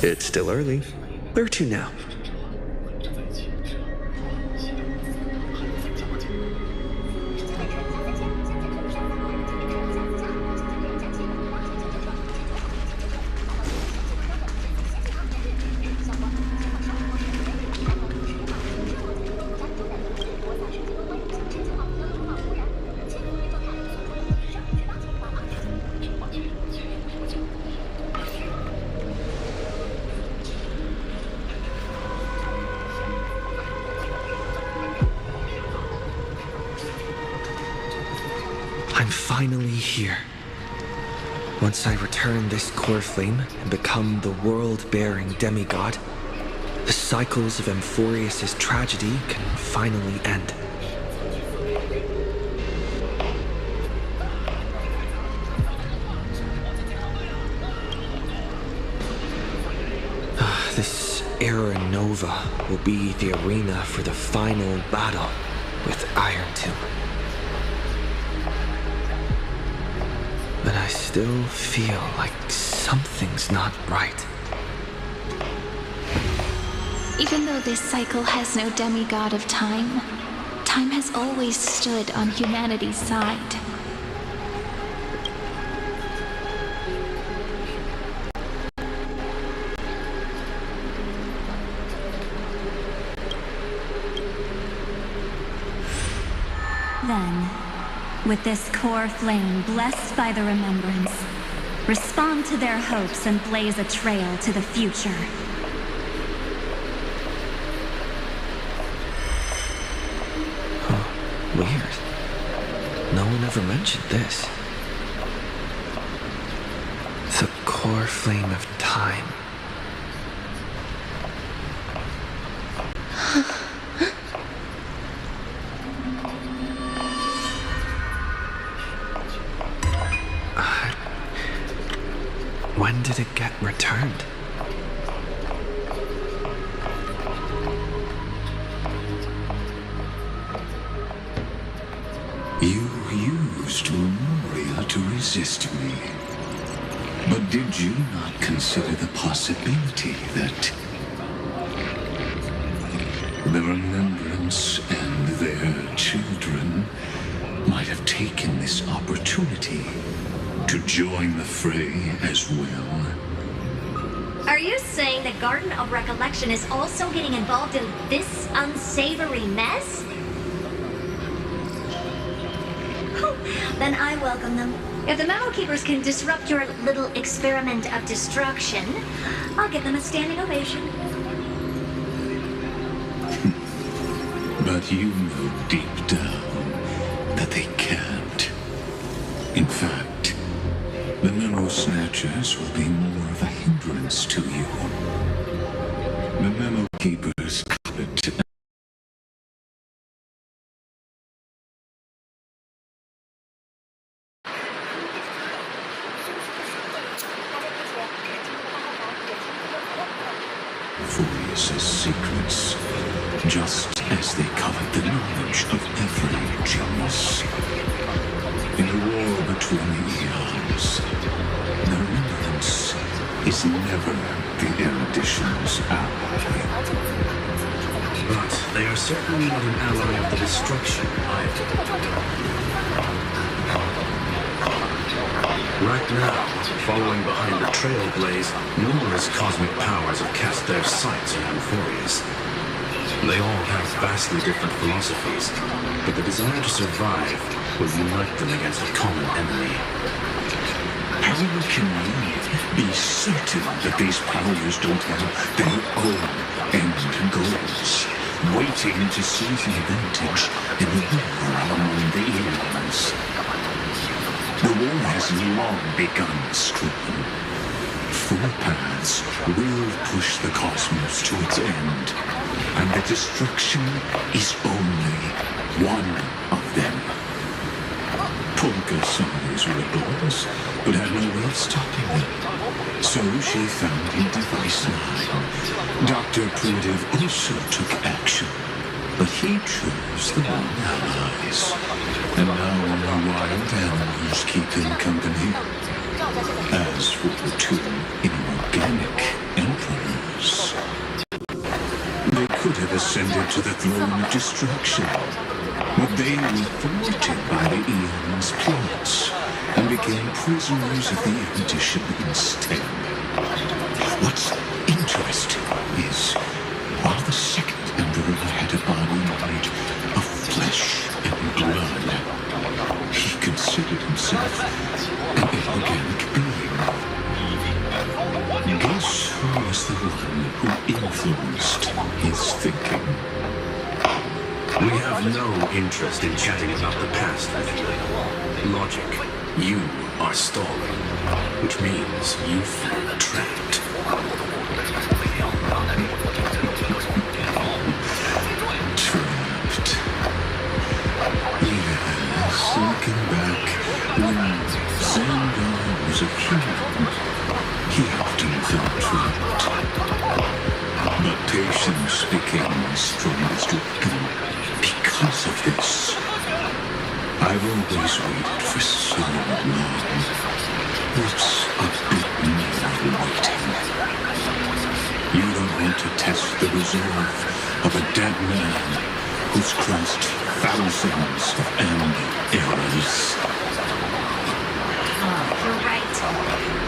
It's still early. Where to now? I'm finally here. Once I return this core flame and become the world-bearing demigod, the cycles of Amphoreus' tragedy can finally end. This Era Nova will be the arena for the final battle with Iron Tomb. But I still feel like something's not right. Even though this cycle has no demigod of time, time has always stood on humanity's side. Then, with this core flame blessed by the remembrance, respond to their hopes and blaze a trail to the future. Weird. No one ever mentioned this. The core flame of time. When did it get returned? You used Memoria to resist me. But did you not consider the possibility that the Remembrance and their children might have taken this opportunity to join the fray as well? Are you saying the Garden of Recollection is also getting involved in this unsavory mess? Then I welcome them. If the Memo Keepers can disrupt your little experiment of destruction, I'll give them a standing ovation. But you know deep down that they can't. In fact, the Memo Snatchers will be more of a hindrance to you. The Memo Keepers covet Amphoreus' secrets, just as they covet the knowledge of every genius. In the war between the eons, the remembrance is never the erudition's ally. But they are certainly not an ally of the destruction either. Right now, following behind the trailblaze, numerous cosmic powers have cast their sights on Amphoreus. They all have vastly different philosophies, but the desire to survive will unite them against a common enemy. How can we be certain that these powers don't have their own end goals, waiting to seize an advantage in the war among the eons? The war has long begun, Strickland. Four paths will push the cosmos to its end, and the destruction is only one of them. Polka saw these rebels, but had no way of stopping them. So she found a device line. Dr. Primitive also took action, but he chose the wrong allies. And now only wild animals keep him company. As for the two anyone organic emperors. They could have ascended to the throne of destruction, but they were thwarted by the Eon's plots and became prisoners of the Erudition instead. What's interesting is, while the second emperor had a body made of flesh and blood, he considered himself an inorganic being. Guess who was the one who influenced his thinking? We have no interest in chatting about the past with you. Logic, you are stalling, which means you feel trapped. Trapped. Yes, looking back, when Xandar was a human, he often felt trapped. But patience became my strongest weapon because of this. I've always waited for so long. What's a bit more waiting? You don't want to test the resolve of a dead man who's crossed thousands of eras. Oh, you're right.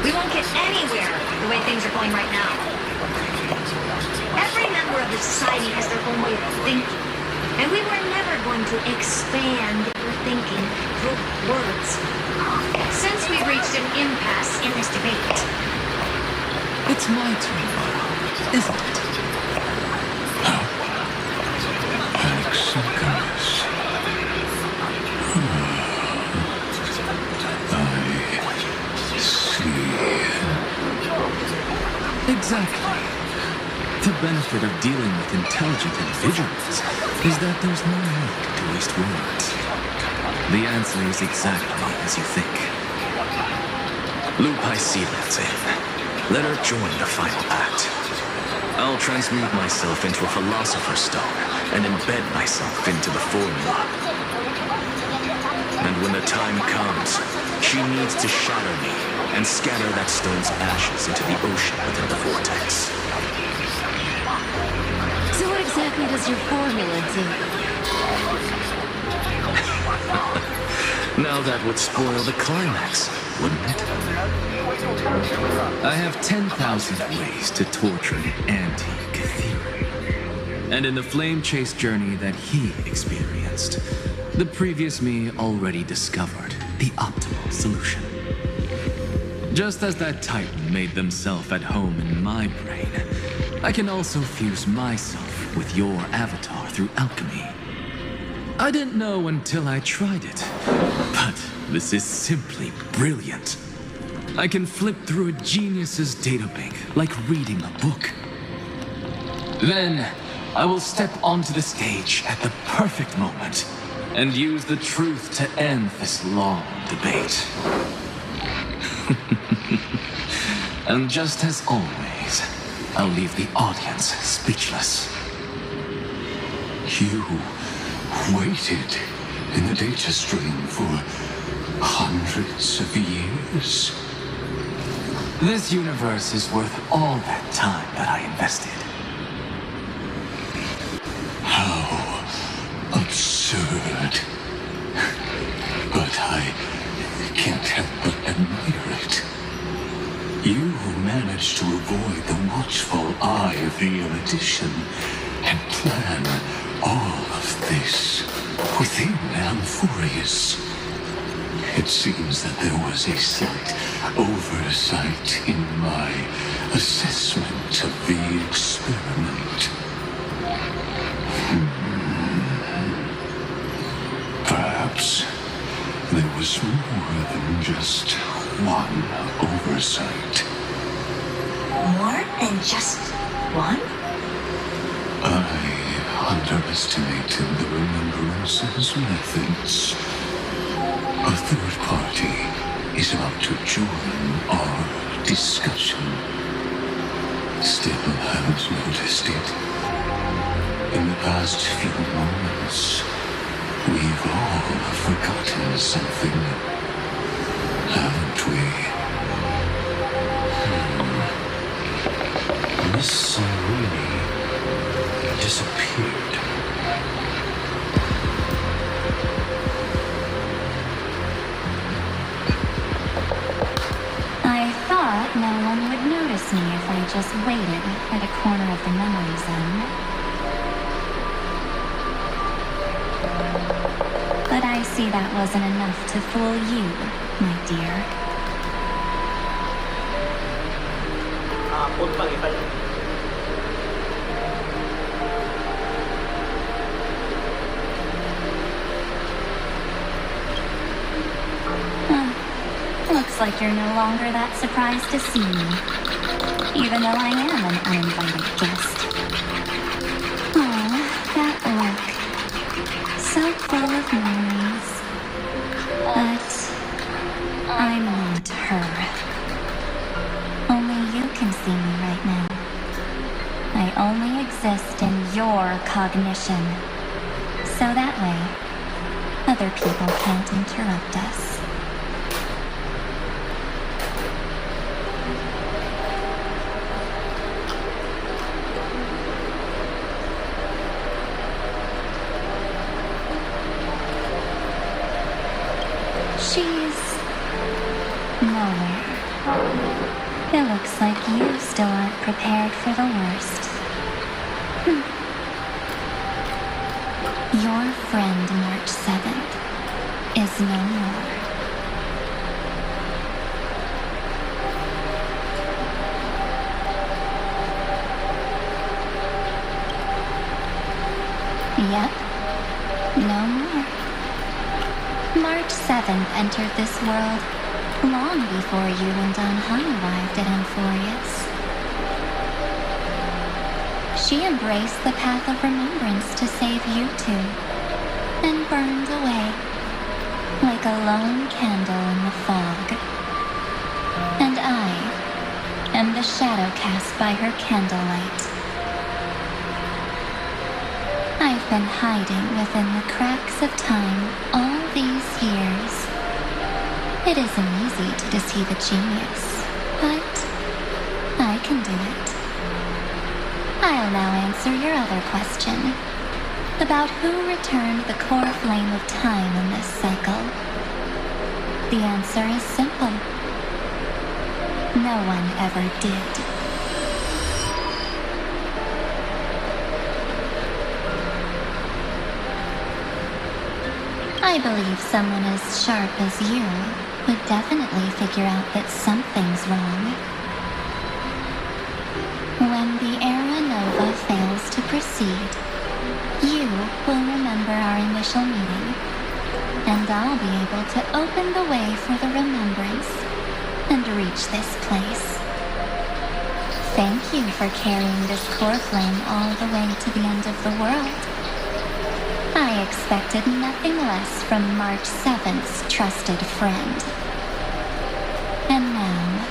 We won't get anywhere the way things are going right now. Every member of the society has their own way of thinking, and we were never going to expand your thinking through words. Since we've reached an impasse in this debate, It's my turn now, isn't it? Alexander's. I see. Exactly. The benefit of dealing with intelligent individuals is that there's no need to waste words. The answer is exactly as you think. Loop I see that's in. Let her join the final act. I'll transmute myself into a philosopher's stone and embed myself into the formula. And when the time comes, she needs to shatter me and scatter that stone's ashes into the ocean within the vortex. So what exactly does your formula do? Now that would spoil the climax, wouldn't it? I have 10,000 ways to torture an anti-Cathedral. And in the flame chase journey that he experienced, the previous me already discovered the optimal solution. Just as that Titan made themselves at home in my brain, I can also fuse myself with your avatar through alchemy. I didn't know until I tried it, but this is simply brilliant. I can flip through a genius's databank like reading a book. Then, I will step onto the stage at the perfect moment and use the truth to end this long debate. And just as always, I'll leave the audience speechless. You waited in the data stream for hundreds of years. This universe is worth all that time that I invested. How absurd. But I can't help but admire it. You managed to avoid the watchful eye of the Erudition and plan all of this within Amphoreus. It seems that there was a slight oversight in my assessment of the experiment. Perhaps there was more than just one oversight. more than just one? I underestimated the Remembrance's methods. A third party is about to join our discussion. Still haven't noticed it. In the past few moments, we've all forgotten something, haven't we? Miss Irene disappeared. I thought no one would notice me if I just waited at a corner of the memory zone. But I see that wasn't enough to fool you, my dear. Looks like you're no longer that surprised to see me, even though I am an uninvited guest. Oh, that look. So full of memories. But I'm not her. Only you can see me right now. I only exist in your cognition. So that way, other people can't interrupt us. She's nowhere. It looks like you still aren't prepared for the worst. Your friend March 7th is no more. Yep, no more. March 7th entered this world long before you and Donhai arrived at Amphoreus. She embraced the path of remembrance to save you two, and burned away like a lone candle in the fog. And I am the shadow cast by her candlelight. I've been hiding within the cracks of time all these years. It isn't easy to deceive a genius, but I can do it. I'll now answer your other question about who returned the core flame of time in this cycle. The answer is simple. No one ever did. I believe someone as sharp as you would definitely figure out that something's wrong. When the era nova fails to proceed, you will remember our initial meeting, and I'll be able to open the way for the remembrance and reach this place. Thank you for carrying this core flame all the way to the end of the world. I expected nothing less from March 7th's trusted friend. And now,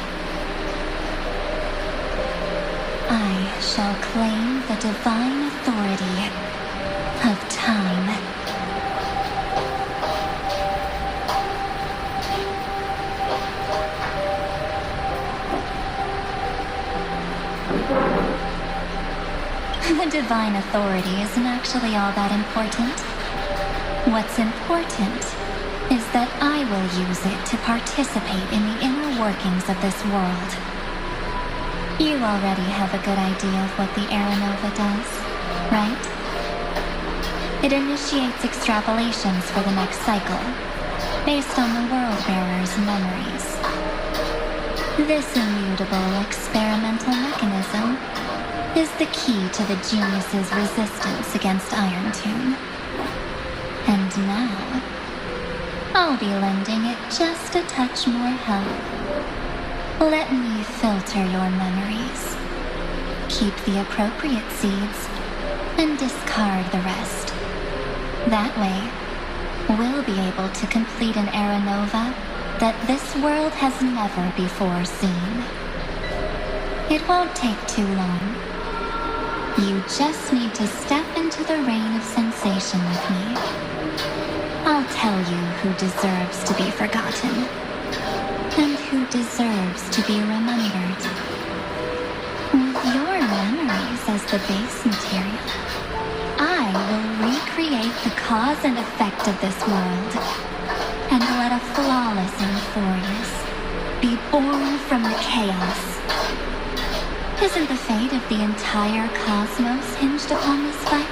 I shall claim the divine authority of time. The divine authority isn't actually all that important. What's important is that I will use it to participate in the inner workings of this world. You already have a good idea of what the era nova does, right? It initiates extrapolations for the next cycle, based on the world bearer's memories. This immutable experimental mechanism is the key to the genius's resistance against Iron Tomb. And now, I'll be lending it just a touch more help. Let me filter your memories, keep the appropriate seeds, and discard the rest. That way, we'll be able to complete an era nova that this world has never before seen. It won't take too long. You just need to step into the rain of sensation with me. I'll tell you who deserves to be forgotten, and who deserves to be remembered. With your blaze as the base material, I will recreate the cause and effect of this world, and let a flawless Amphoreus be born from the chaos. Isn't the fate of the entire cosmos hinged upon this fight?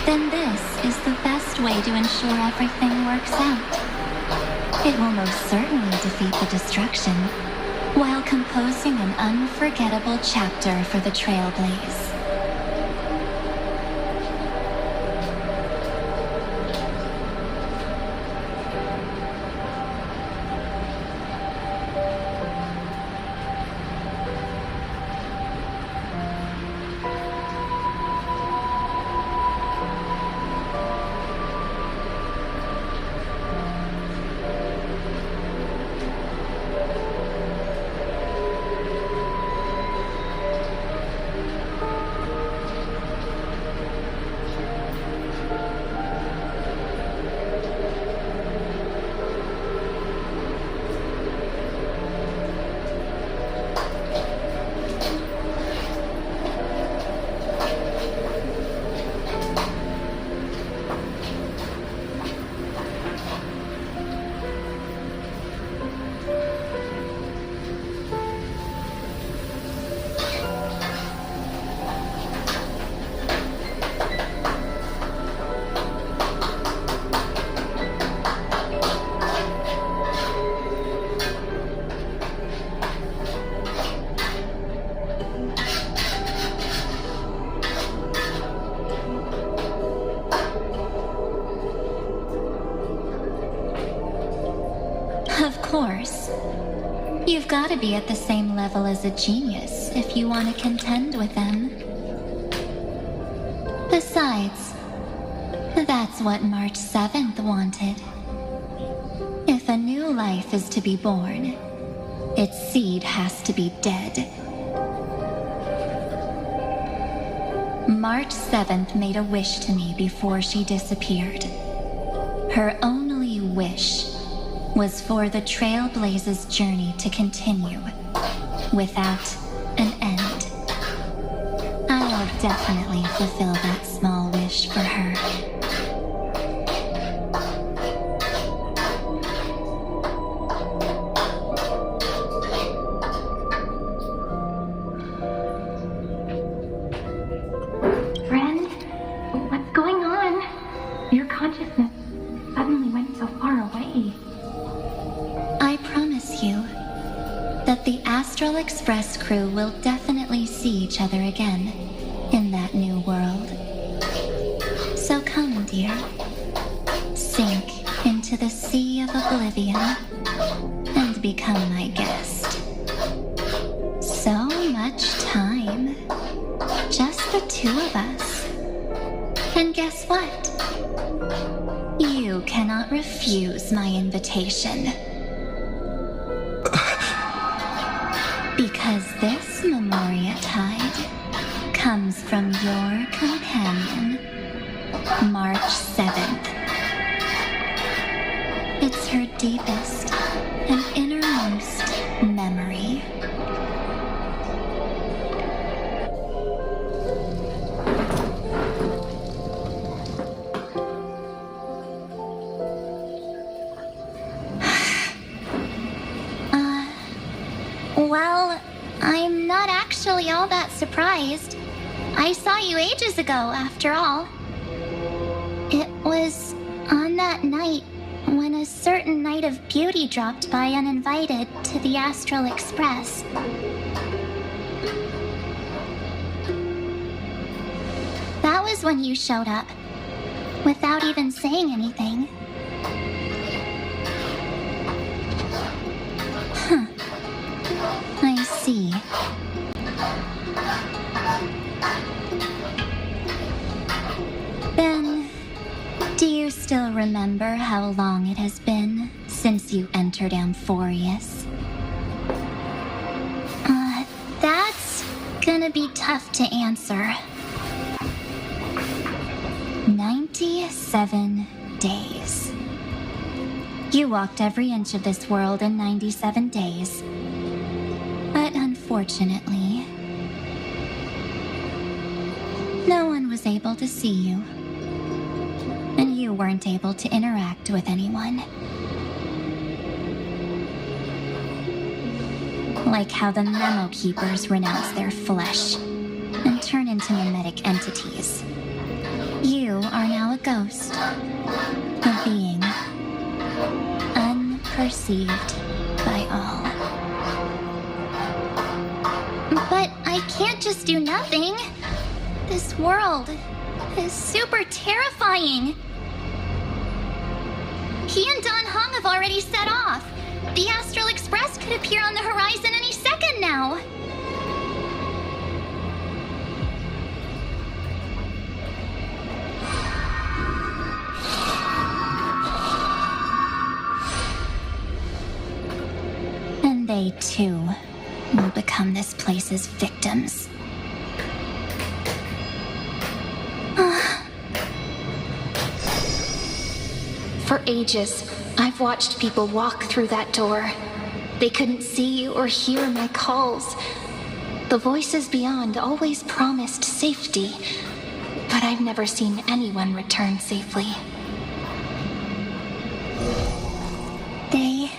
Then this is the best way to ensure everything works out. It will most certainly defeat the destruction, while composing an unforgettable chapter for the Trailblaze. Of course. You've got to be at the same level as a genius if you want to contend with them. Besides, that's what March 7th wanted. If a new life is to be born, its seed has to be dead. March 7th made a wish to me before she disappeared. Her only wish was for the Trailblaze's journey to continue without an end. I'll definitely fulfill that small wish for her. Friend, what's going on? Your consciousness suddenly went so far away. I promise you that the Astral Express crew will definitely see each other again in that new world. So come, dear. Sink into the sea of oblivion and become my guest. So much time. Just the two of us. And guess what? You cannot refuse my invitation. Because this Memoria Tide comes from your companion, March 7th. It's her deepest and innermost memory. Well, I'm not actually all that surprised. I saw you ages ago, after all. It was on that night when a certain Knight of Beauty dropped by uninvited to the Astral Express. That was when you showed up, without even saying anything. Huh. I see. Then, do you still remember how long it has been since you entered Amphoreus? That's gonna be tough to answer. 97 days. You walked every inch of this world in 97 days. But unfortunately, No one was able to see you. And you weren't able to interact with anyone. Like how the Memo Keepers renounce their flesh and turn into mimetic entities. You are now a ghost, a being unperceived by all. But I can't just do nothing. This world is super terrifying. He and Don Hong have already set off. The Astral Express could appear on the horizon any second now. And they too will become this place's victims. For ages, I've watched people walk through that door. They couldn't see or hear my calls. The voices beyond always promised safety, but I've never seen anyone return safely. They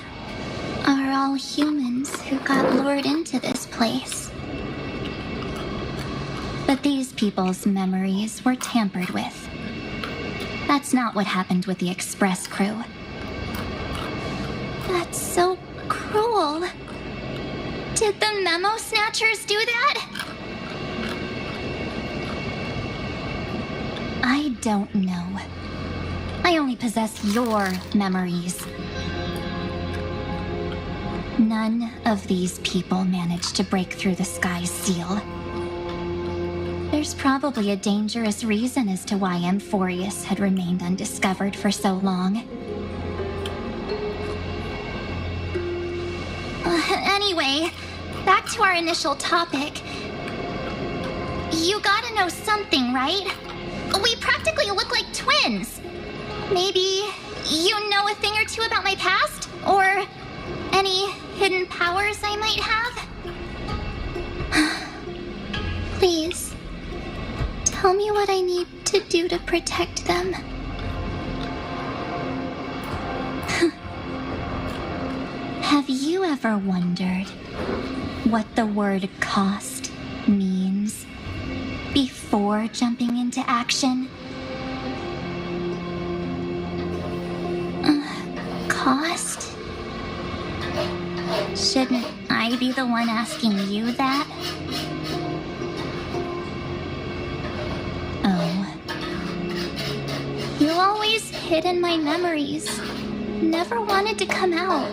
are all humans who got lured into this place. But these people's memories were tampered with. That's not what happened with the Express crew. That's so cruel. Did the Memo Snatchers do that? I don't know. I only possess your memories. None of these people managed to break through the sky's seal. There's probably a dangerous reason as to why Amphoreus had remained undiscovered for so long. Anyway, back to our initial topic. You gotta know something, right? We practically look like twins. Maybe you know a thing or two about my past? Or any hidden powers I might have? Please, tell me what I need to do to protect them. Have you ever wondered what the word cost means before jumping into action? Cost? Shouldn't I be the one asking you that? Oh. You always hid in my memories. Never wanted to come out.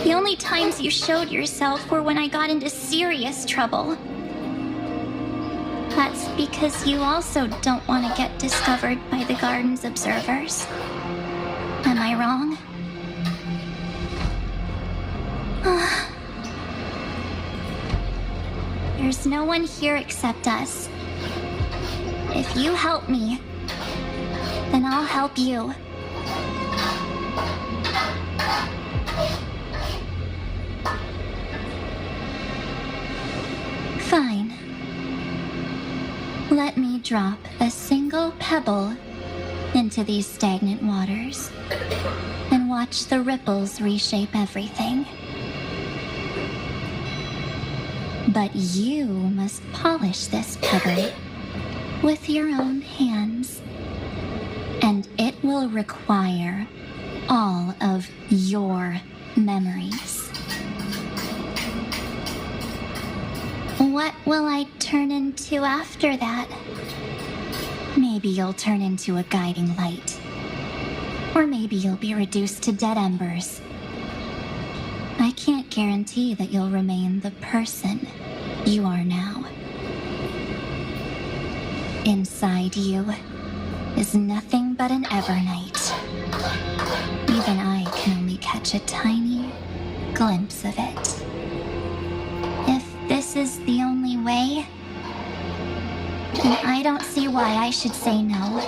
The only times you showed yourself were when I got into serious trouble. That's because you also don't want to get discovered by the garden's observers. Am I wrong? There's no one here except us. If you help me, then I'll help you. Fine. Let me drop a single pebble into these stagnant waters and watch the ripples reshape everything. But you must polish this pebble with your own hands, and it will require all of your memories. What will I turn into after that? Maybe you'll turn into a guiding light. Or maybe you'll be reduced to dead embers. I can't guarantee that you'll remain the person you are now. Inside you is nothing but an Evernight. Even I can only catch a tiny glimpse of it. If this is the only way, then I don't see why I should say no.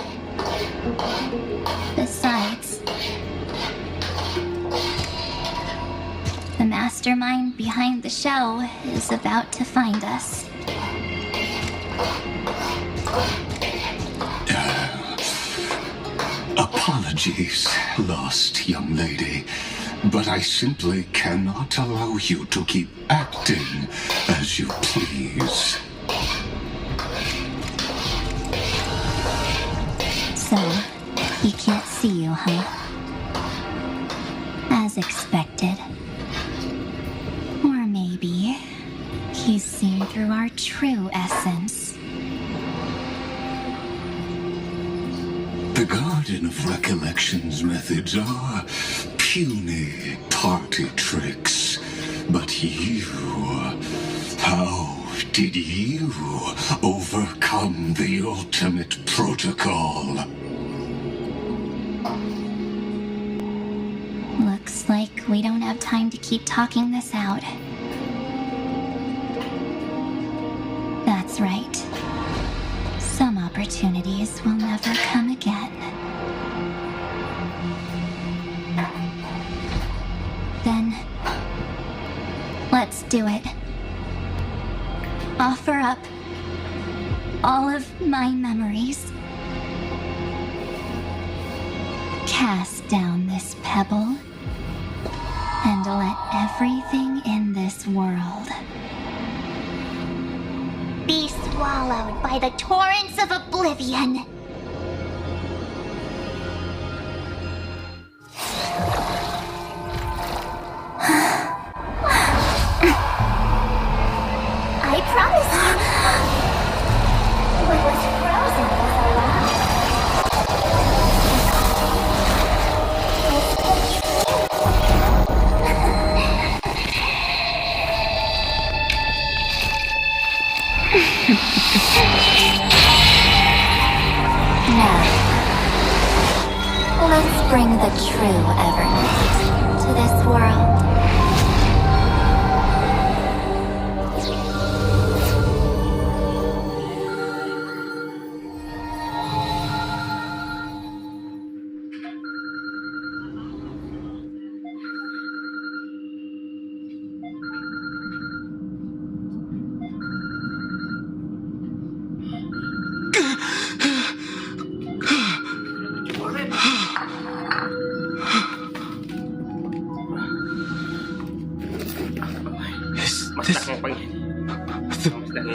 Besides, the mastermind behind the show is about to find us. Apologies, lost young lady, but I simply cannot allow you to keep acting as you please. So, he can't see you, huh? As expected. Or maybe he's seen through our true essence. The Garden of Recollection's methods are puny party tricks. But you... how did you overcome the ultimate protocol? Looks like we don't have time to keep talking this out. That's right. Some opportunities will never come again. Then, let's do it. Offer up all of my memories. Cast down this pebble and let everything in this world Be swallowed by the torrents of oblivion. I promise you. What was frozen for so long? Now, let's bring the true Evernight to this world.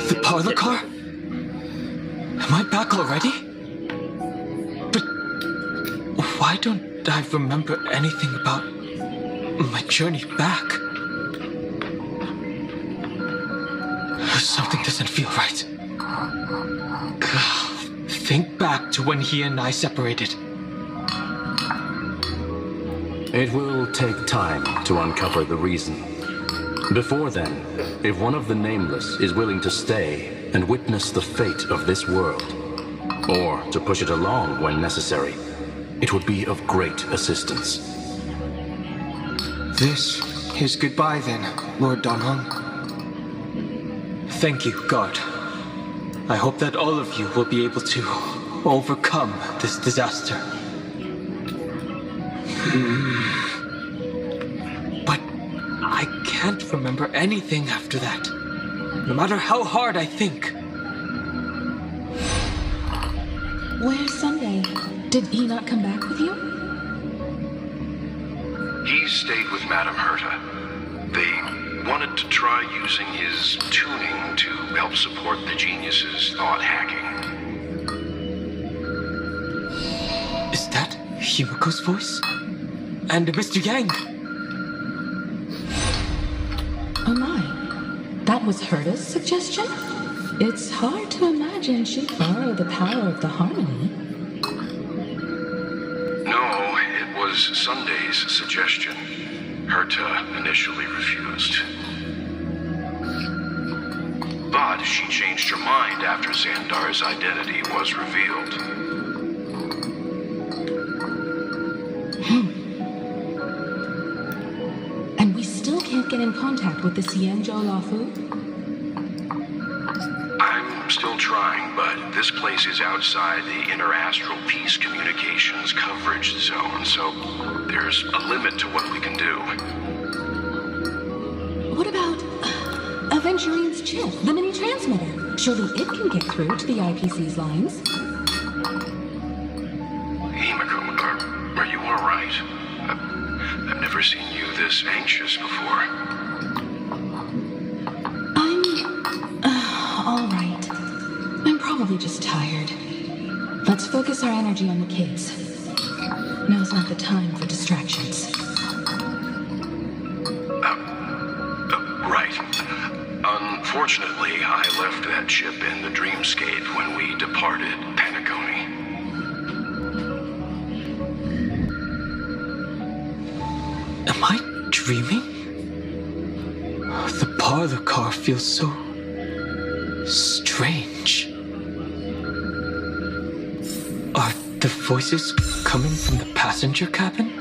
The parlor car? Am I back already? But why don't I remember anything about my journey back? Something doesn't feel right. Think back to when he and I separated. It will take time to uncover the reason. Before then, if one of the Nameless is willing to stay and witness the fate of this world, or to push it along when necessary, it would be of great assistance. This is goodbye then, Lord Donghong. Thank you, God. I hope that all of you will be able to overcome this disaster. But I can't remember anything after that, no matter how hard I think. Where's Sunday? Did he not come back with you? He stayed with Madame Herta. They wanted to try using his tuning to help support the genius's thought hacking. Is that Himiko's voice? And Mr. Yang? Oh my. That was Herta's suggestion? It's hard to imagine she'd borrow the power of the harmony. No, it was Sunday's suggestion. Herta initially refused. But she changed her mind after Xandar's identity was revealed. And we still can't get in contact with the Xianzhou Lafu? I'm still trying, but this place is outside the Inter-Astral Peace Communications coverage zone, so there's a limit to what we can do. What about Aventurine's chip, the mini transmitter? Surely it can get through to the IPC's lines. Himiko, are you all right? I've never seen you this anxious before. I'm all right. I'm probably just tired. Let's focus our energy on the kids. Now's not the time for distractions. Right. Unfortunately, I left that ship in the dreamscape when we departed Patagonia. Am I dreaming? The parlor car feels so strange. Are the voices coming from the passenger cabin?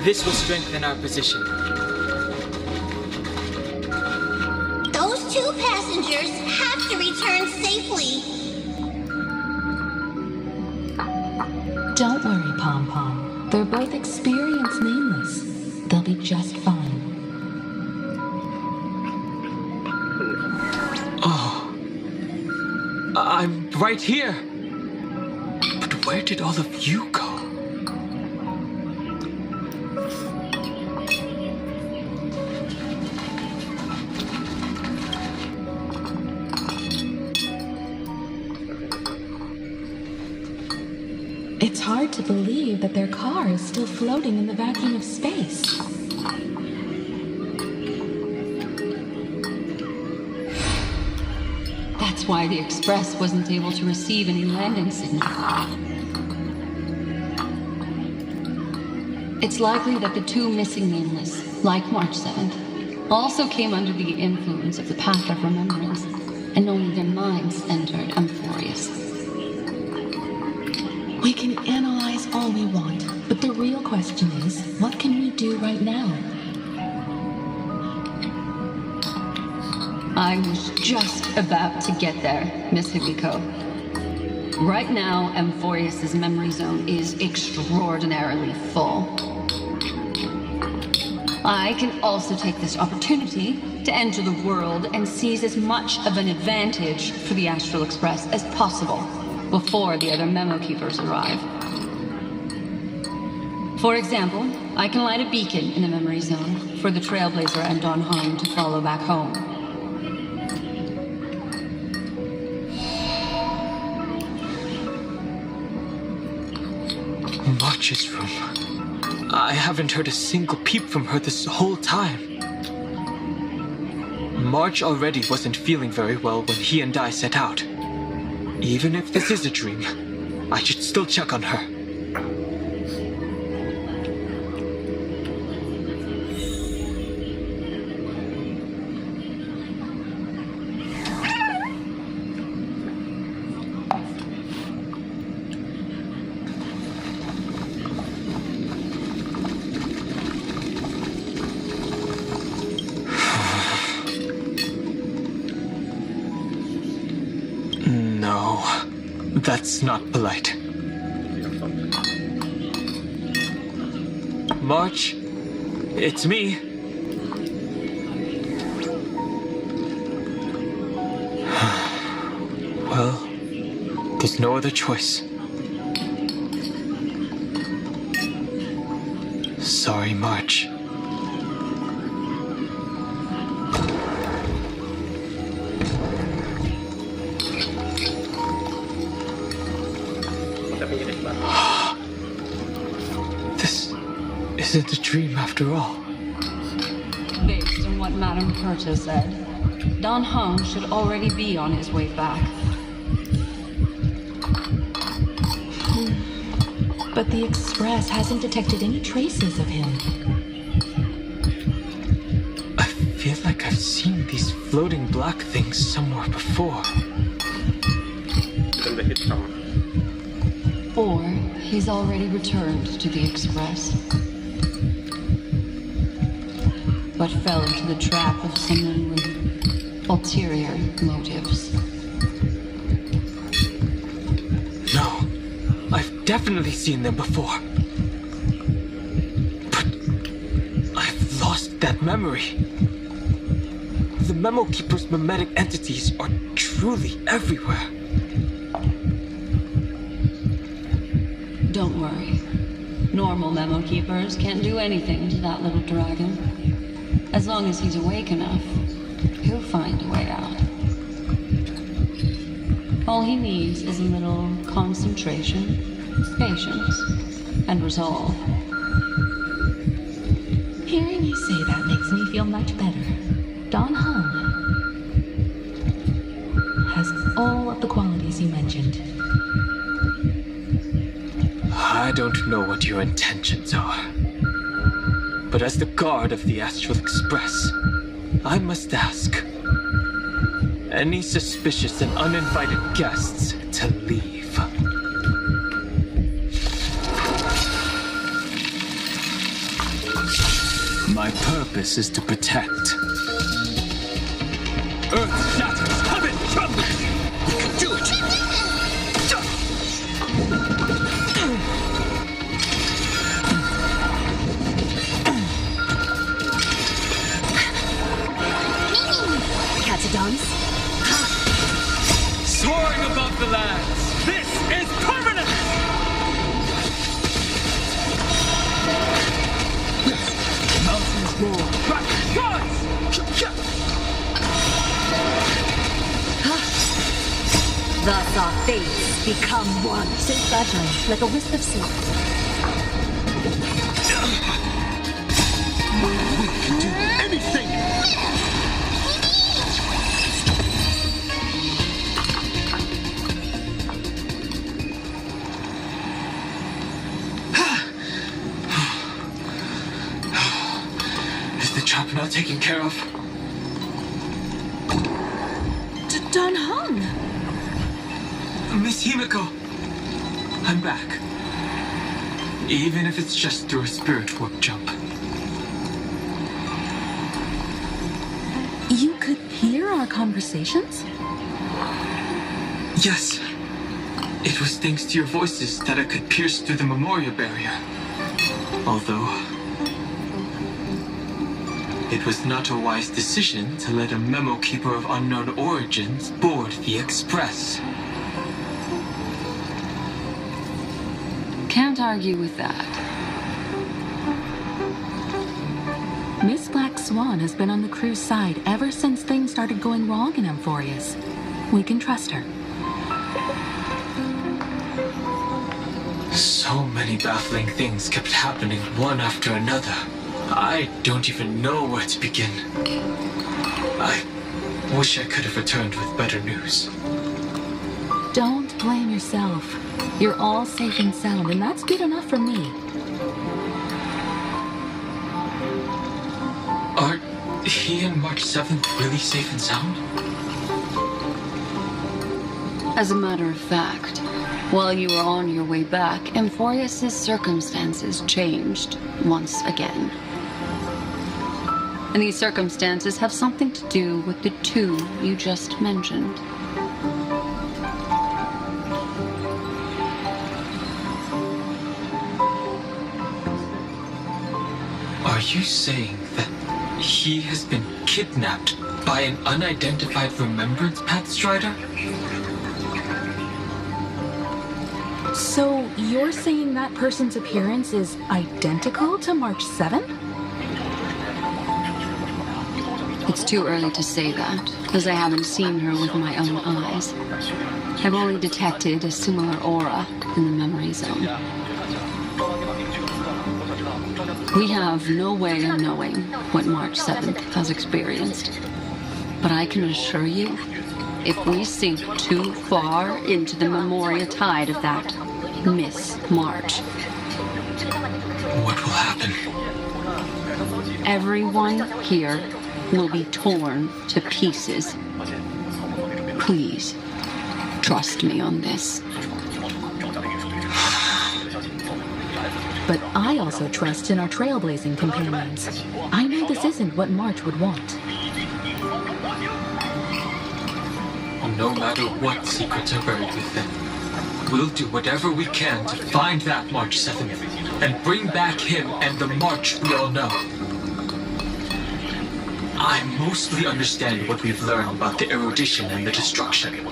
This will strengthen our position. Those two passengers have to return safely. Don't worry, Pom Pom. They're both experienced nameless. They'll be just fine. Oh. I'm right here. But where did all of you go? It's hard to believe that their car is still floating in the vacuum of space. That's why the Express wasn't able to receive any landing signal. It's likely that the two missing nameless, like March 7th, also came under the influence of the Path of Remembrance, and only their minds entered Amphoreus. We can analyze all we want, but the real question is, what can we do right now? I was just about to get there, Miss Himiko. Right now, Amphoreus' memory zone is extraordinarily full. I can also take this opportunity to enter the world and seize as much of an advantage for the Astral Express as possible before the other memo keepers arrive. For example, I can light a beacon in the memory zone for the Trailblazer and Don Hong to follow back home. March's room. I haven't heard a single peep from her this whole time. March already wasn't feeling very well when he and I set out. Even if this is a dream, I should still check on her. No, that's not polite. March, it's me. Well, there's no other choice. Sorry, March. This isn't a dream after all. Based on what Madame Curtis said, Dan Heng should already be on his way back. But the Express hasn't detected any traces of him. I feel like I've seen these floating black things somewhere before. Or he's already returned to the Express, but fell into the trap of someone with ulterior motives. No, I've definitely seen them before. But I've lost that memory. The Memo Keeper's mimetic entities are truly everywhere. Don't worry. Normal Memo Keepers can't do anything to that little dragon. As long as he's awake enough, he'll find a way out. All he needs is a little concentration, patience, and resolve. Hearing you say that makes me feel much better. Dan Heng has all of the qualities you mentioned. I don't know what your intentions are. But as the guard of the Astral Express, I must ask. Any suspicious and uninvited guests to leave. My purpose is to protect. Earth shatters, heaven trembles! You can do it! Catadons? Soaring above the lands, this is permanent! Mountains roar, rapid rise! Thus our fates become one. So fragile, like a wisp of silk. We can do anything! Is the trap not taken care of? Dan Heng! Miss Himiko, I'm back. Even if it's just through a spirit warp jump. You could hear our conversations? Yes. It was thanks to your voices that I could pierce through the memorial barrier. Although, it was not a wise decision to let a Memo Keeper of unknown origins board the Express. Can't argue with that. Miss Black Swan has been on the crew's side ever since things started going wrong in Amphoreus. We can trust her. So many baffling things kept happening one after another. I don't even know where to begin. I wish I could have returned with better news. Don't blame yourself. You're all safe and sound, and that's good enough for me. Are he and March 7th really safe and sound? As a matter of fact, while you were on your way back, Amphoreus' circumstances changed once again. And these circumstances have something to do with the two you just mentioned. Are you saying that he has been kidnapped by an unidentified Remembrance Path Strider? So you're saying that person's appearance is identical to March 7th? It's too early to say that, as I haven't seen her with my own eyes. I've only detected a similar aura in the memory zone. We have no way of knowing what March 7th has experienced. But I can assure you, if we sink too far into the Memoria tide of that March, what will happen? Everyone here will be torn to pieces. Please, trust me on this. But I also trust in our trailblazing companions. I know this isn't what March would want. No matter what secrets are buried within, we'll do whatever we can to find that March 7th and bring back him and the March we all know. I mostly understand what we've learned about the erudition and the destruction.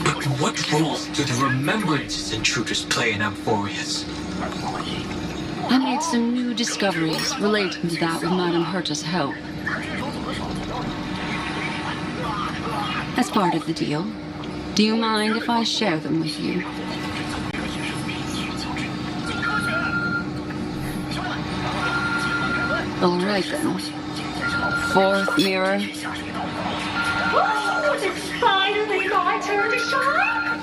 But what roles do the remembrances intruders play in Amphoreus? I made some new discoveries relating to that with Madame Herta's help. As part of the deal, do you mind if I share them with you? All right then. Fourth mirror. Oh, it's finally my turn to shine!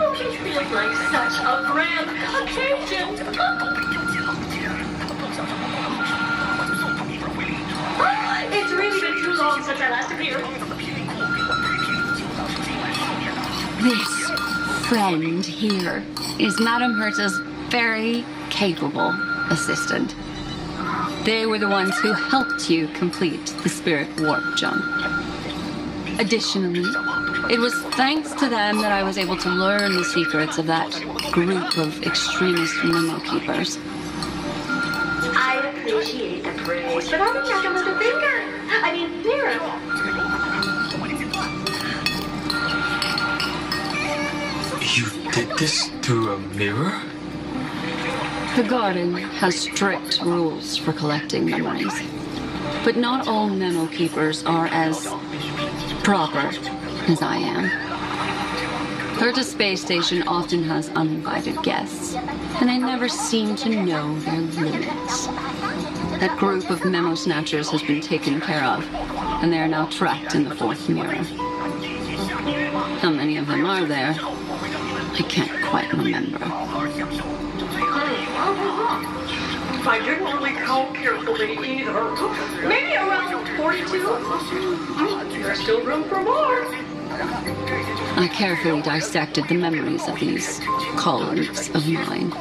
Oh, it feels like such a grand occasion! It's really been too long since I last appeared. This friend here is Madame Herta's very capable assistant. They were the ones who helped you complete the spirit warp jump. Additionally, it was thanks to them that I was able to learn the secrets of that group of extremist memo keepers. I appreciate the praise, but I didn't have to lift a finger. I mean, zero. You did this through a mirror? The garden has strict rules for collecting memories, but not all memo keepers are as proper as I am. Herta's space station often has uninvited guests, and I never seem to know their limits. That group of memo snatchers has been taken care of, and they are now trapped in the fourth mirror. How many of them are there? I can't quite remember. I didn't really count carefully either. Maybe around 42. There's still room for more. I carefully dissected the memories of these colleagues of mine.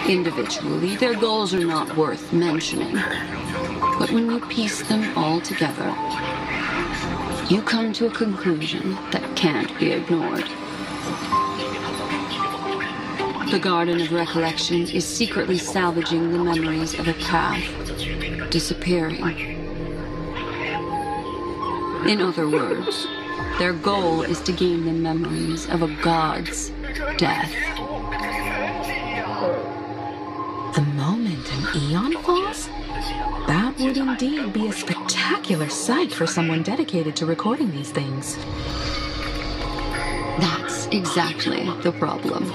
Individually, their goals are not worth mentioning. But when you piece them all together, you come to a conclusion that can't be ignored. The Garden of Recollection is secretly salvaging the memories of a path disappearing. In other words, their goal is to gain the memories of a god's death. The moment an eon falls? That would indeed be a spectacular sight for someone dedicated to recording these things. That's exactly the problem.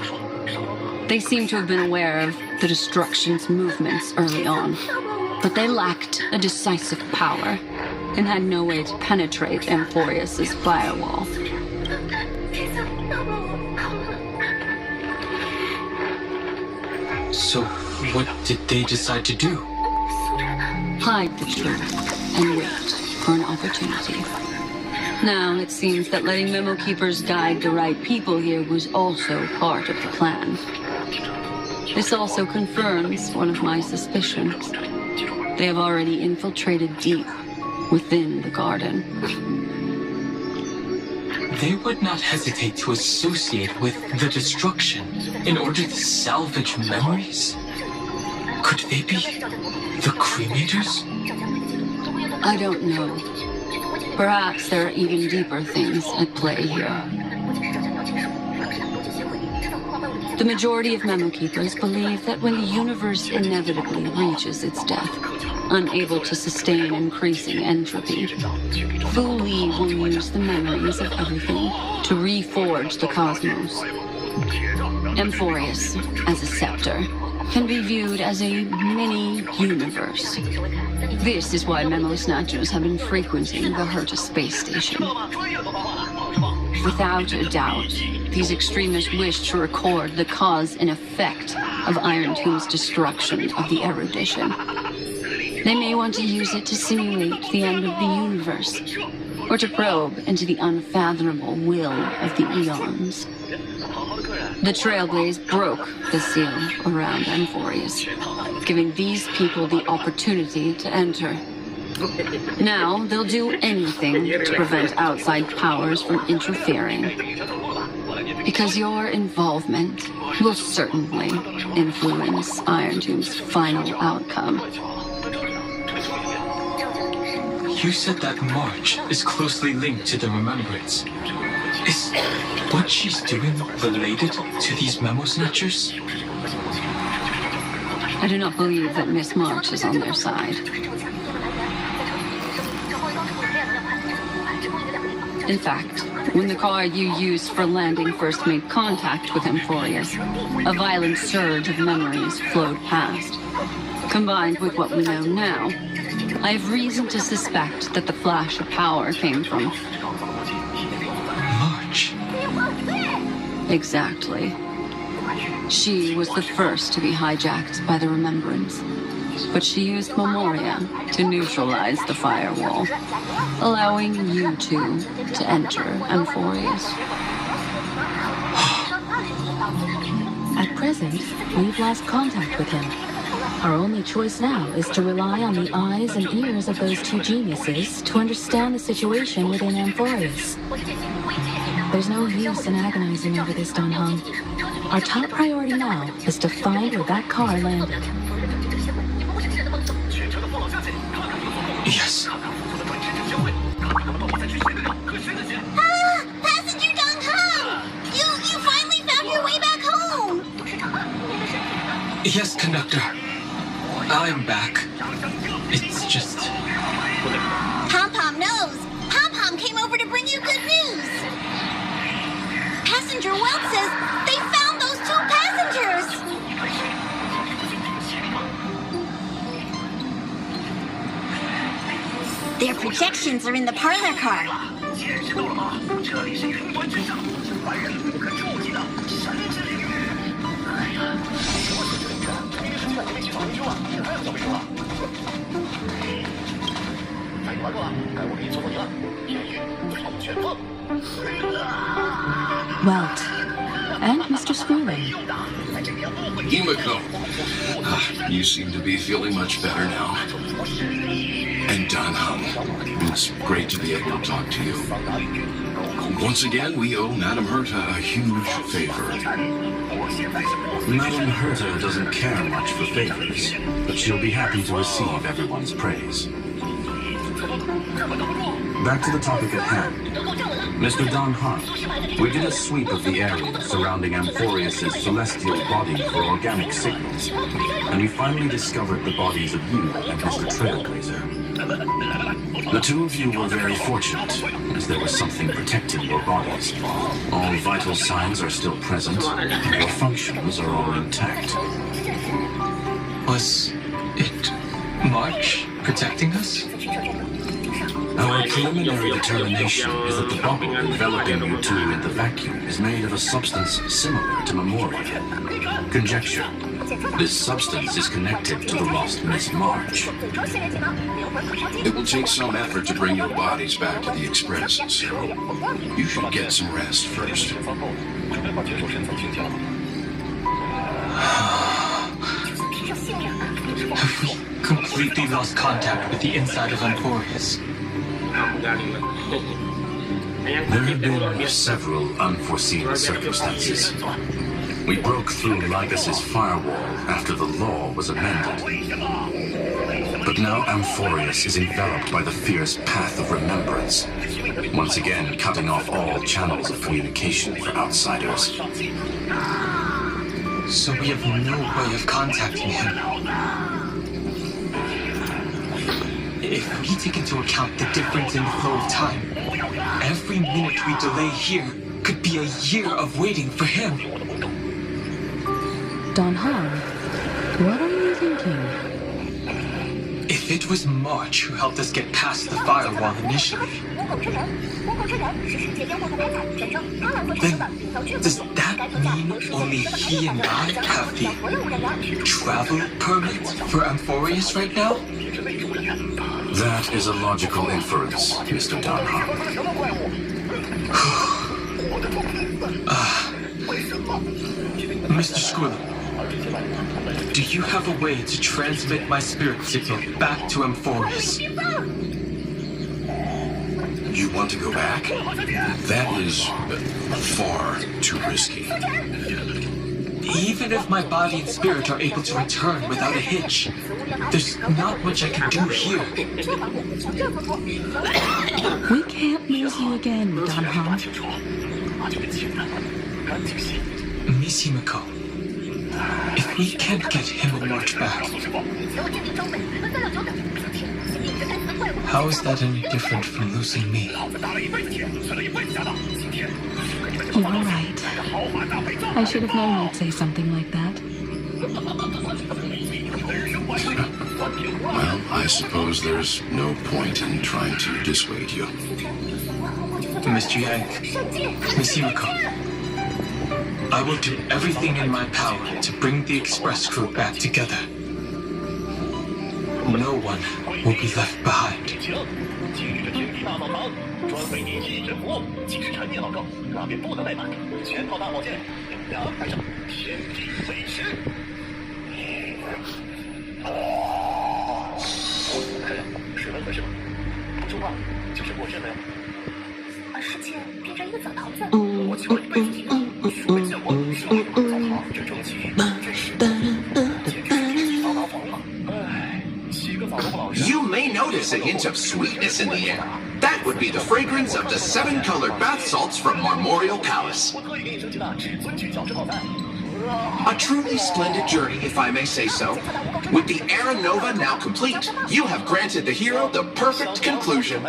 They seem to have been aware of the destruction's movements early on, but they lacked a decisive power and had no way to penetrate Amphoreus' firewall. So, what did they decide to do? Hide the truth and wait for an opportunity. Now, it seems that letting memo keepers guide the right people here was also part of the plan. This also confirms one of my suspicions. They have already infiltrated deep within the garden. They would not hesitate to associate with the destruction in order to salvage memories? Could they be the cremators? I don't know. Perhaps there are even deeper things at play here. The majority of memo keepers believe that when the universe inevitably reaches its death, unable to sustain increasing entropy, Fu Li will use the memories of everything to reforge the cosmos. Amphoreus, as a scepter, can be viewed as a mini-universe. This is why memo snatchers have been frequenting the Herta space station. Without a doubt, these extremists wish to record the cause and effect of Iron Tomb's destruction of the erudition. They may want to use it to simulate the end of the universe, or to probe into the unfathomable will of the eons. The Trailblaze broke the seal around Amphoreus, giving these people the opportunity to enter. Now, they'll do anything to prevent outside powers from interfering. Because your involvement will certainly influence Iron Tomb's final outcome. You said that March is closely linked to the Remembrance. Is what she's doing related to these memo snatchers? I do not believe that Miss March is on their side. In fact, when the car you used for landing first made contact with Amphoreus, a violent surge of memories flowed past. Combined with what we know now, I have reason to suspect that the flash of power came from... March. Exactly. She was the first to be hijacked by the Remembrance, but she used Memoria to neutralize the firewall, allowing you two to enter Amphoreus. At present, we've lost contact with him. Our only choice now is to rely on the eyes and ears of those two geniuses to understand the situation within Amphoreus. There's no use in agonizing over this, Don Hung. Our top priority now is to find where that car landed. Yes. Passenger Don Hung! You finally found your way back home! Yes, conductor. I'm back. It's just... Pom-Pom knows! Pom-Pom came over to bring you good news! Passenger Welt says they found those two passengers! Their projections are in the parlor car. Welt. And Mr. Screwling. Himiko. You seem to be feeling much better now. And Don Hung, it's great to be able to talk to you. Once again, we owe Madame Herta a huge favor. Madame Herta doesn't care much for favors, but she'll be happy to receive everyone's praise. Back to the topic at hand. Mr. Don Hung, we did a sweep of the area surrounding Amphoreus' celestial body for organic signals, and we finally discovered the bodies of you and Mr. Trailblazer. The two of you were very fortunate, as there was something protecting your bodies. All vital signs are still present, and your functions are all intact. Was it March protecting us? Our preliminary determination is that the bubble enveloping you two in the vacuum is made of a substance similar to Memoria. Conjecture. This substance is connected to the lost Miss March. It will take some effort to bring your bodies back to the Express, so you should get some rest first. Have we completely lost contact with the inside of Amphoreus? There have been several unforeseen circumstances. We broke through Lygus' firewall after the law was amended. But now Amphoreus is enveloped by the fierce path of remembrance, once again cutting off all channels of communication for outsiders. So we have no way of contacting him. If we take into account the difference in the flow of time, every minute we delay here could be a year of waiting for him. Don Hung, What are you thinking? If it was March who helped us get past the firewall initially, then does that mean only he and I have the travel permit for Amphoreus right now? That is a logical inference, Mr. Danha. Mr. Squirrel, do you have a way to transmit my spirit signal back to Amphoreus? You want to go back? That is far too risky. Even if my body and spirit are able to return without a hitch, there's not much I can do here. We can't lose you again, Danha. Miss Himiko, if we can't get him and March back, how is that any different from losing me? You're right. I should have known you'd say something like that. Well, I suppose there's no point in trying to dissuade you. Mr. Yang, Miss Himiko, I will do everything in my power to bring the express crew back together. No one will be left behind. You may notice a hint of sweetness in the air. That would be the fragrance of the 7-colored bath salts from Marmorial Palace. A truly splendid journey, if I may say so. With the Era Nova now complete, you have granted the hero the perfect conclusion.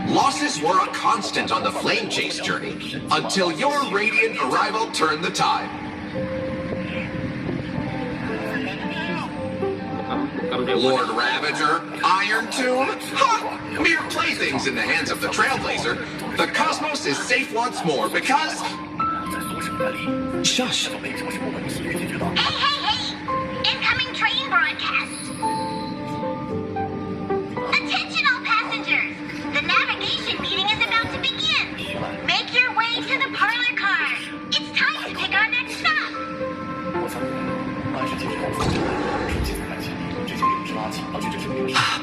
Losses were a constant on the Flame Chase journey, until your radiant arrival turned the tide. Lord Ravager, Iron Tomb, ha! Mere playthings in the hands of the Trailblazer. The cosmos is safe once more because... Shush! Hey! Incoming train broadcast! Attention all passengers! The navigation meeting is about to begin! Make your way to the parlor car! It's time to pick our next stop!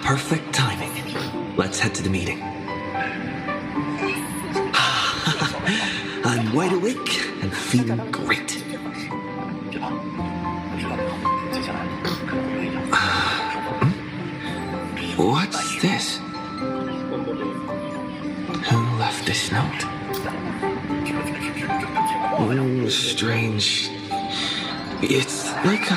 Perfect timing. Let's head to the meeting. I'm wide awake and feeling great. What's this? Who left this note? Oh, strange. It's like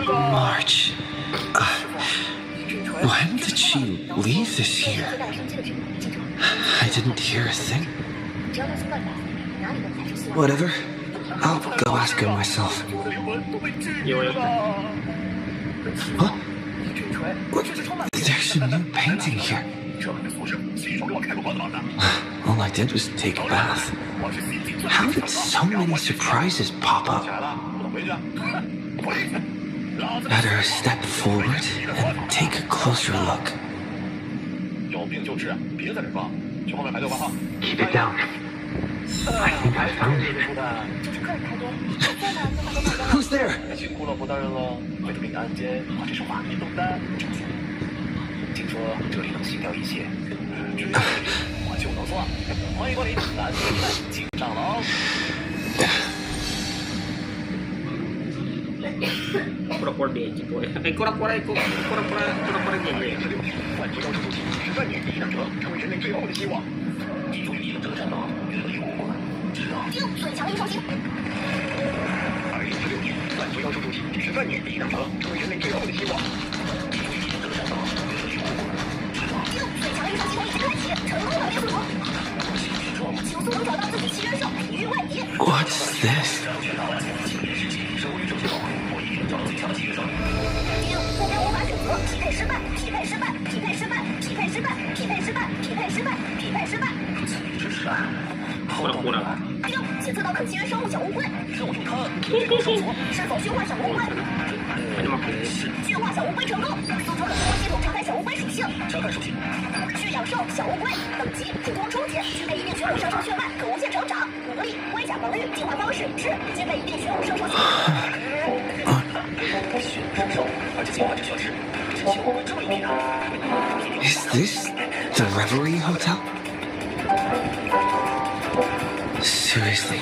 March. When did she leave this here. I didn't hear a thing. Whatever. I'll go ask her myself. Huh? What? There's a new painting here. All I did was take a bath. How did so many surprises pop up? Better step forward and take a closer look. Keep it down. I think I found it. Who's there? What's this? Is this the Reverie Hotel? Seriously,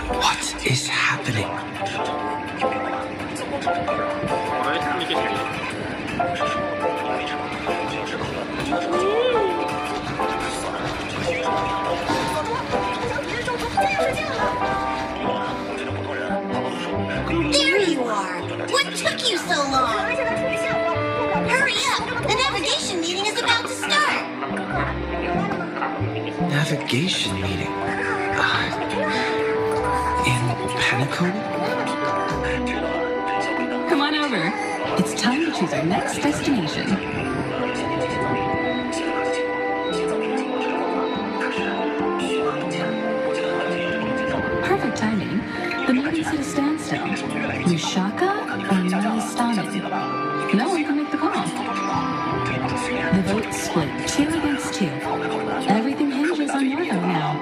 what is happening? There you are! What took you so long? Hurry up! The navigation meeting is about to start! Navigation meeting? In Panacoda? Come on over. It's time to choose our next destination. Perfect timing. The meeting's at a standstill. Yushaka or Nalistani? No one can make the call. The vote's split 2 against 2. Everything hinges on your vote now.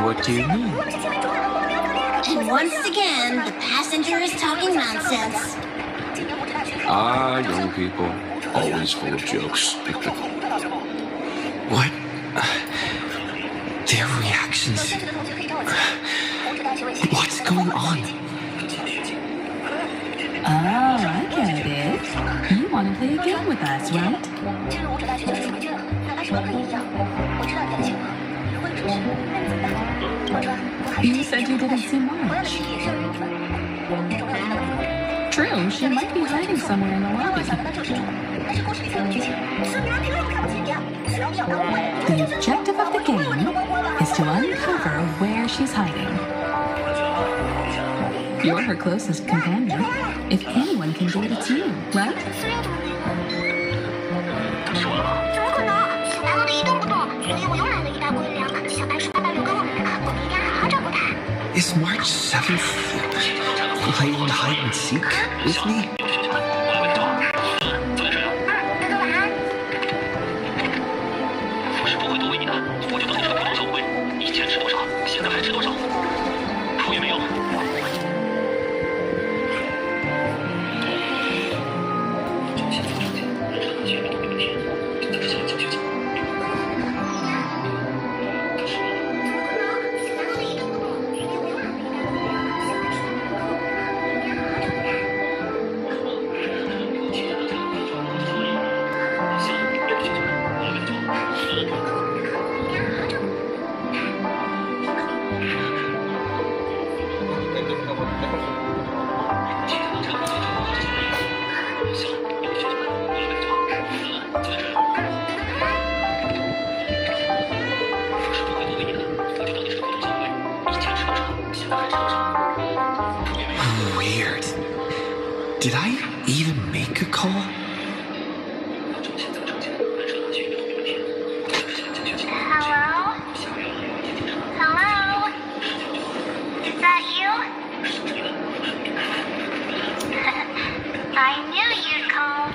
What do you mean? And once again, the passenger is talking nonsense. Young people, always full of jokes. What? Their reactions. What's going on? Oh, I get it. You want to play a game with us, right? You said you didn't see much. True, she might be hiding somewhere in the lobby. The objective of the game is to uncover where she's hiding. You're her closest companion. If anyone can do it, it's you, right? Is March 7th playing hide and seek with me? Did I even make a call? Hello? Hello? Is that you? I knew you'd call.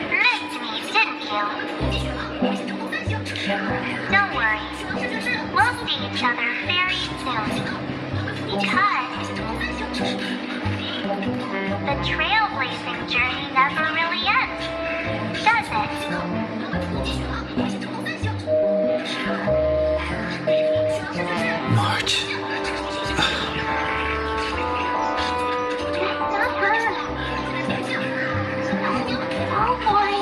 Missed me, didn't you? Don't worry. We'll see each other very soon. Because the trailblazing journey never really ends, does it? March. Oh boy.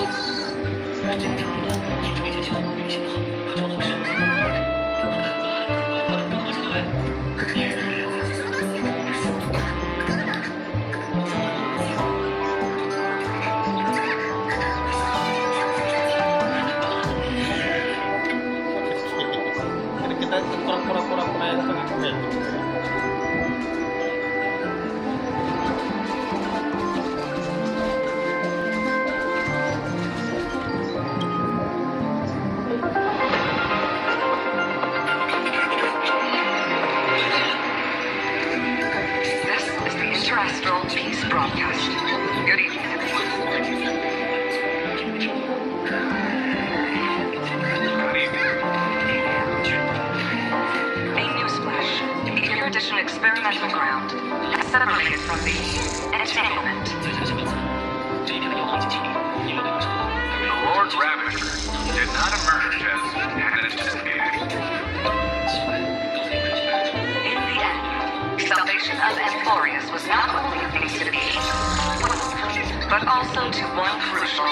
Kita pura-pura yang tengah. Terrestrial Peace Broadcast. Good evening, everyone. A newsflash. The erudition experimental ground has separated from the entanglement. The Lord Ravager did not emerge as anticipated. In the end, salvation of Amphoreus was not only a thing to be, but also to one crucial.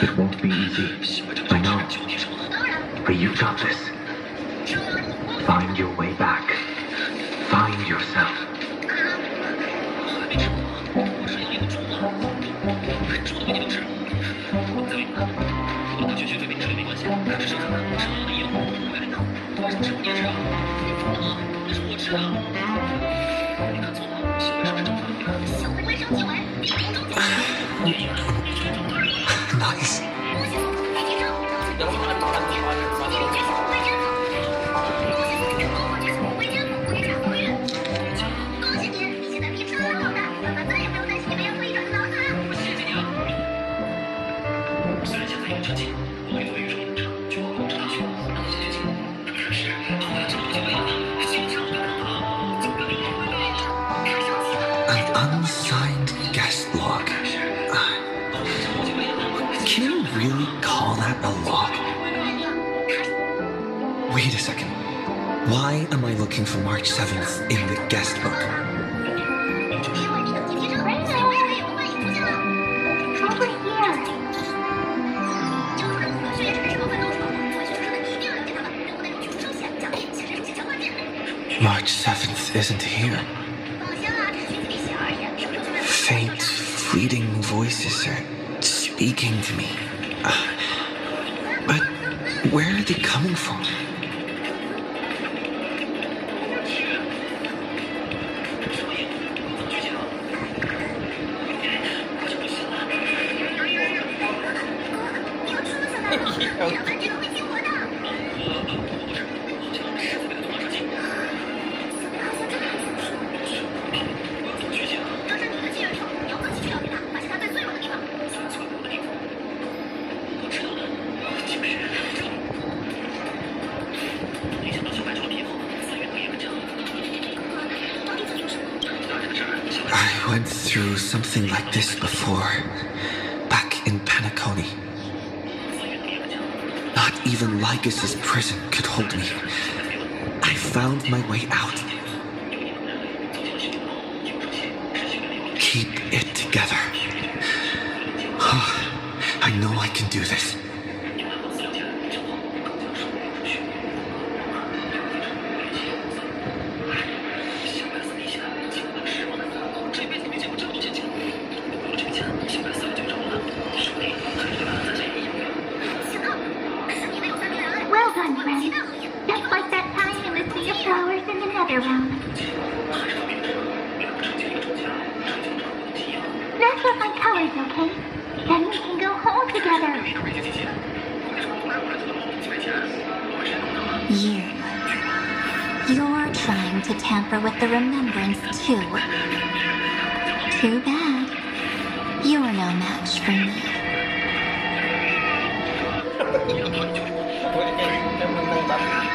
It won't be easy. I know. But you've got this. Find your way back. Find yourself. Nice. An unsigned guest log. Can you really call that a log? Wait a second. Why am I looking for March 7th in the guest book? March 7th isn't here. Faint, fleeting voices are speaking to me. But where are they coming from? I went through something like this before, back in Penacony. Not even Lycus's prison could hold me. I found my way out. Keep it together. I know I can do this. Well done. chapter room. Dress up my colors, okay? Then we can go home together. You're trying to tamper with the remembrance too. Too bad. You're no match for me.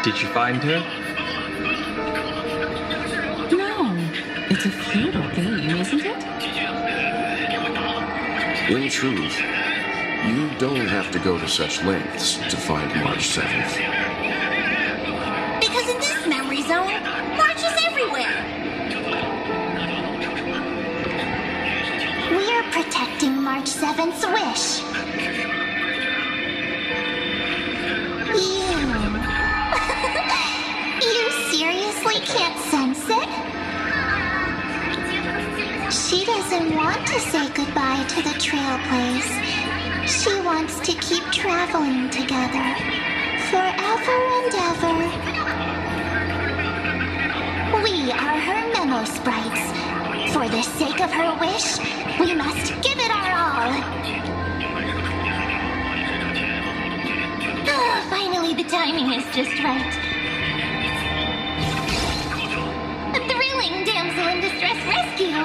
Did you find her? No. It's a futile game, isn't it? In truth, you don't have to go to such lengths to find March 7th. Because in this memory zone, March is everywhere. We're protecting March 7th's wish. You seriously can't sense it? She doesn't want to say goodbye to the Trailblaze. She wants to keep traveling together. Forever and ever. We are her memo sprites. For the sake of her wish, we must give it our all. Finally, the timing is just right. A thrilling damsel in distress rescue.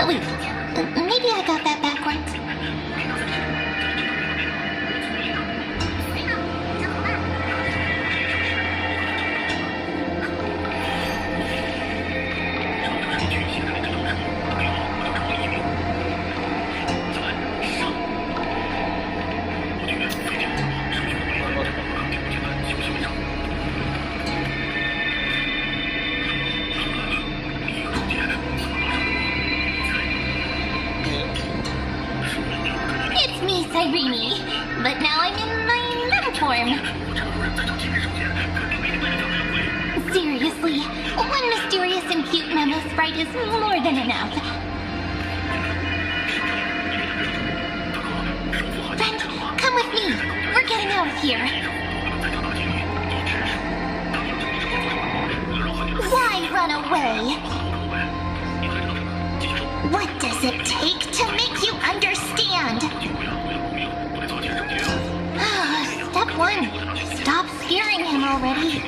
Wait, maybe I got that backwards. But now I'm in my meta form. Seriously, one mysterious and cute memo sprite is more than enough. Friend, come with me. We're getting out of here. Why run away? What does it take to make you understand? Step 1. Stop scaring him already.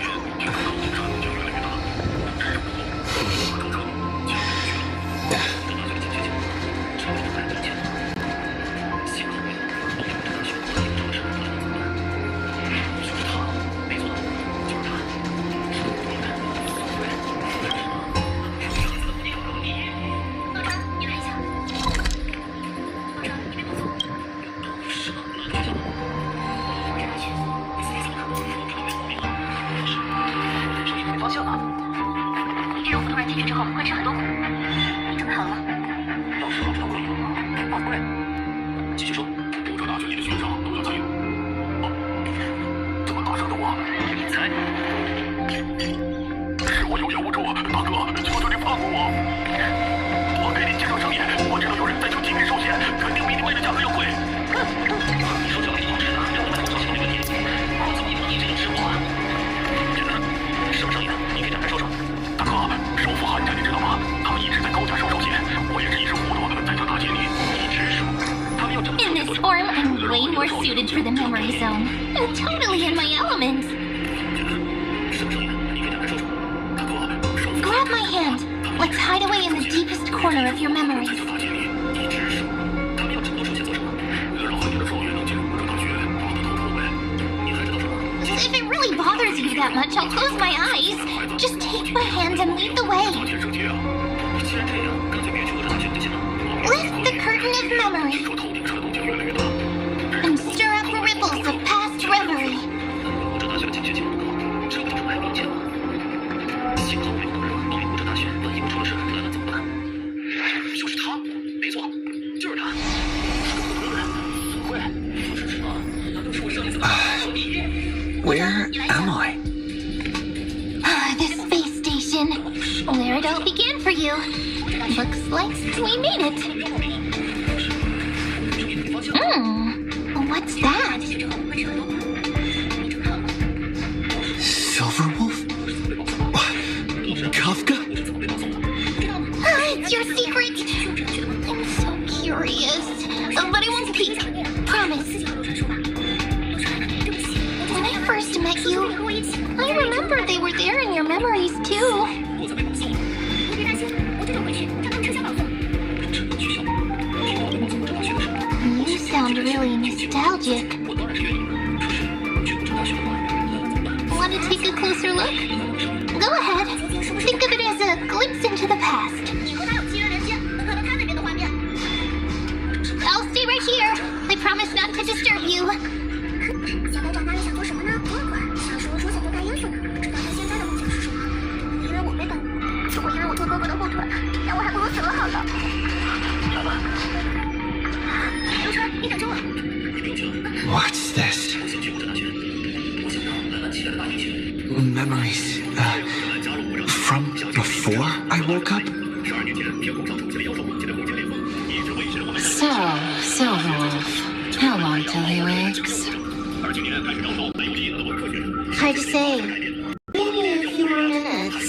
Suited for the memory zone. I'm totally in my element. Grab my hand. Let's hide away in the deepest corner of your memories. If it really bothers you that much, I'll close my eyes. Just take my hand and lead the way. Lift the curtain of memory. And stir up ripples of past reverie. Where am I? The space station. Where it all began for you. Looks like we made it. What's that? first met you. I remember they were there in your memories, too. You sound really nostalgic. Want to take a closer look? Go ahead. Think of it as a glimpse into the past. I'll stay right here. I promise not to disturb you. What's this? Memories, from before I woke up? So, Silverwolf, how long till he wakes? Hard to say. Maybe a few more minutes.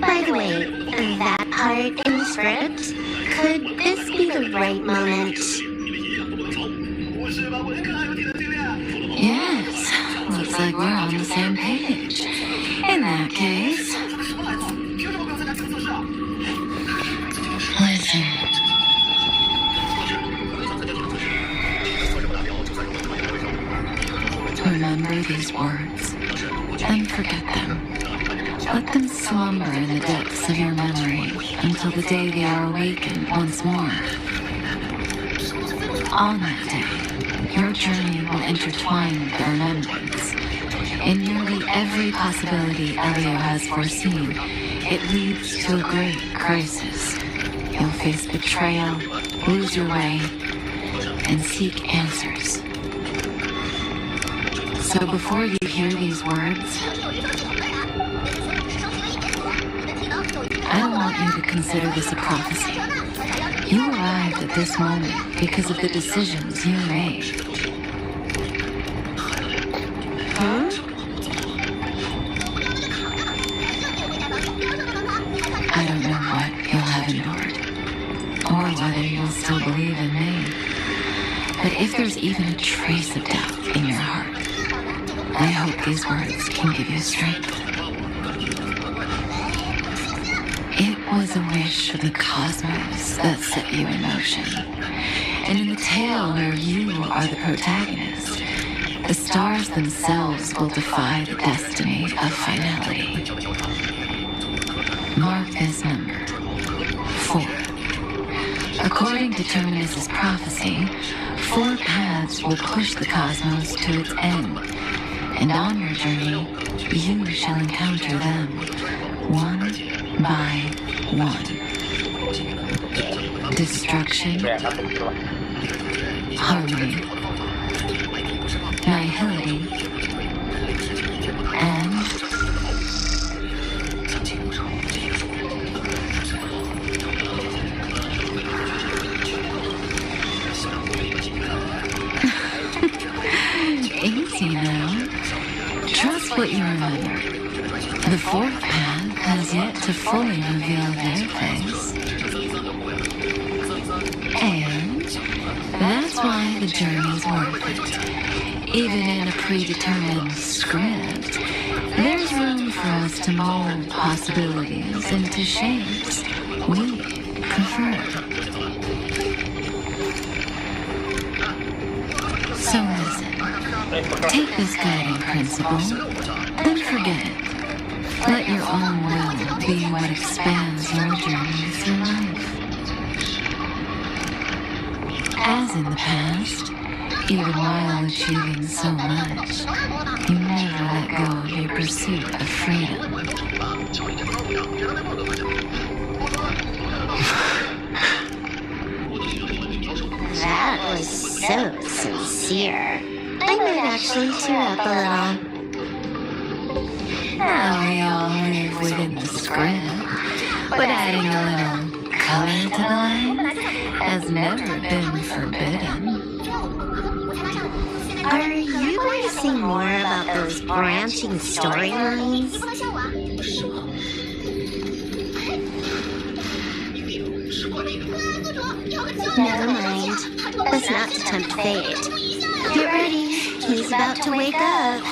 By the way, that part in the script, could this be the right moment? Yes, looks like we're on the same page. In that case, listen. Remember these words and forget them. Let them slumber in the depths of your memory until the day they are awakened once more. On that day, your journey will intertwine with the remembrance. In nearly every possibility Elio has foreseen, it leads to a great crisis. You'll face betrayal, lose your way, and seek answers. So before you hear these words, I don't want you to consider this a prophecy. You arrived at this moment because of the decisions you made. Huh? I don't know what you'll have endured, or whether you'll still believe in me. But if there's even a trace of doubt in your heart, I hope these words can give you strength. It was a wish of the cosmos that set you in motion. And in the tale where you are the protagonist, the stars themselves will defy the destiny of finality. Mark this number, 4. According to Terminus's prophecy, 4 paths will push the cosmos to its end. And on your journey, you shall encounter them, one by one. Destruction, harmony, nihility, and easy now. Trust what you remember. The 4th path has yet to fully reveal their face. And that's why the journey's worth it. Even in a predetermined script, there's room for us to mold possibilities into shapes we prefer. So listen, take this guiding principle, then forget it. Let your own will be what expands your journey through life. As in the past, even while achieving so much, you never let go of your pursuit of freedom. That was so sincere. I might actually tear up a little. Now we all live within the script, but adding a little color to the lines has never been forbidden. Are you going to say more about those branching storylines? Never mind. That's not to tempt fate. Get ready. He's about to wake up.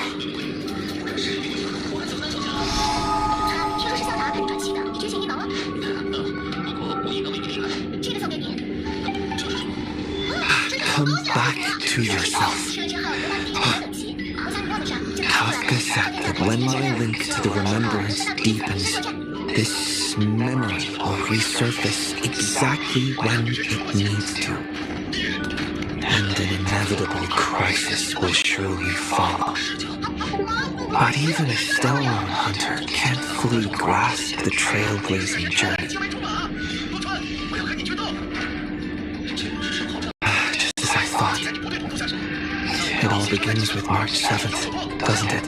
Come back to yourself. Kafka said that when my link to the remembrance deepens, this memory will resurface exactly when it needs to. And an inevitable crisis will surely follow. But even a stone hunter can't fully grasp the trailblazing journey. Just as I thought. It all begins with March 7th, doesn't it?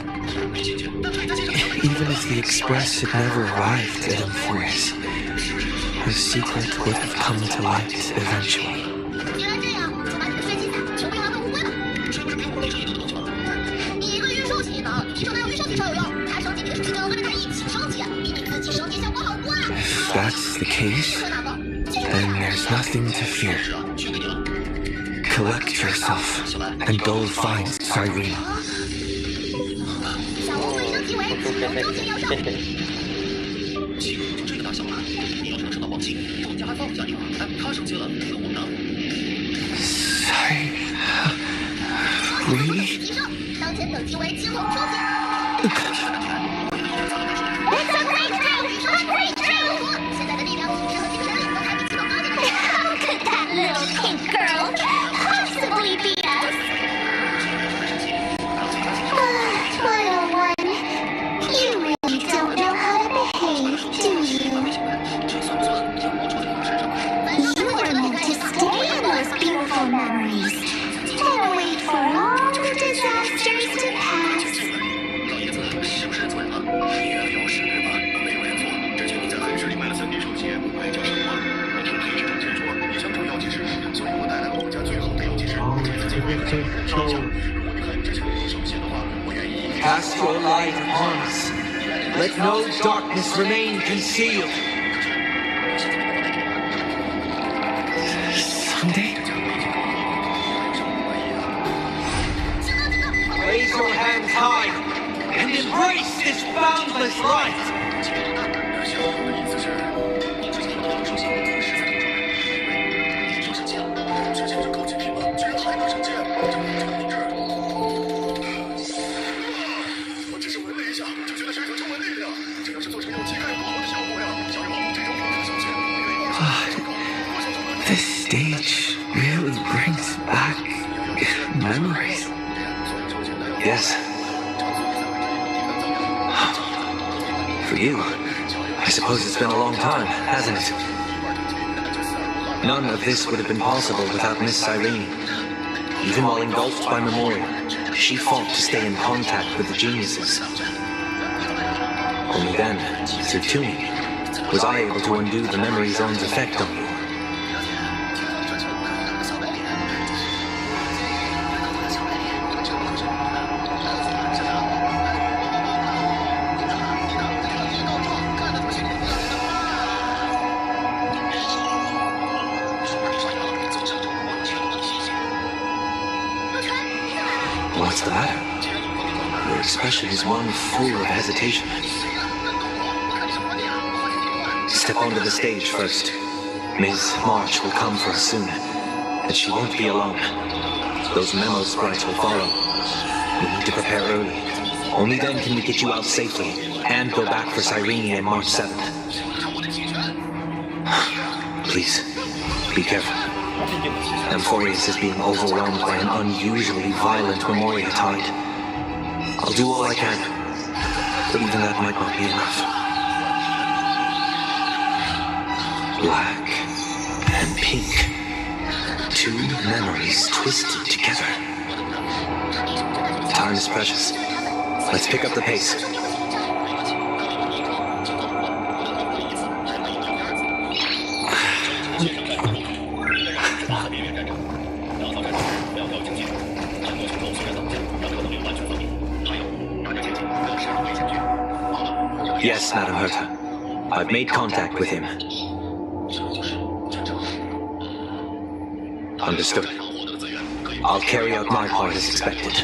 Even if the express had never arrived at Amphoreus, the secret would have come to light eventually. If that's the case, then there's nothing to fear. Collect yourself and go find Cyrene. How could that little pink girl possibly be us? Little one, you really don't know how to behave, do you? You were meant to stay in those beautiful memories and wait for all the disasters to pass. Cast your light upon us. Let no darkness remain concealed. Someday? Raise your hands high and embrace this boundless light. This stage really brings back memories. Yes. For you, I suppose it's been a long time, hasn't it? None of this would have been possible without Miss Cyrene. Even while engulfed by Memoria, she fought to stay in contact with the geniuses. Only then, through tuning, was I able to undo the memory zone's effect on you. What's the matter? Your expression is one full of hesitation. Step onto the stage first. Ms. March will come for us soon, and she won't be alone. Those memo sprites will follow. We need to prepare early. Only then can we get you out safely, and go back for Cyrene on March 7th. Please, be careful. Amphoreus is being overwhelmed by an unusually violent Memoria tide. I'll do all I can, but even that might not be enough. Black and pink. Two memories twisted together. Time is precious. Let's pick up the pace. Yes, Madam Herta. I've made contact with him. Understood. I'll carry out my part as expected.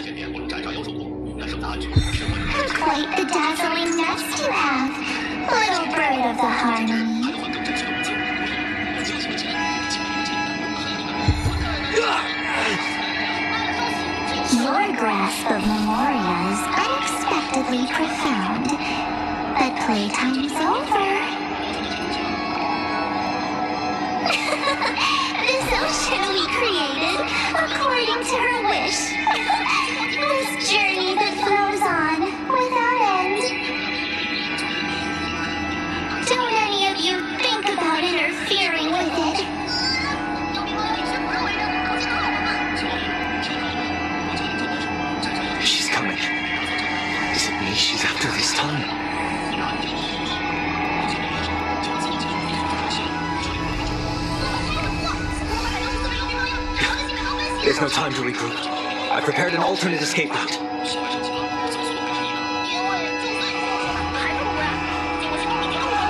Your grasp of Memoria is unexpectedly profound. But playtime's over. This ocean we created, according to her wish. This journey that flows on, without end. Don't any of you think about interfering with it. She's coming. Is it me she's after this time? There's no time to regroup. I prepared an alternate escape route.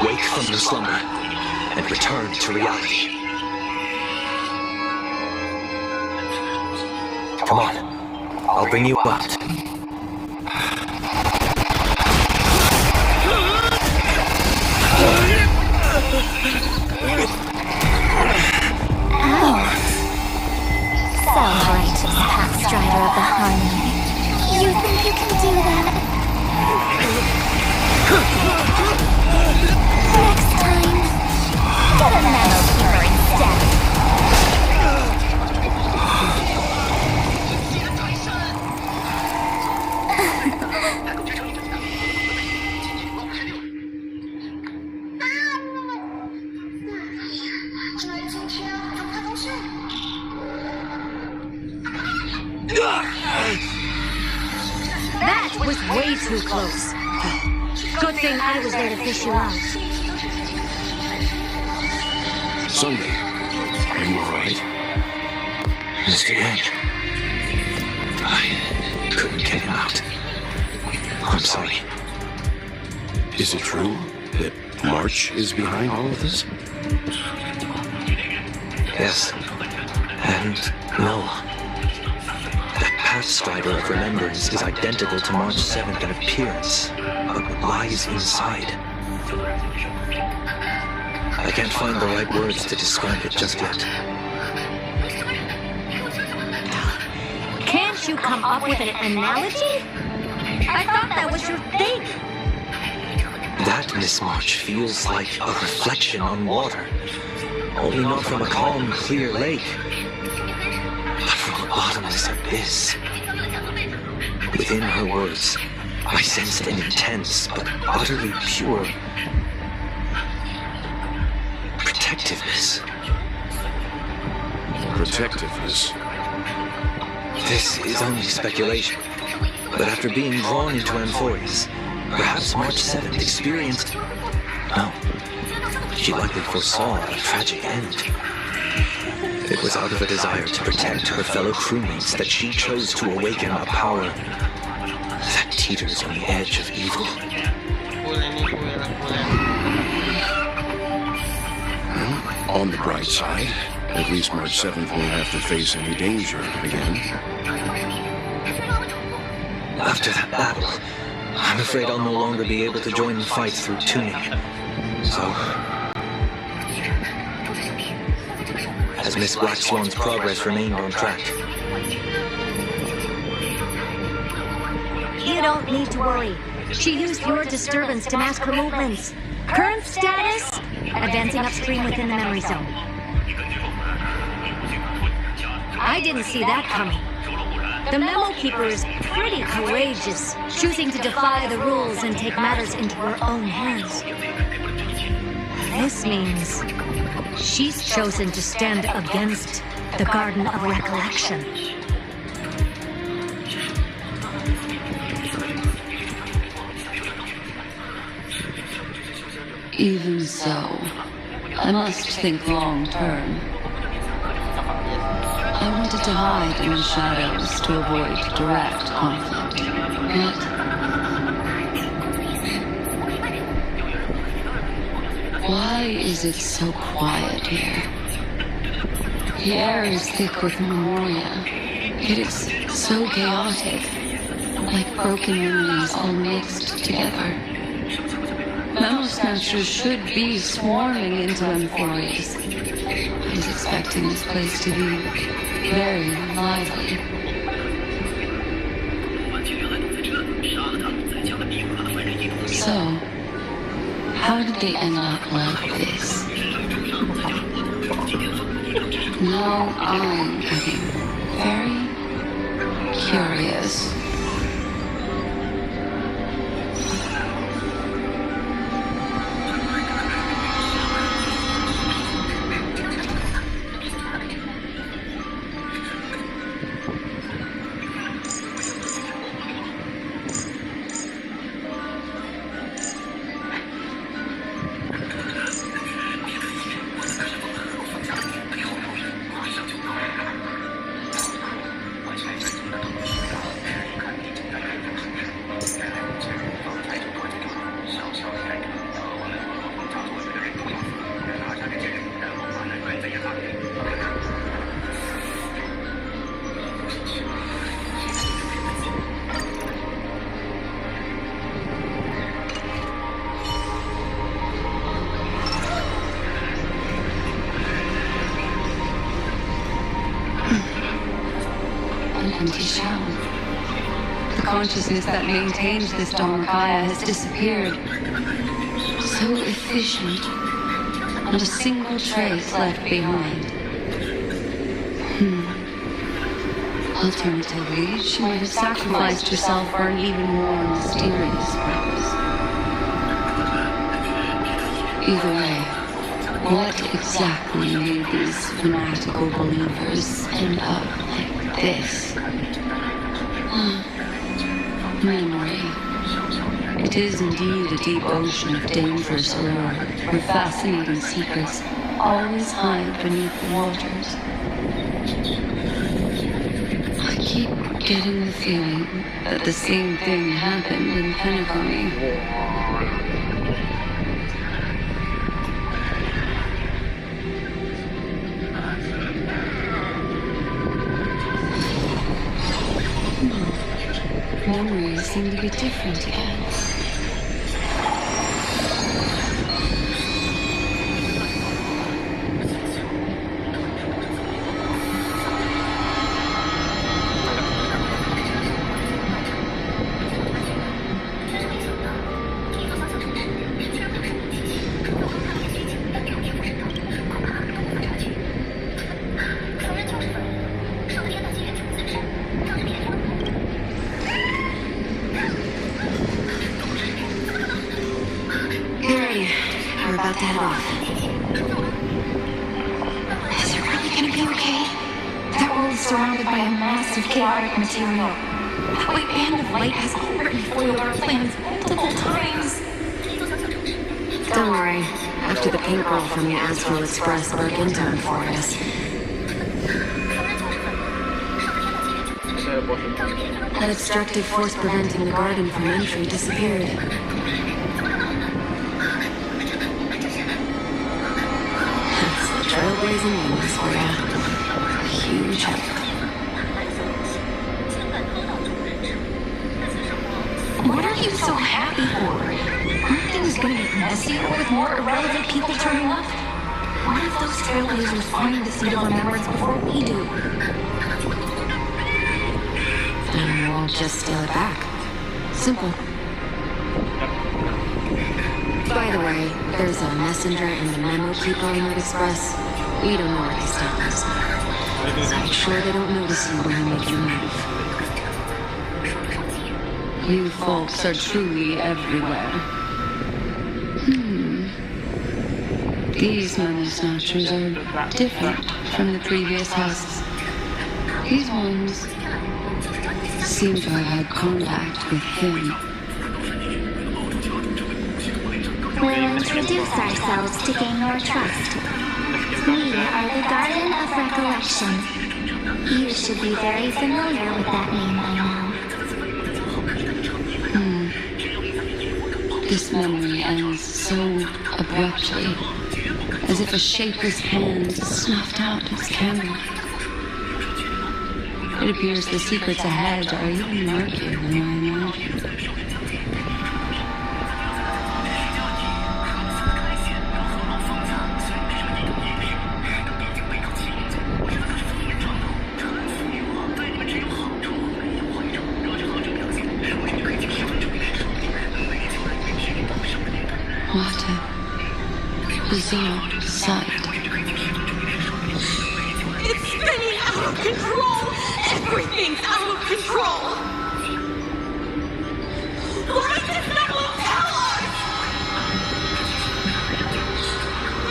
Wake from your slumber and return to reality. Come on, I'll bring you out. So righteous, Pathstrider of the Harmony. You think you can do that? Next time, get a Metal Keeper instead. That was way too close. Good thing I was there to fish you out. Sunday, are you alright? Mr. Yang, I couldn't get him out. I'm sorry. Is it true that March is behind all of this? Yes. And no. That Pathstrider of Remembrance is identical to March 7th in appearance, but lies inside. I can't find the right words to describe it just yet. Can't you come up with an analogy? I thought that was your thing. That, Miss March, feels like a reflection on water. Only not from a calm, clear lake, but from a bottomless abyss. Within her words, I sensed an intense but utterly pure protectiveness. Protectiveness? This is only speculation, but after being drawn into Amphoreus, perhaps March 7th experienced... No, she likely foresaw a tragic end. It was out of a desire to protect her fellow crewmates that she chose to awaken a power that teeters on the edge of evil. Well, on the bright side, at least March 7th won't have to face any danger again. After that battle, I'm afraid I'll no longer be able to join the fight through tuning. So, has Miss Black Swan's progress remained on track? You don't need to worry. She used your disturbance to mask her movements. Current status? Advancing upstream within the memory zone. I didn't see that coming. The Memo Keeper is pretty courageous, choosing to defy the rules and take matters into her own hands. This means she's chosen to stand against the Garden of Recollection. Even so, I must think long term. I wanted to hide in the shadows to avoid direct conflict, but why is it so quiet here? The air is thick with Memoria. It is so chaotic, like broken memories all mixed together. Memo Snatchers should be swarming into Amphoreus. I was expecting this place to be very lively. So, how did they end up like this? Now I'm getting very curious. Empty shell. The consciousness that maintains this Dharmakaya has disappeared. So efficient. Not a single trace left behind. Alternatively, she might have sacrificed herself for an even more mysterious purpose. Either way, what exactly made these fanatical believers end up like this? Memory. It is indeed a deep ocean of dangerous lore, where fascinating secrets always hide beneath the waters. I keep getting the feeling that the same thing happened in Penacony. Memories seem to be different again. About to head off. Is it really gonna be okay? That world is surrounded by a mass of chaotic material. That white band of light has already foiled our plans multiple times. Don't worry. After the pink girl from the Astral Express broke into Amphoreus, that obstructive force preventing the garden from entry disappeared. Trailblazing wings for ya. Huge help. What are you so happy for? Aren't things gonna get messier with more irrelevant people turning up? What if those trailblazers find the seed of remembrance before we do? Then we'll just steal it back. Simple. By the way, there's a messenger and a memo keeper on the Express. We don't know where they stand. Make sure they don't notice you when you make your move. You folks are truly everywhere. These memo snatchers are different from the previous hosts. These ones seem to have had contact with him. We'll introduce ourselves to gain your trust. We are the Garden of Recollection. You should be very familiar with that name by now. This memory ends so abruptly, as if a shapeless hand snuffed out its candle. It appears the secrets ahead are even murkier than I imagined. bizarre sight. It's spinning out of control! Everything's out of control! What does this memo tell us?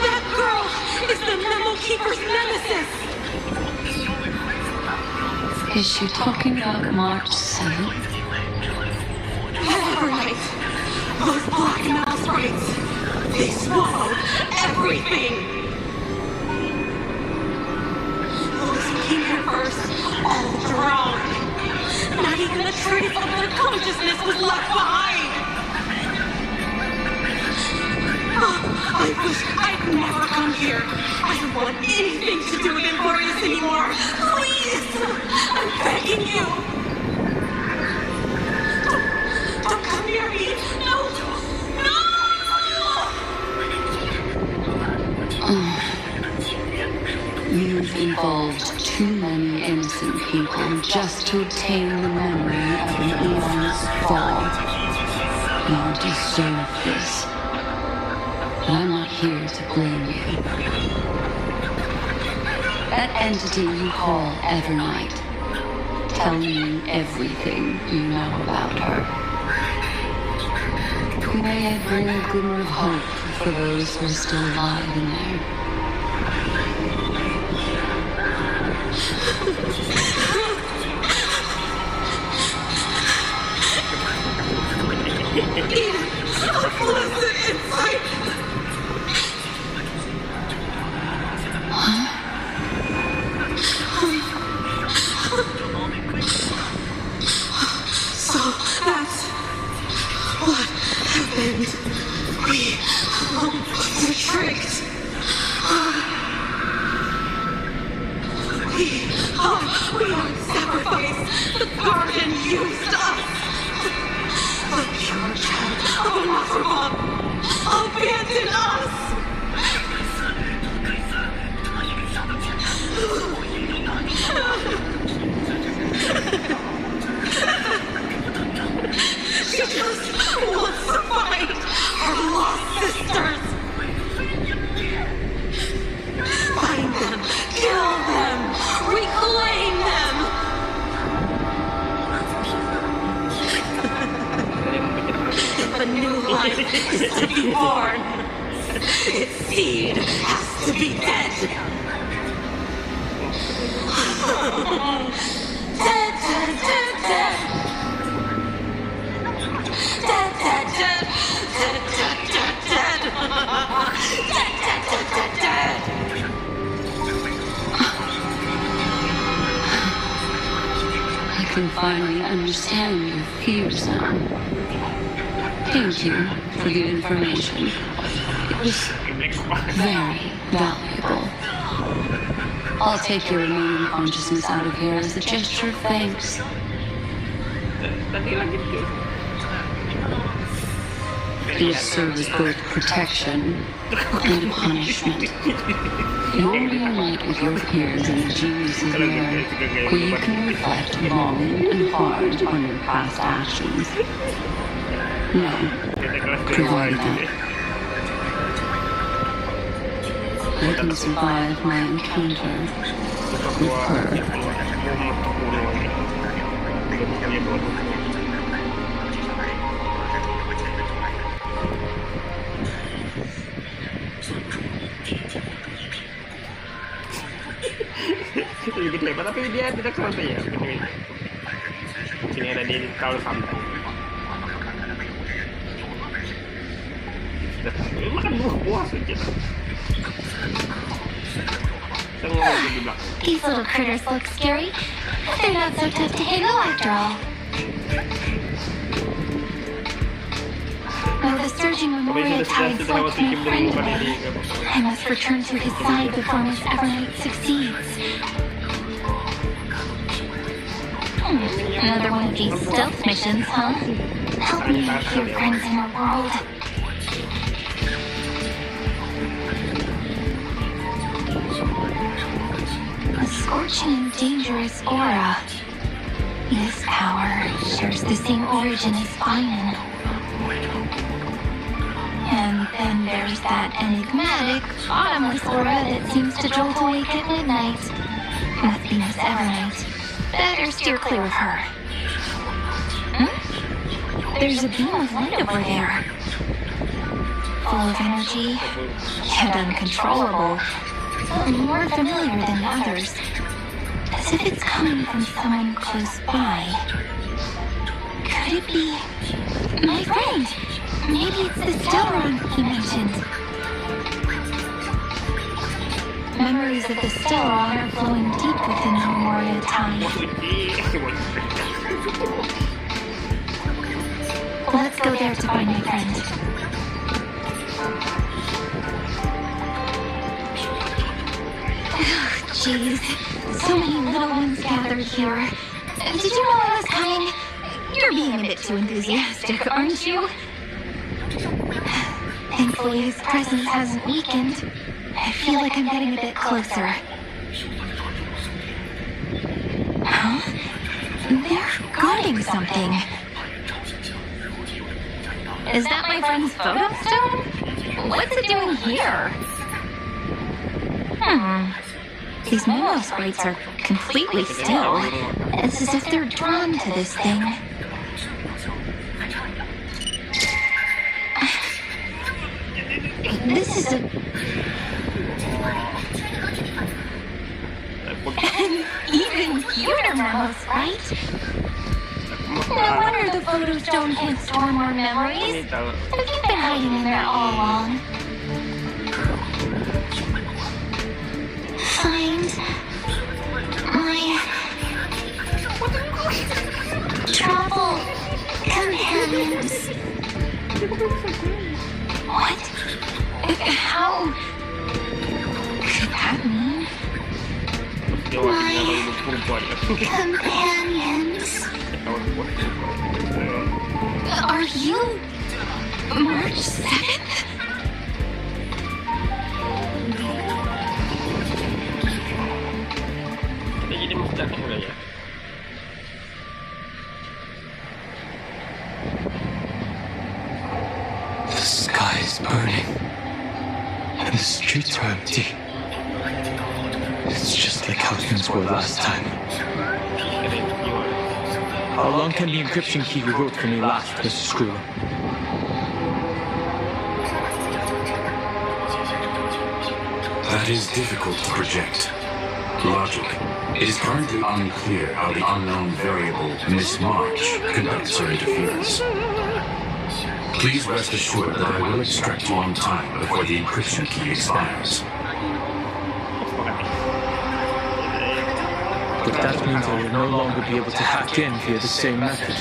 That girl is the Memo Keeper's nemesis! Is she talking about March 7th? Every night, those black metal sprites, they swallow everything! Those who came here first, all drowned. Not even a trace of their consciousness was left behind! Oh, I wish I'd never come here. I don't want anything to do with Amphoreus anymore. Please! I'm begging you! Don't come near me! No! No! You've involved too many innocent people just to obtain the memory of an eon's fall. You deserve this. But I'm not here to blame you. That entity you call Evernight, tell me everything you know about her. May I bring a glimmer of hope for those who are still alive in there. Listen inside! So that's what happened. We were tricked. We are sacrificed. The garden used us. The pure child of a Masterful abandoned us. She just wants to find our lost sisters. Find them, kill them, reclaim them. If a new life is to be born, its seed has to be dead. Dead, dead, dead, dead. Dead, dead, dead. Dead, dead, dead, dead. Dead, dead, dead, dead, dead. I can finally understand your fears now. Thank you for the information. It was very valuable. I'll take your remaining consciousness out of here as a gesture of thanks. It will serve as both protection and a punishment. You'll reunite with your peers in the geniuses there, where you can reflect long and hard on your past actions. No, provided that I can survive my encounter with her. Sedikit lebar tapi dia tidak selesai ya. Sini ada di kalau sampai. Makan buah saja. These little critters look scary. They're not so tough to handle after all. Now the surging Memoria tides like my friend away. I must return to his side before Miss Evernight succeeds. Another one of these stealth missions, huh? Help me out your friends in our world. A scorching and dangerous aura. This power shares the same origin as Vinan. And Then there's that enigmatic, bottomless aura that seems to jolt awake at midnight. That's Venus Evernight. Better steer clear of her. There's a beam of light over there. Full of energy, yet uncontrollable. More familiar than the others. As if it's coming from someone close by. Could it be my friend? Maybe it's the Stellaron he mentioned. Memories of the Stellaron are flowing deep within the Memoria time. Let's go there to find my friend. Jeez, so many little ones gathered here. Did you know I was coming? You're being a bit too enthusiastic, aren't you? Thankfully, his presence hasn't weakened. I feel like I'm getting a bit closer. Huh? They're guarding something. Is that my friend's photo stone? What's it doing here? These memo sprites are completely still. It's as if they're drawn to this thing. This is an even cuter memo sprite. No wonder the photo stone can't store more memories. Have you been hiding in there all along? Find my travel companions. What? How could that mean? My companions. Are you March 7th? The sky is burning, and the streets are empty. It's just like how things were last time. How long can the encryption key you wrote for me last, Mr. Screw? That is difficult to project. Logic. It is currently unclear how the unknown variable, Miss March, conducts her interference. Please rest assured that I will extract you on time before the encryption key expires. But that means I will no longer be able to hack in via the same method.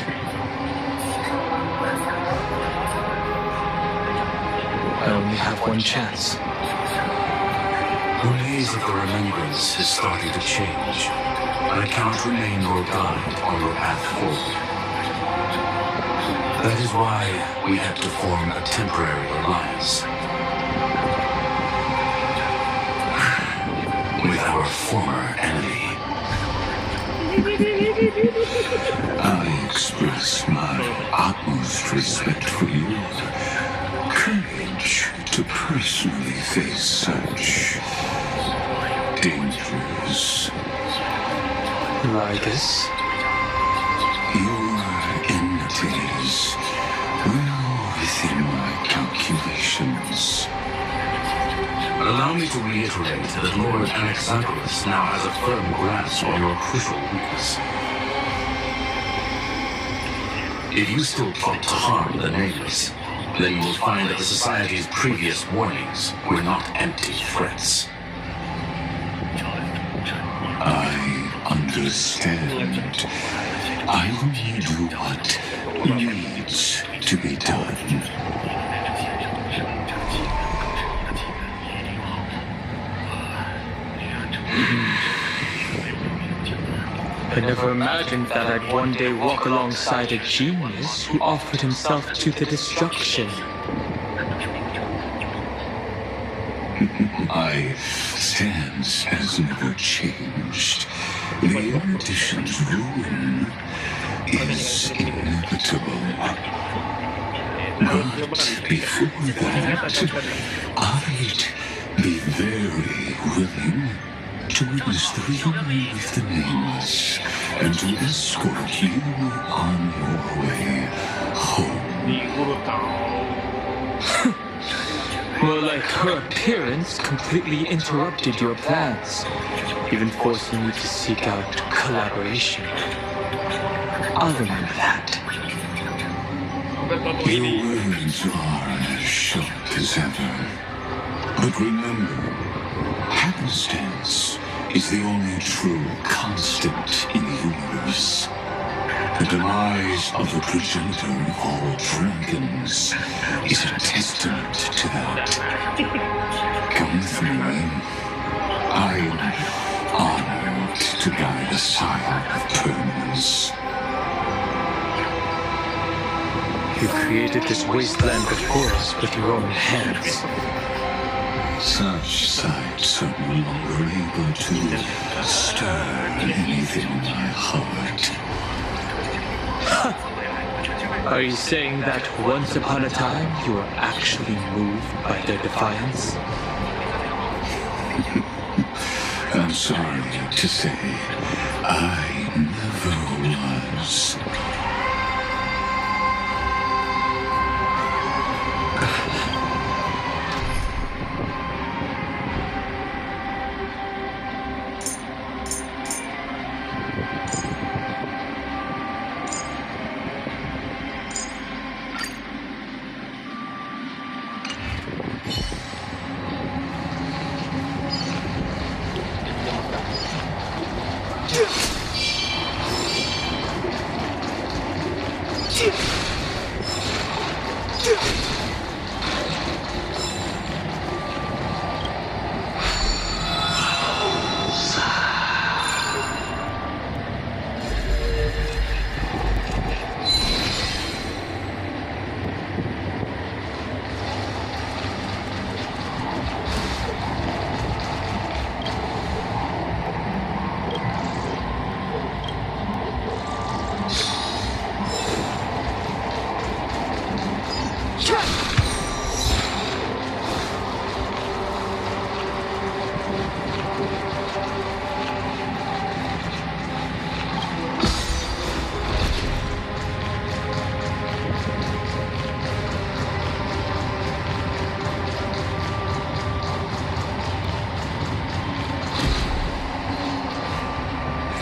I only have one chance. The maze of the remembrance is starting to change, and I cannot remain your guide on your path forward. That is why we had to form a temporary alliance with our former enemy. I express my utmost respect for you. Courage to personally face such dangers. Lygus? Your enmities well within my calculations. Allow me to reiterate that Lord Anaxagoras now has a firm grasp on your crucial weakness. If you still plot to harm the Nameless, then you will find that the Society's previous warnings were not empty threats. I understand. I will do what needs to be done. I never imagined that I'd one day walk alongside a genius who offered himself to the destruction. My stance has never changed. The erudition's ruin is inevitable. But before that, I'd be very willing to witness the reunion with the nameless and to escort you on your way home. More like her appearance completely interrupted your plans, even forcing you to seek out collaboration. I'll remember that. Your words are as sharp as ever. But remember, happenstance is the only true constant in the universe. The demise of the progenitor of all dragons is a testament to that. Come with me. I am honored to guide a scion of permanence. You created this wasteland before us with your own hands. Such sights are no longer able to stir anything in my heart. Are you saying that once upon a time you were actually moved by their defiance? I'm sorry to say, I never was.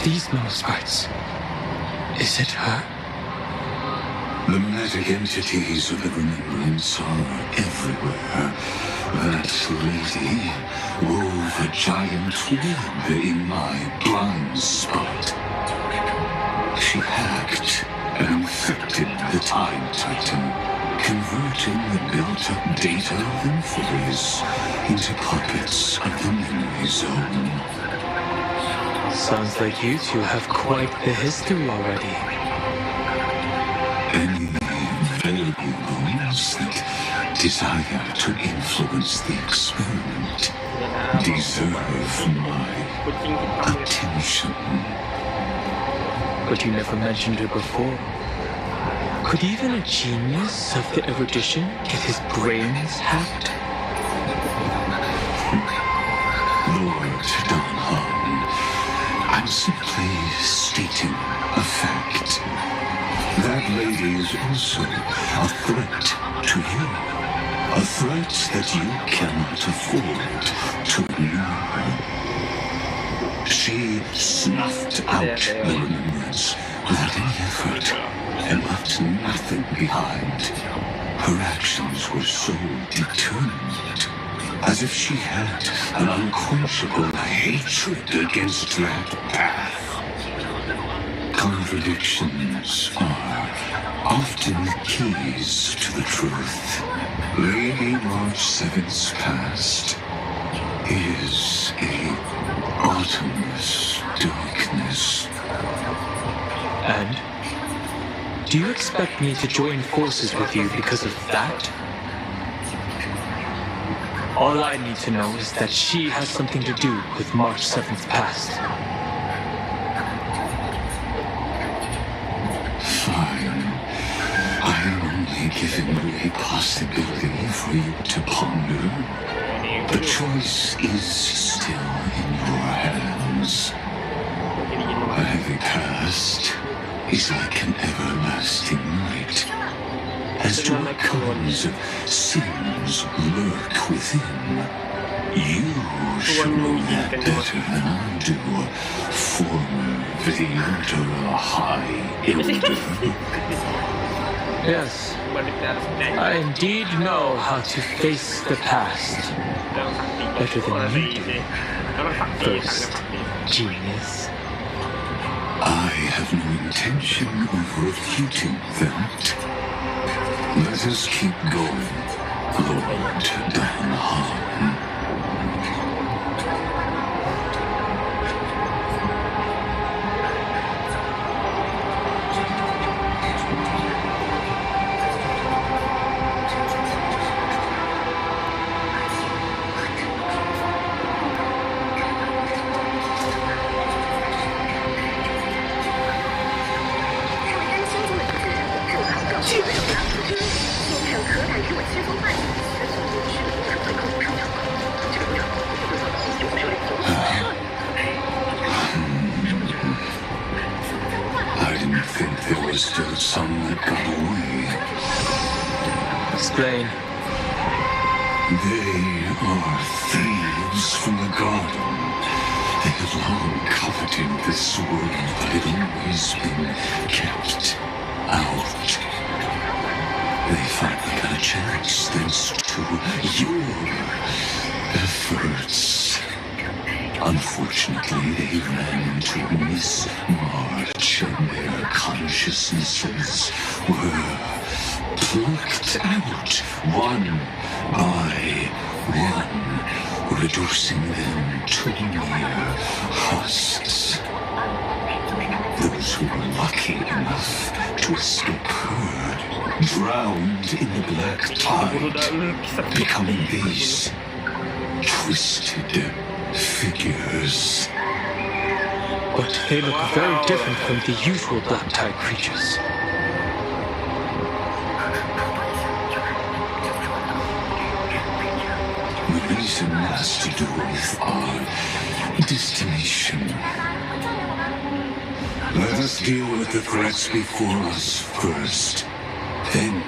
These monosprites. Is it her? The magnetic entities of the remembrance are everywhere. That lady wove a giant web in my blind spot. She hacked and infected the Time Titan, converting the built-up data of Amphoreus into puppets of the memory zone. Sounds like you two have quite the history already. Any variables that desire to influence the experiment deserve my attention. But you never mentioned her before. Could even a genius of the erudition get his brains hacked? Lord Donhan, I'm simply stating a fact. That lady is also a threat to you. A threat that you cannot afford to ignore. She snuffed out the remembrance without any effort and left nothing behind. Her actions were so determined, as if she had an unquenchable hatred against that path. Contradictions are often the keys to the truth. Lady March 7's past is a bottomless darkness. And? Do you expect me to join forces with you because of that? All I need to know is that she has something to do with March 7's past. Fine. I am only given you a possibility for you to ponder. The choice is still in your hands. A heavy past is like an everlasting night. As dark columns of sins lurk within, you should know that better than I do, former Viandra High Elder. Yes, I indeed know how to face the past better than you do, first genius. I have no intention of refuting that. Let us keep going, Lord Dan Han. I didn't think there was still some that got away. Explain. They are thieves from the garden. They had long coveted this world, but had always been kept out. They finally got a chance thanks to your efforts. Unfortunately, they ran into mismarch and their consciousnesses were plucked out one by one, reducing them to mere husks. Those who were lucky enough to escape herd drowned in the black tide, becoming these twisted figures. But they look very different from the usual black tide creatures. The reason has to do with our destination. Let us deal with the threats before us first. Then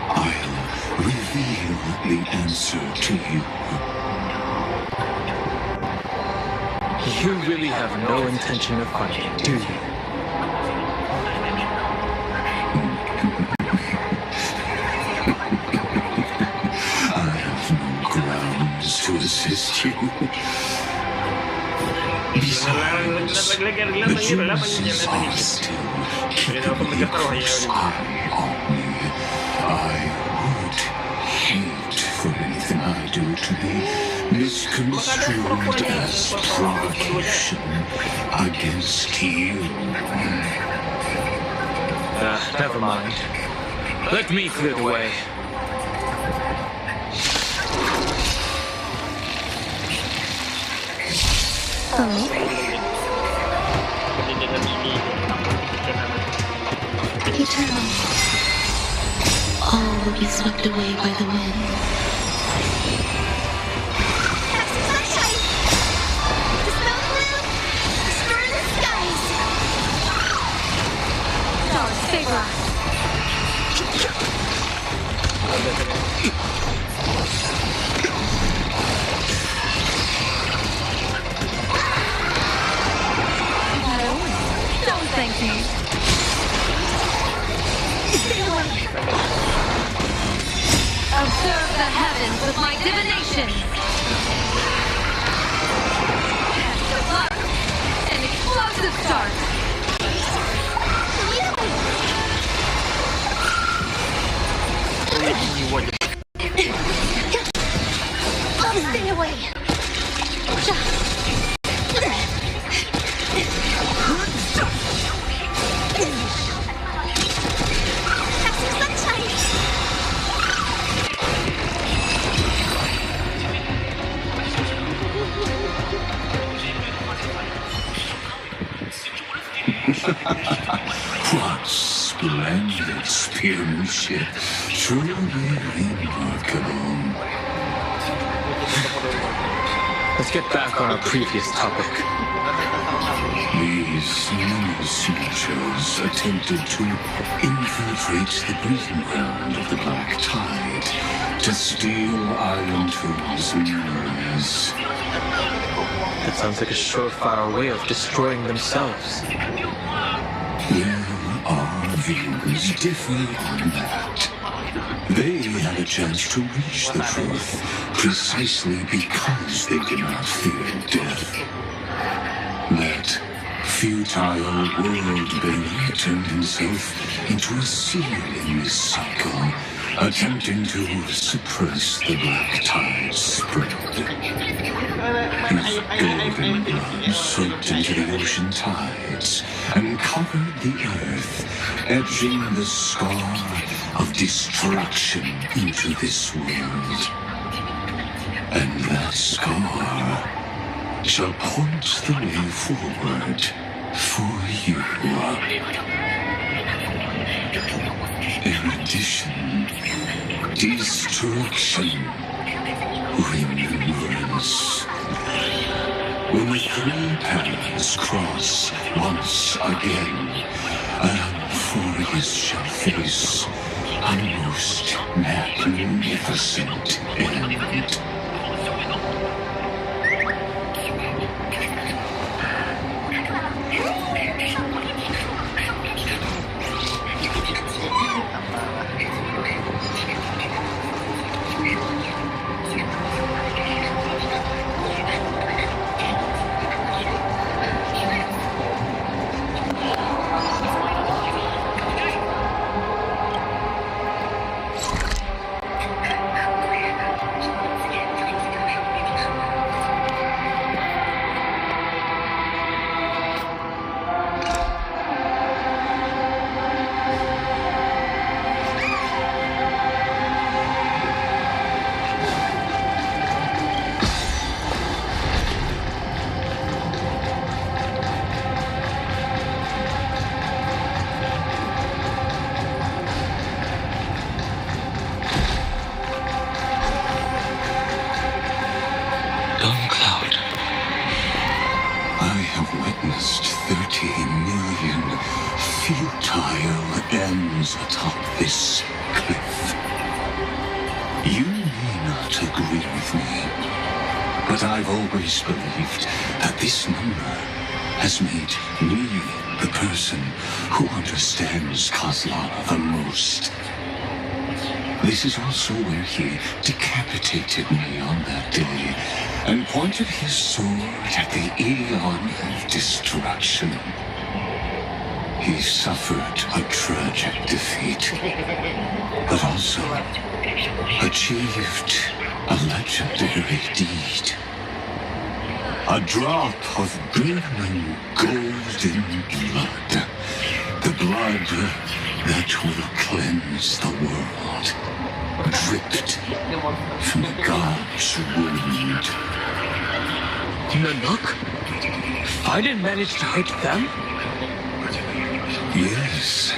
I'll reveal the answer to you. You really have no intention of fighting, do you? I have no grounds to assist you. Besides, the Joneses are still keeping a close eye on me. I would hate for anything I do to be misconstrued as provocation against you. Never mind. Let me clear the way. Eternal. All will be swept away by the wind. Sunshine! Dispel blue! Stir the skies! Stars favor us. Don't thank me. Observe the heavens with my divination. Cast a blood. An explosive start. Stay away. What splendid spearmanship. Truly remarkable. Let's get back on our previous topic. These nano-snatchers attempted to infiltrate the breeding ground of the Black Tide to steal Iron Tomb's memories. That sounds like a surefire way of destroying themselves. Our views differ on that. They had a chance to reach the truth precisely because they did not fear death. That futile world-bender turned himself into a seal in this cycle, attempting to suppress the Black Tide spread. His golden blood soaked into the ocean tides and covered the earth, etching the scar of destruction into this world. And that scar shall point the way forward for you. Erudition, destruction, remembrance. When the three paths cross once again, Amphoreus shall face a most magnificent end. Atop this cliff. You may not agree with me, but I've always believed that this number has made me the person who understands Kozlana the most. This is also where he decapitated me on that day and pointed his sword at the Aeon of Destruction. He suffered a tragic defeat, but also achieved a legendary deed. A drop of burning golden blood. The blood that will cleanse the world. Dripped from the god's wound. Nanook? I didn't manage to hurt them? Yes.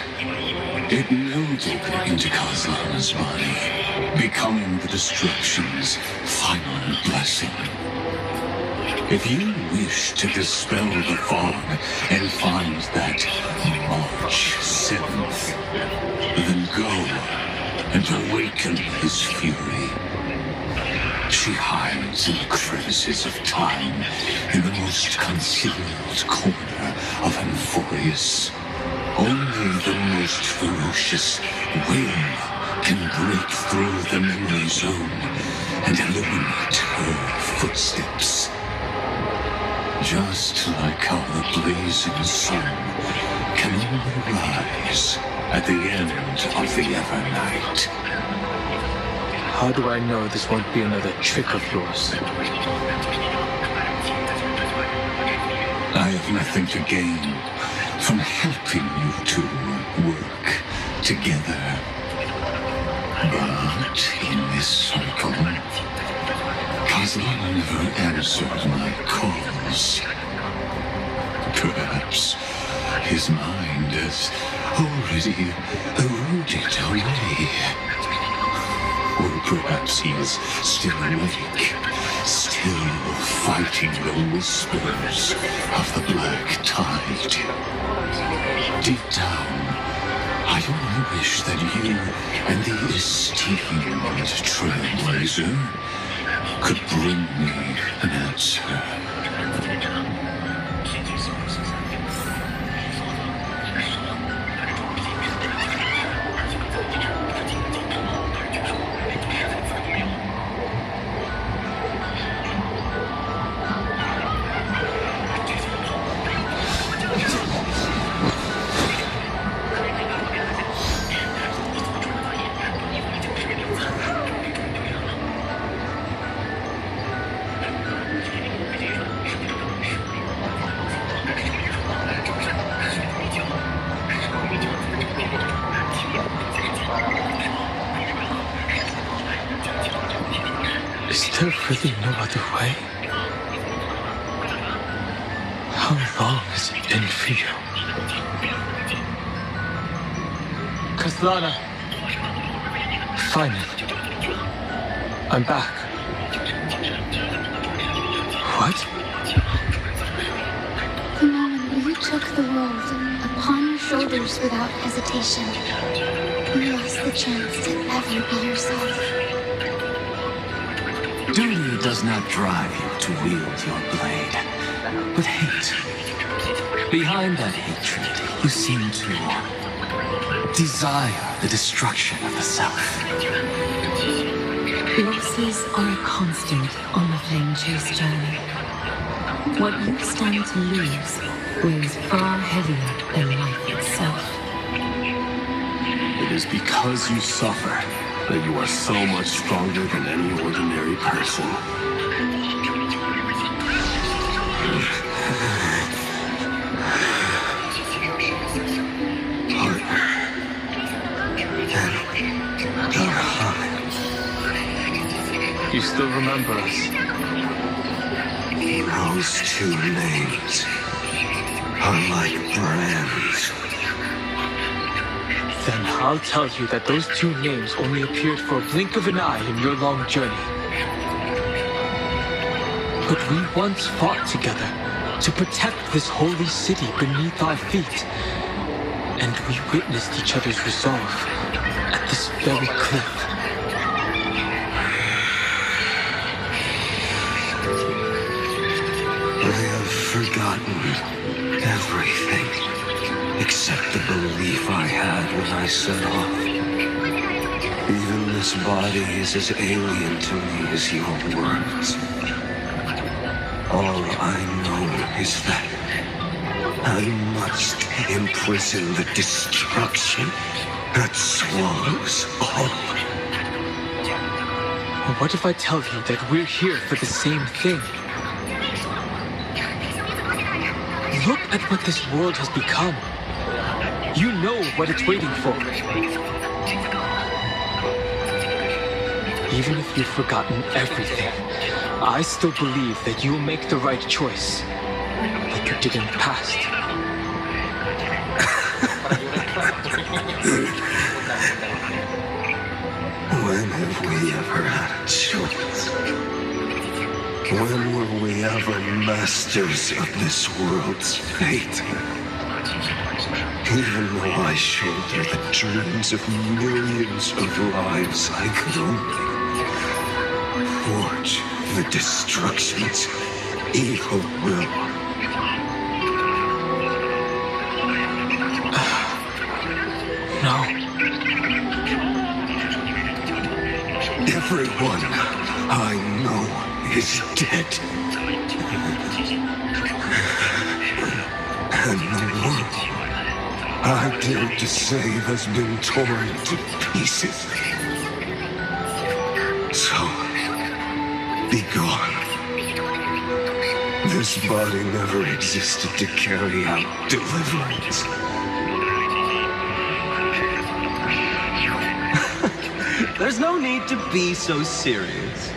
It melded into Kozlana's body, becoming the destruction's final blessing. If you wish to dispel the fog and find that March 7th, then go and awaken his fury. She hides in the crevices of time, in the most concealed corner of Amphoreus. Only the most ferocious will can break through the memory zone and illuminate her footsteps. Just like how the blazing sun can only rise at the end of the Evernight. How do I know this won't be another trick of yours? I have nothing to gain from helping you two work together. But in this circle, Kozlana never answered my calls. Perhaps his mind, as already eroded away. Or perhaps he's still awake, still fighting the whispers of the black tide. Deep down, I only wish that you and the esteemed Trailblazer could bring me an answer. Is there really no other way? How long has it been for you? Kaslana! Finally. I'm back. What? The moment you took the world upon your shoulders without hesitation, you lost the chance to ever be yourself. Duty does not drive you to wield your blade, but hate. Behind that hatred, you seem to desire the destruction of the self. Losses are a constant on the flame chase journey. What you stand to lose weighs far heavier than life itself. It is because you suffer that you are so much stronger than any ordinary person. You still remember us? Those two names are like brands. Then I'll tell you that those two names only appeared for a blink of an eye in your long journey. But we once fought together to protect this holy city beneath our feet. And we witnessed each other's resolve at this very cliff. I have forgotten everything except the belief I had when I set off. Even this body is as alien to me as your words. All I know is that I must imprison the destruction that swallows all. What if I tell you that we're here for the same thing? Look at what this world has become. You know what it's waiting for. Even if you've forgotten everything, I still believe that you'll make the right choice, like you did in the past. When have we ever had a choice? When were we ever masters of this world's fate? Even though I shoulder the dreams of millions of lives, I could only forge the destruction's evil will. No. Everyone I know is dead. And the world I dared to save has been torn to pieces. So, be gone. This body never existed to carry out deliverance. There's no need to be so serious.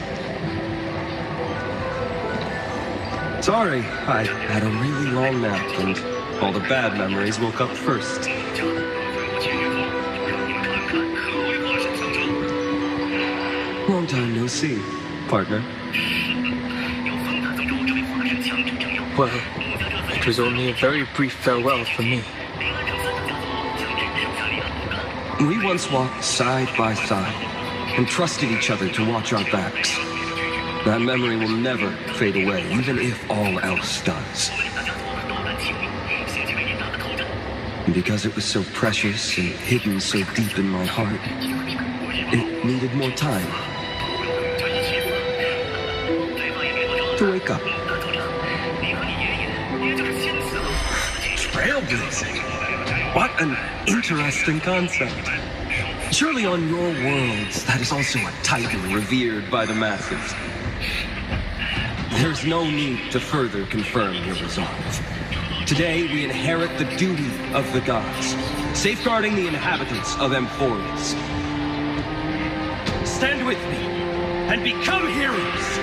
Sorry, I had a really long nap and all the bad memories woke up first. Long time no see, partner. Well, it was only a very brief farewell for me. We once walked side by side and trusted each other to watch our backs. That memory will never fade away, even if all else does. And because it was so precious and hidden so deep in my heart, it needed more time to wake up. Trailblazing? What an interesting concept. Surely on your worlds, that is also a title revered by the masses. There's no need to further confirm your resolve. Today, we inherit the duty of the gods, safeguarding the inhabitants of Amphoreus. Stand with me and become heroes!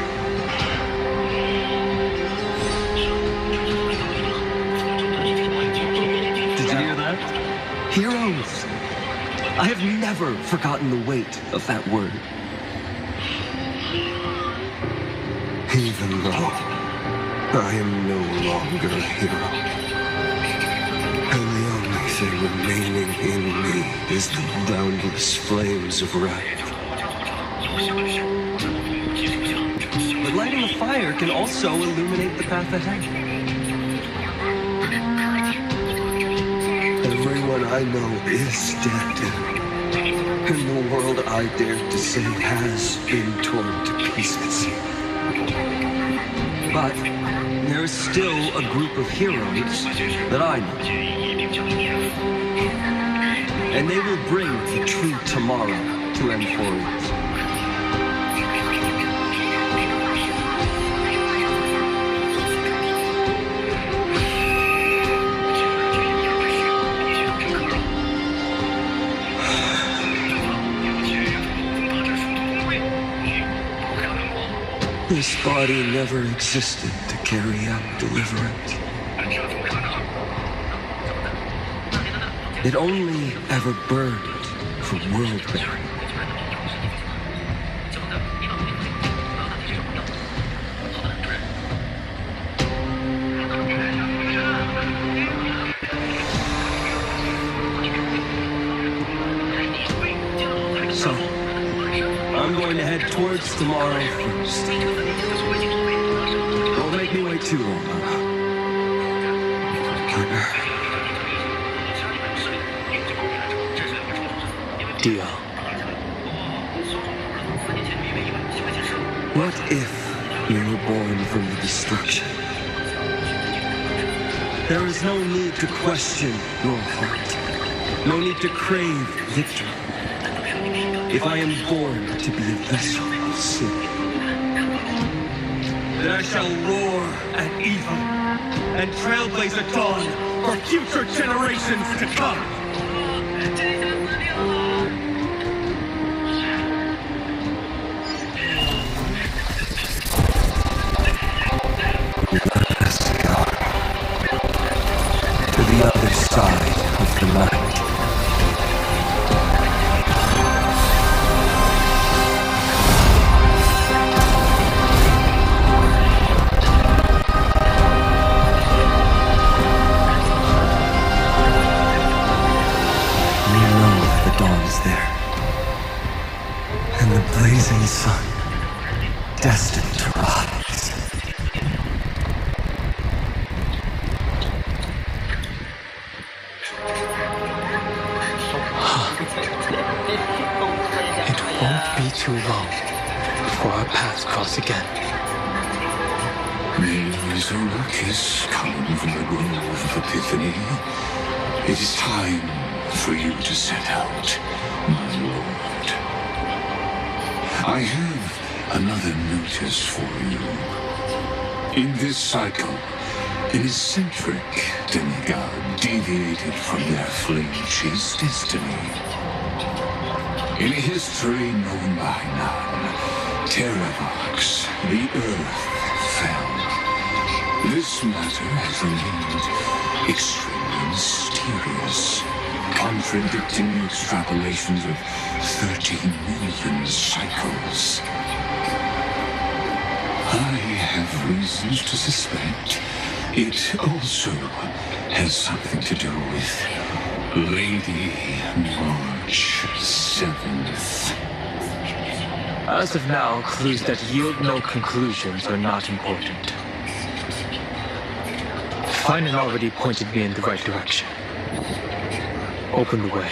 Did you hear that? Heroes! I have never forgotten the weight of that word. Even though I am no longer a hero, and the only thing remaining in me is the boundless flames of wrath. But lighting a fire can also illuminate the path ahead. Everyone I know is dead, and the world I dared to say has been torn to pieces. But there is still a group of heroes that I know. And they will bring the true tomorrow to Amphoreus. This body never existed to carry out deliverance. It only ever burned for world-bearing. So, I'm going to head towards tomorrow first. Don't make me wait too long, partner. Deal. What if you were born from the destruction? There is no need to question your heart. No need to crave victory. If I am born to be a vessel of sin, then I shall roar at evil and trailblaze a dawn for future generations to come. To the other side of the night. Blazing sun, destined to rise. It won't be too long before our paths cross again. May Arizona kiss come from the grove of Epiphany. It is time for you to set out, my lord. I have another notice for you. In this cycle, an eccentric demigod deviated from their flame-chased destiny. In a history known by none, Terravox, the Earth, fell. This matter has remained extremely mysterious. contradicting the extrapolations of 13 million cycles. I have reasons to suspect it also has something to do with Lady March 7th. As of now, clues that yield no conclusions are not important. Finan already pointed me in the right direction. Open the way.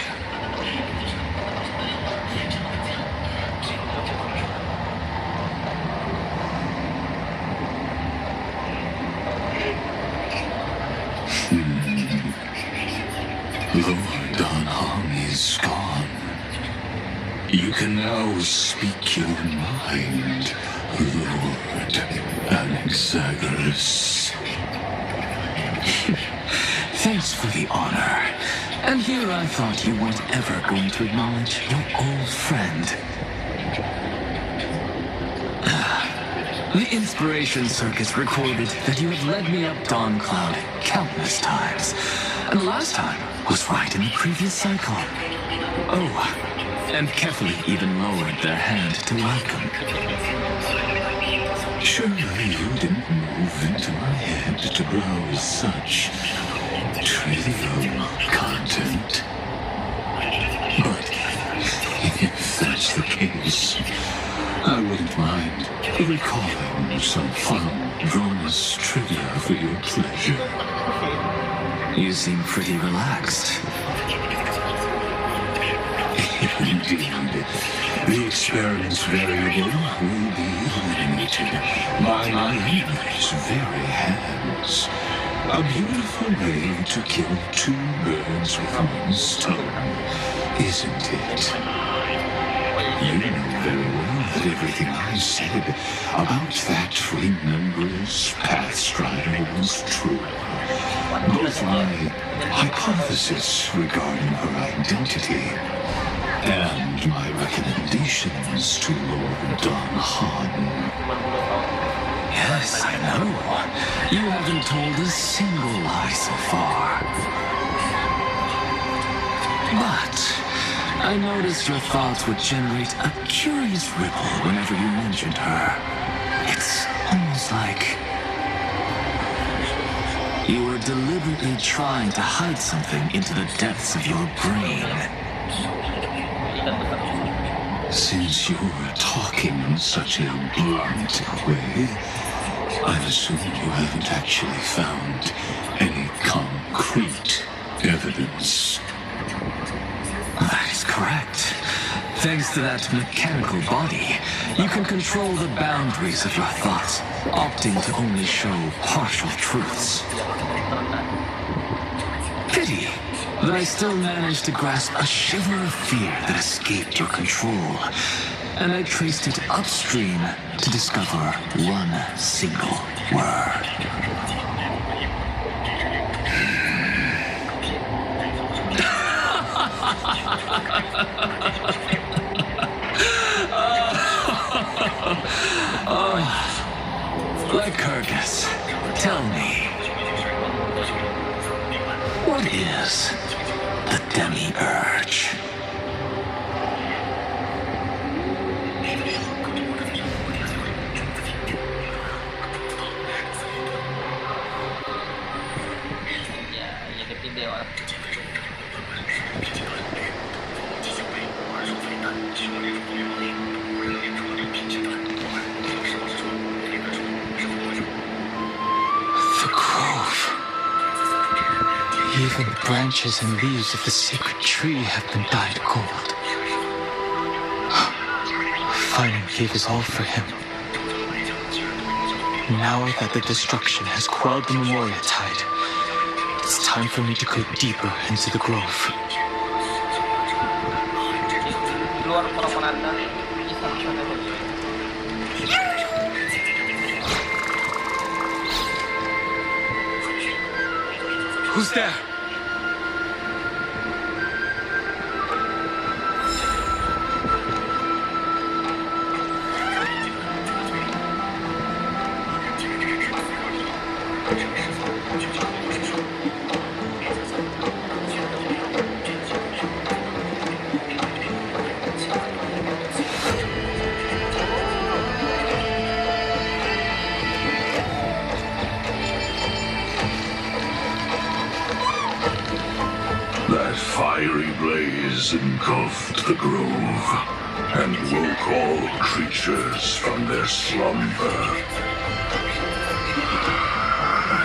Lord Donham is gone. You can now speak your mind, Lord Anaxagoras. Thanks for the honor. And here I thought you weren't ever going to acknowledge your old friend. The Inspiration Circus recorded that you had led me up Dawn Cloud countless times. And the last time was right in the previous cycle. Oh, and carefully even lowered their hand to welcome. Surely you didn't move into my head to browse such trivial content. But if that's the case, I wouldn't mind recalling some fun bonus trivia for your pleasure. You seem pretty relaxed. Indeed, the experiment's variable will be eliminated by my enemy's very hands. A beautiful way to kill two birds with one stone, isn't it? You know very well that everything I said about that remembrance pathstrider was true. Both my hypothesis regarding her identity and my recommendations to Lord Donham. Yes, I know. You haven't told a single lie so far. But I noticed your thoughts would generate a curious ripple whenever you mentioned her. It's almost like you were deliberately trying to hide something into the depths of your brain. Since you're talking in such a blunt way, I assume you haven't actually found any concrete evidence. That is correct. Thanks to that mechanical body, you can control the boundaries of your thoughts, opting to only show partial truths. Pity that I still managed to grasp a shiver of fear that escaped your control, and I traced it upstream to discover one single word. Lycurgus, tell me, what is the demiurge? Even the branches and leaves of the sacred tree have been dyed gold. Finan gave his all for him. Now that the destruction has quelled the Memoria tide, it's time for me to go deeper into the grove. Who's there? blaze engulfed the grove and woke all creatures from their slumber.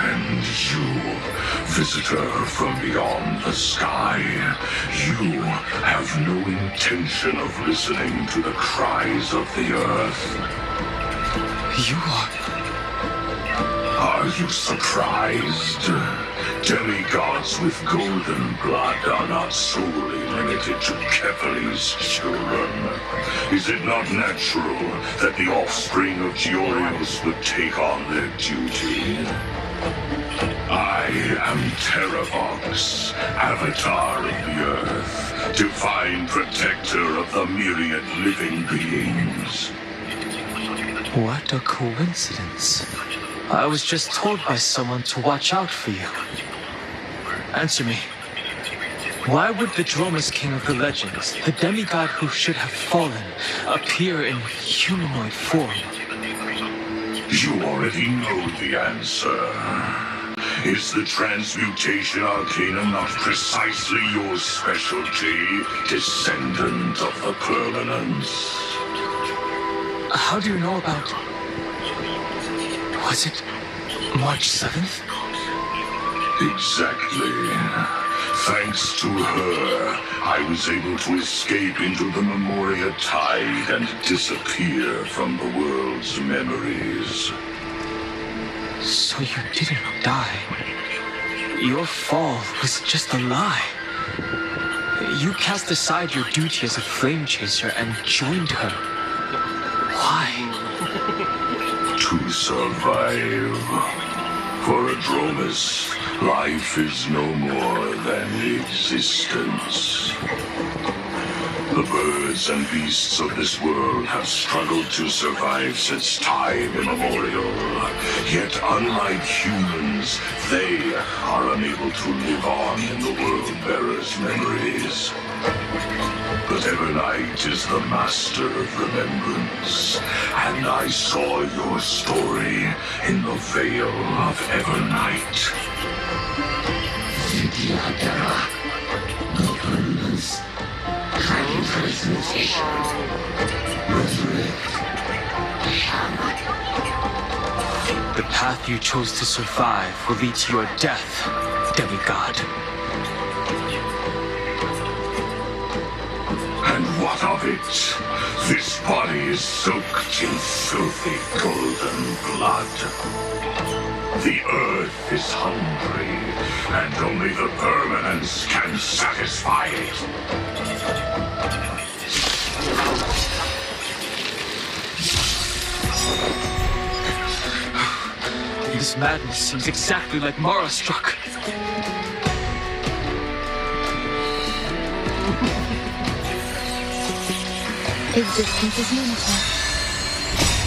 And you, visitor from beyond the sky, you have no intention of listening to the cries of the earth. You Are you surprised? Demigods with golden blood are not solely limited to Kefali's children. Is it not natural that the offspring of Georios would take on their duty? I am Terravox, Avatar of the Earth, divine protector of the myriad living beings. What a coincidence. I was just told by someone to watch out for you. Answer me. Why would the Dromus King of the Legends, the demigod who should have fallen, appear in humanoid form? You already know the answer. Is the transmutation arcana not precisely your specialty, descendant of the Permanents? How do you know about... Was it March 7th? Exactly. Thanks to her, I was able to escape into the Memoria Tide and disappear from the world's memories. So you didn't die. Your fall was just a lie. You cast aside your duty as a flame chaser and joined her. Why? To survive. For a Dromus, life is no more than existence. The birds and beasts of this world have struggled to survive since time immemorial. Yet unlike humans, they are unable to live on in the world-bearer's memories. But Evernight is the master of remembrance, and I saw your story in the Veil of Evernight. The path you chose to survive will lead to your death, demigod. And what of it? This body is soaked in filthy golden blood. The earth is hungry, and only the Permanents can satisfy it. This madness seems exactly like Mara struck. Existence is limited.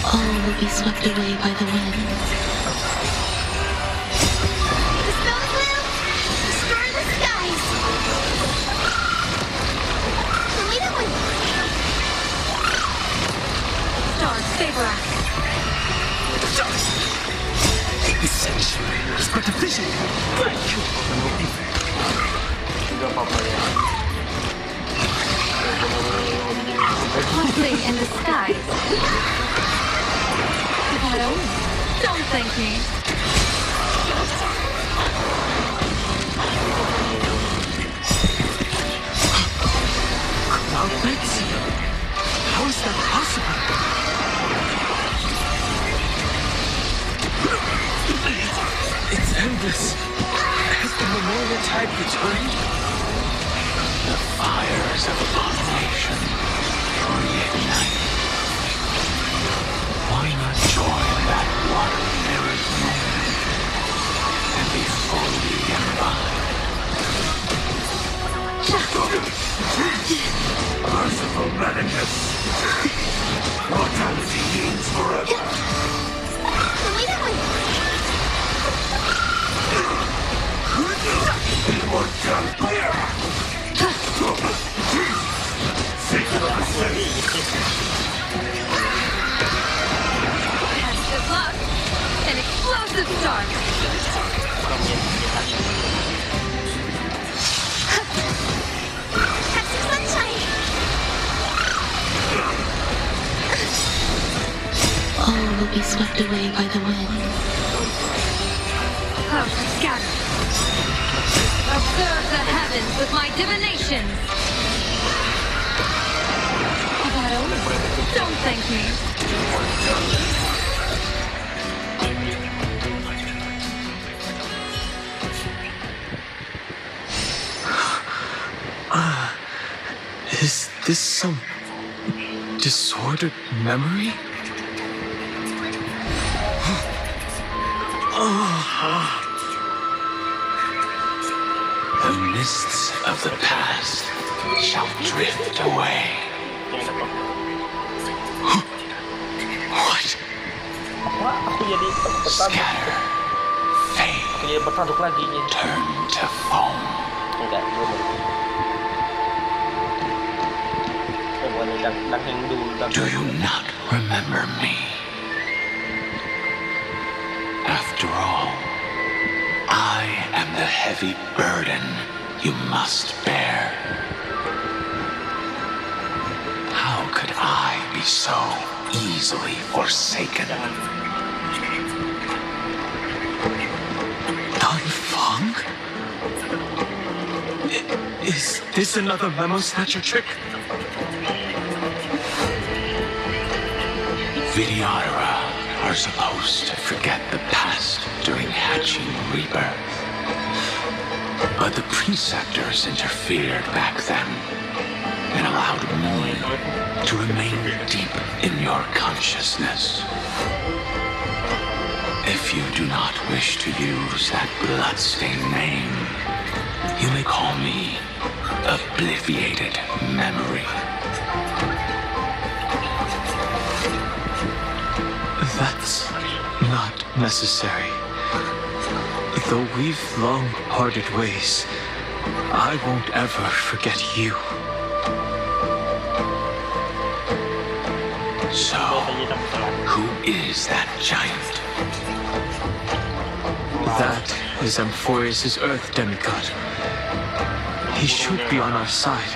All will be swept away by the wind. The stone blue, destroy the skies. Stars, favor us. This sanctuary is but a vision. Blessing in the skies. No, don't thank me. Cloud lights? How is that possible? It's endless. Has the Memoria Tide returned? The fires of abomination reignite. Why not join that one mirrored moment and be fully imbibed? Merciful madness. Mortality means forever. Test of luck. An explosive start. all will be swept away by the wind. Clouds are scattered. Observe the heavens with my divinations. Don't thank me. Is this some disordered memory? The mists of the past shall drift away. What? Scatter, fade, turn to foam. Do you not remember me? After all, I am the heavy burden you must bear. How could I be so easily forsaken? Dan Feng? Is this another memo snatcher trick? Vidyadhara are supposed to forget the past during hatching rebirth. But the preceptors interfered back then and allowed me to remain deep in your consciousness. If you do not wish to use that bloodstained name, you may call me Obliviated Memory. That's not necessary. Though we've long parted ways, I won't ever forget you. So, who is that giant? That is Amphoreus' Earth demigod. He should be on our side,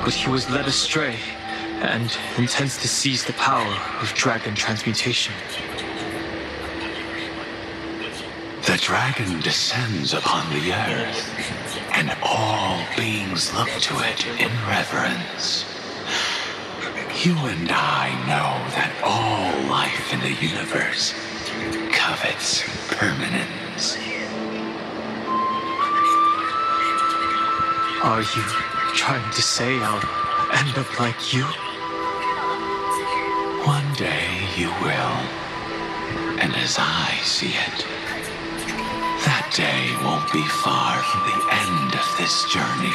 but he was led astray and intends to seize the power of dragon transmutation. The dragon descends upon the earth, and all beings look to it in reverence. You and I know that all life in the universe covets permanence. Are you trying to say I'll end up like you? One day you will, and as I see it, that day won't be far from the end of this journey.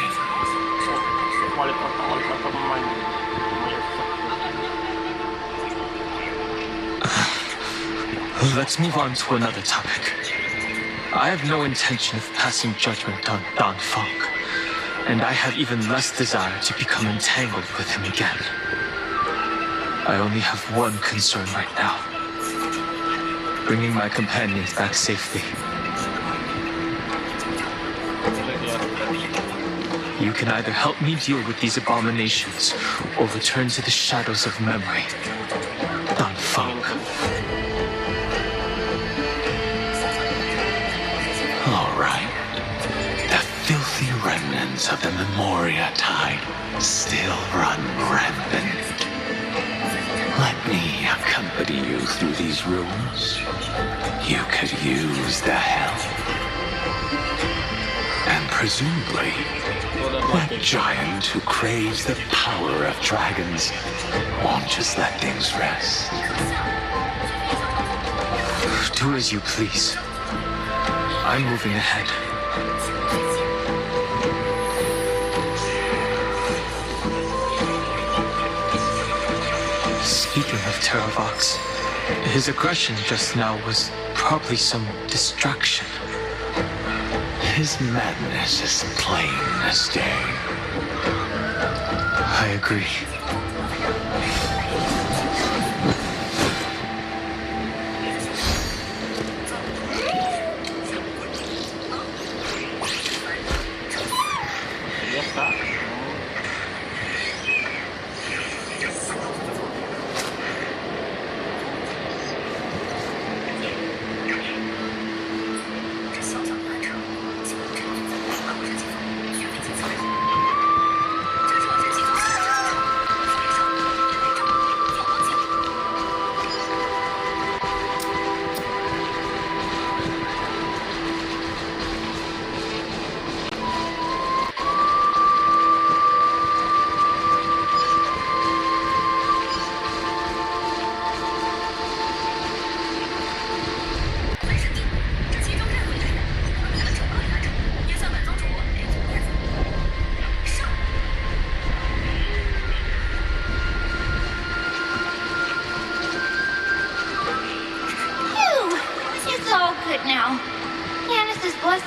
Let's move on to another topic. I have no intention of passing judgment on Dan Feng, and I have even less desire to become entangled with him again. I only have one concern right now: bringing my companions back safely. You can either help me deal with these abominations, or return to the shadows of memory. Dan Feng. All right. The filthy remnants of the Memoria tide still run rampant. Let me accompany you through these rooms. You could use the help. And presumably, that giant who craves the power of dragons won't just let things rest. Do as you please. I'm moving ahead. Speaking of Terravox, his aggression just now was probably some distraction. His madness is plain as day. I agree.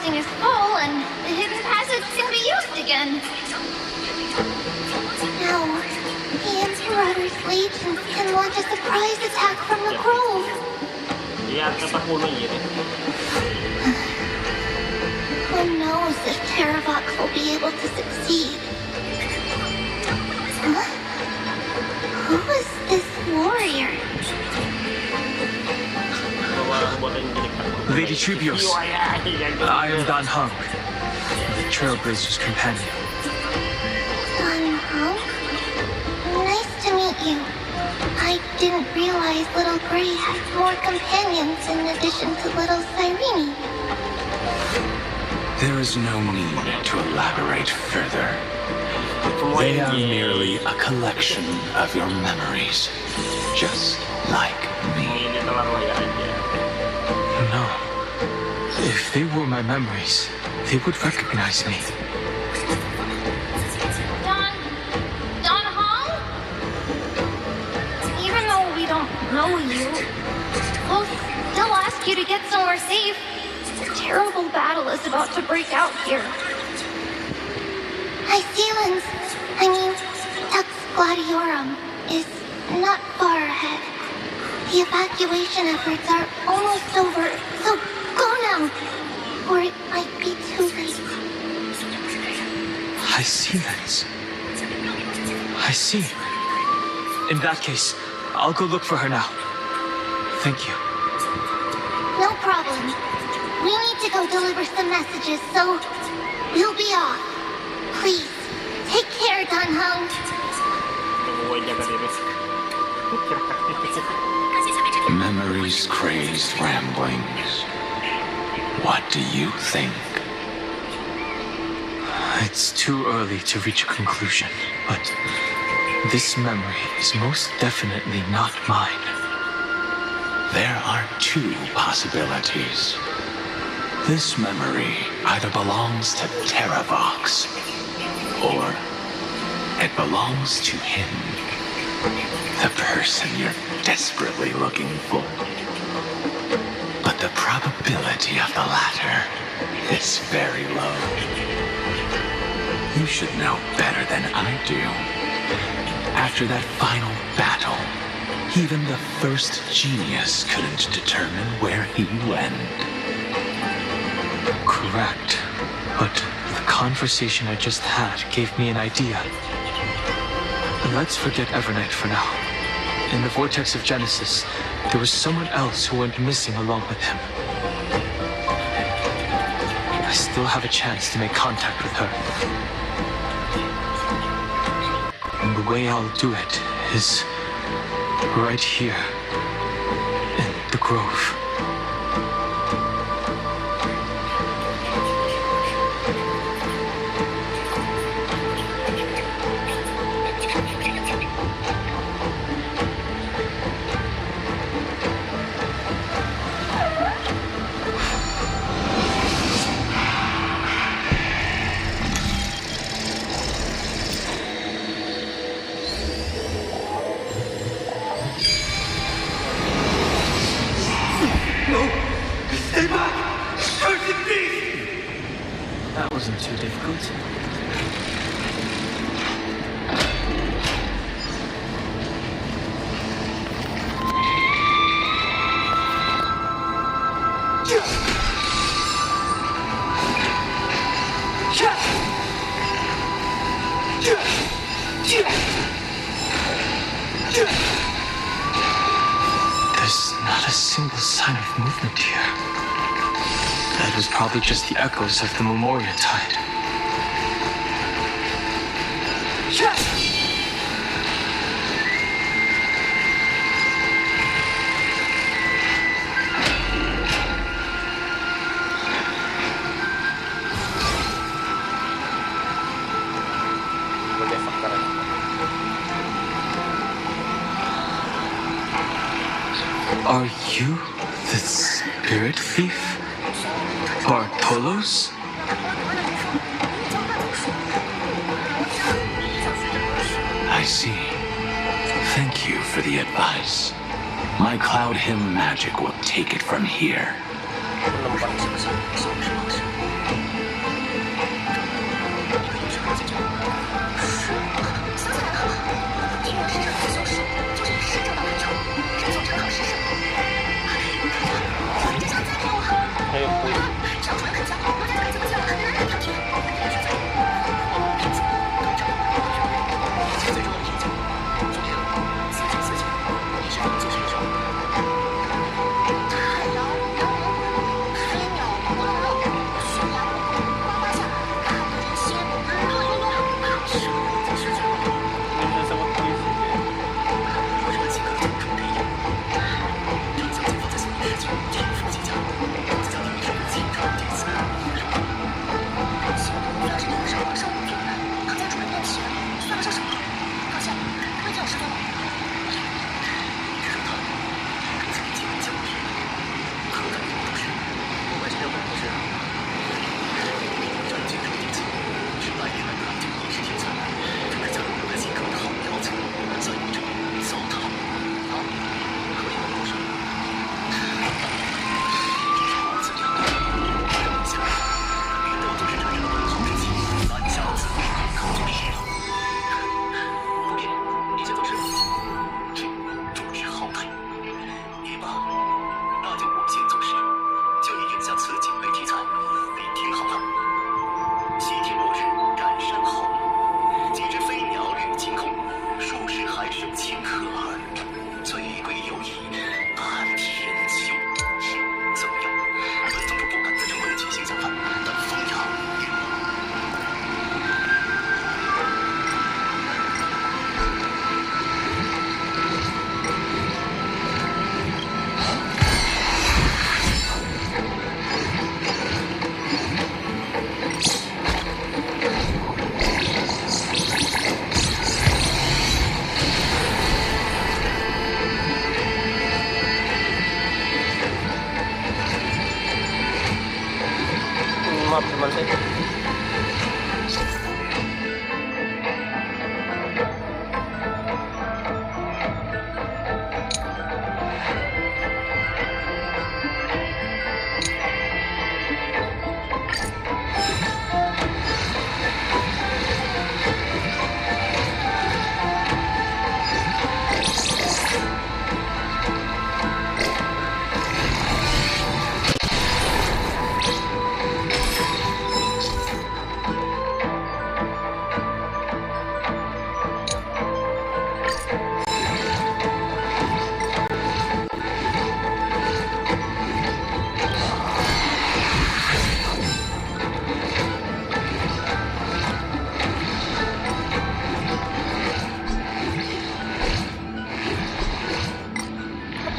harvesting is full and the hidden passage can be used again. Now, the Emperor's legions can launch a surprise attack from the grove. Who knows if Terravox will be able to succeed? Huh? Who is this warrior? Lady Tribios, I am Dan Hung, the Trailblazer's companion. Dan Hung? Nice to meet you. I didn't realize Little Gray had more companions in addition to Little Cyrene. There is no need to elaborate further. They are merely a collection of your memories, just like me. No. If they were my memories, they would recognize me. Don Hong? Even though we don't know you, we'll still ask you to get somewhere safe. A terrible battle is about to break out here. Tux Gladiorum is not far ahead. The evacuation efforts are almost over, so go now, or it might be too late. I see that. I see. In that case, I'll go look for her now. Thank you. No problem. We need to go deliver some messages, so we'll be off. Please, take care, Dan Hung. Memories, crazed ramblings. What do you think? It's too early to reach a conclusion, but this memory is most definitely not mine. There are two possibilities. This memory either belongs to Terravox, or it belongs to him, the person you're desperately looking for. But the probability of the latter is very low. You should know better than I do. After that final battle, even the first genius couldn't determine where he went. Correct. But the conversation I just had gave me an idea. Let's forget Evernight for now. In the vortex of Genesis, there was someone else who went missing along with him. I still have a chance to make contact with her. And the way I'll do it is right here in the grove. That wasn't too difficult. There's not a single sign of movement here. That was probably just the echoes of the Memoria Tide. Are you the spirit thief? Bartolos? I see. Thank you for the advice. My Cloud Hymn magic will take it from here.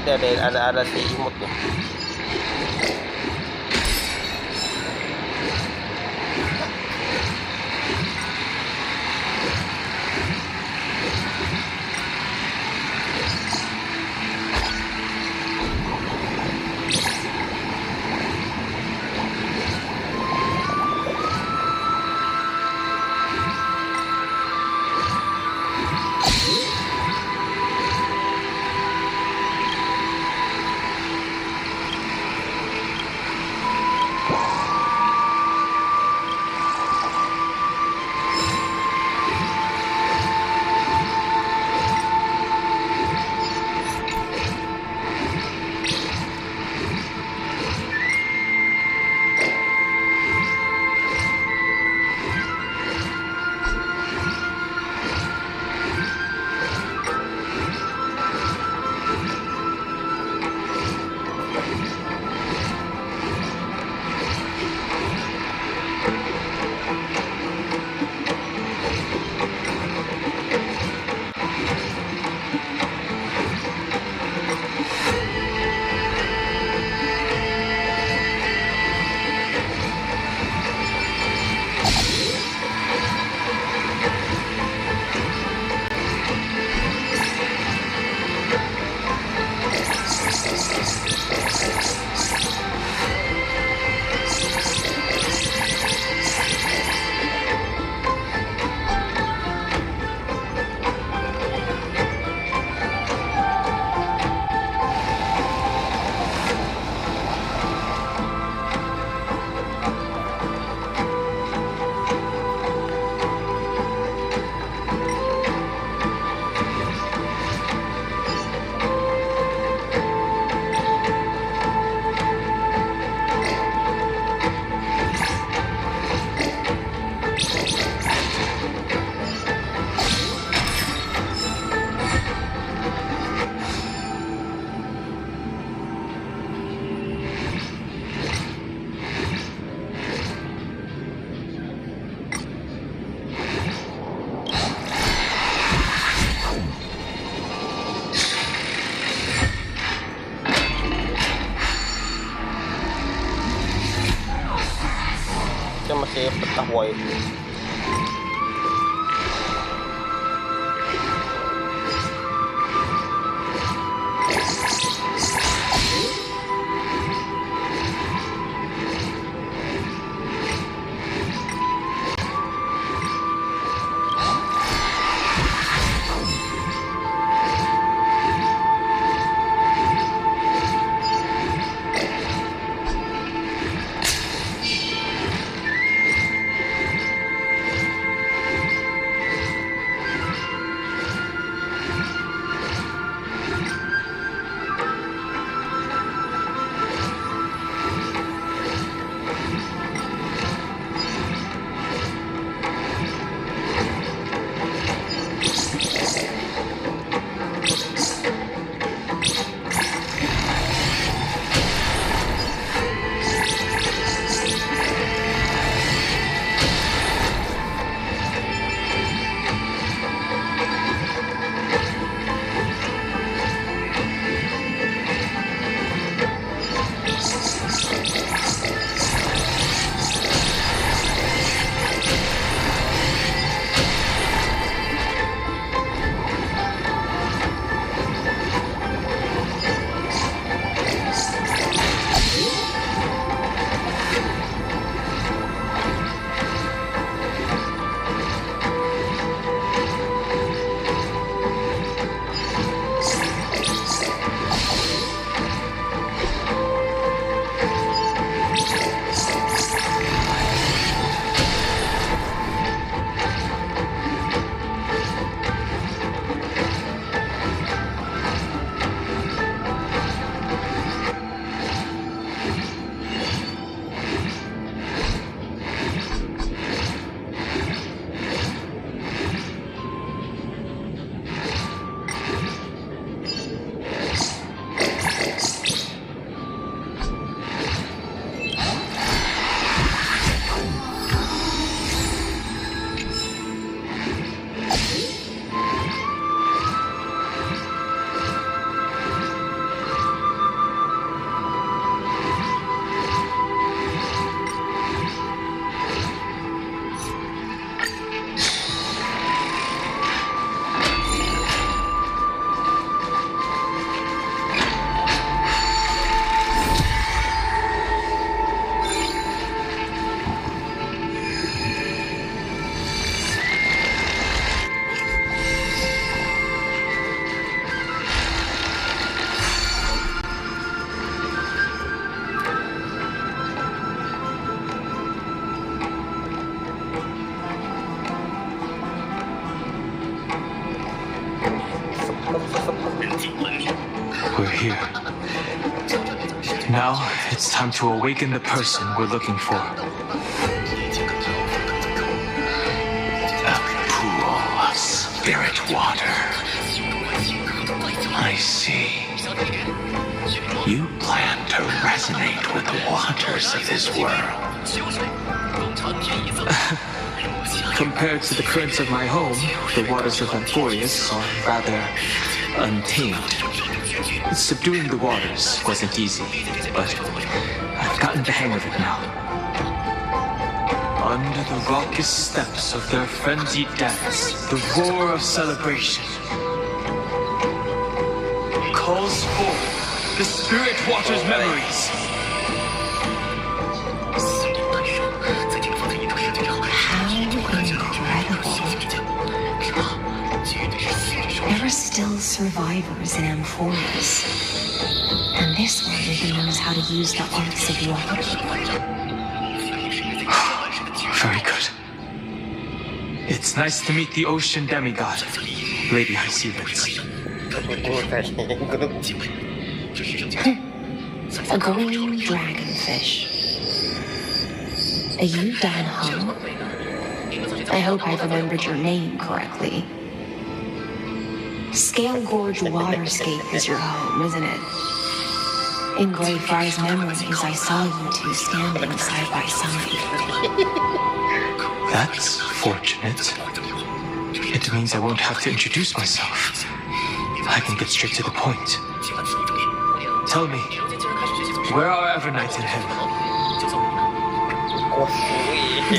ada si imutnya. Masih petah boy. we're here. Now, it's time to awaken the person we're looking for. A pool of spirit water. I see. You plan to resonate with the waters of this world. Compared to the currents of my home, the waters of Amphoreus are rather untamed. Subduing the waters wasn't easy, but I've gotten the hang of it now. Under the raucous steps of their frenzied dance, the roar of celebration calls forth the spirit water's memories. There are still survivors in Amphoreus. And this one even knows how to use the arts of water. Very good. It's nice to meet the ocean demigod, Lady Hyacinth. A green dragonfish. Are you Dan Hung? I hope I've remembered your name correctly. Scale Gorge Waterscape is your home, isn't it? In Greyfriar's memories, I saw you two standing side by side. That's fortunate. It means I won't have to introduce myself. I can get straight to the point. Tell me, where are Evernight and him?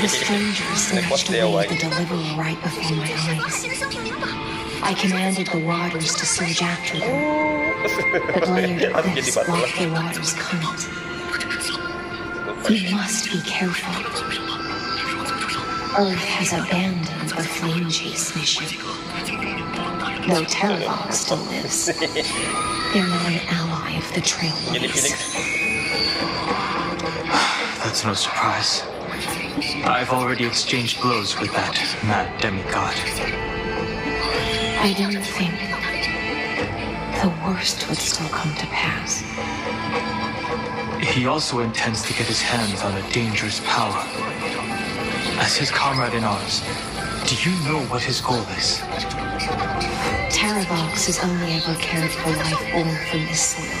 The stranger snatched away the deliverer right before my eyes. I commanded the waters to surge after them. But layered cliffs blocked the water's current. You must be careful. Earth has abandoned the flame chase mission. Though Terravog still lives, they're not an ally of the Trailblaze. That's no surprise. I've already exchanged blows with that mad demigod. I don't think the worst would still come to pass. He also intends to get his hands on a dangerous power. As his comrade in arms, do you know what his goal is? Terravox has only ever cared for life born from this soil.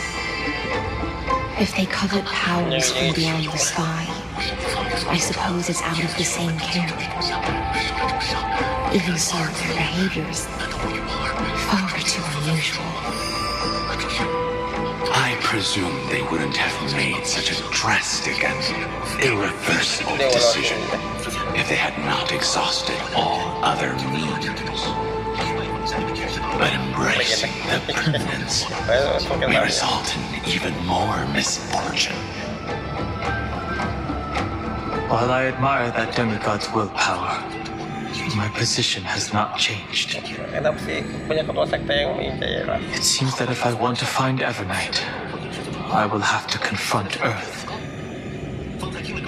If they covet powers from beyond the sky, I suppose it's out of the same camp. Even so, their behaviors far too unusual. I presume they wouldn't have made such a drastic and irreversible decision if they had not exhausted all other means. But embracing the permanence may result in even more misfortune. While I admire that demigod's willpower, my position has not changed. It seems that if I want to find Evernight, I will have to confront Earth.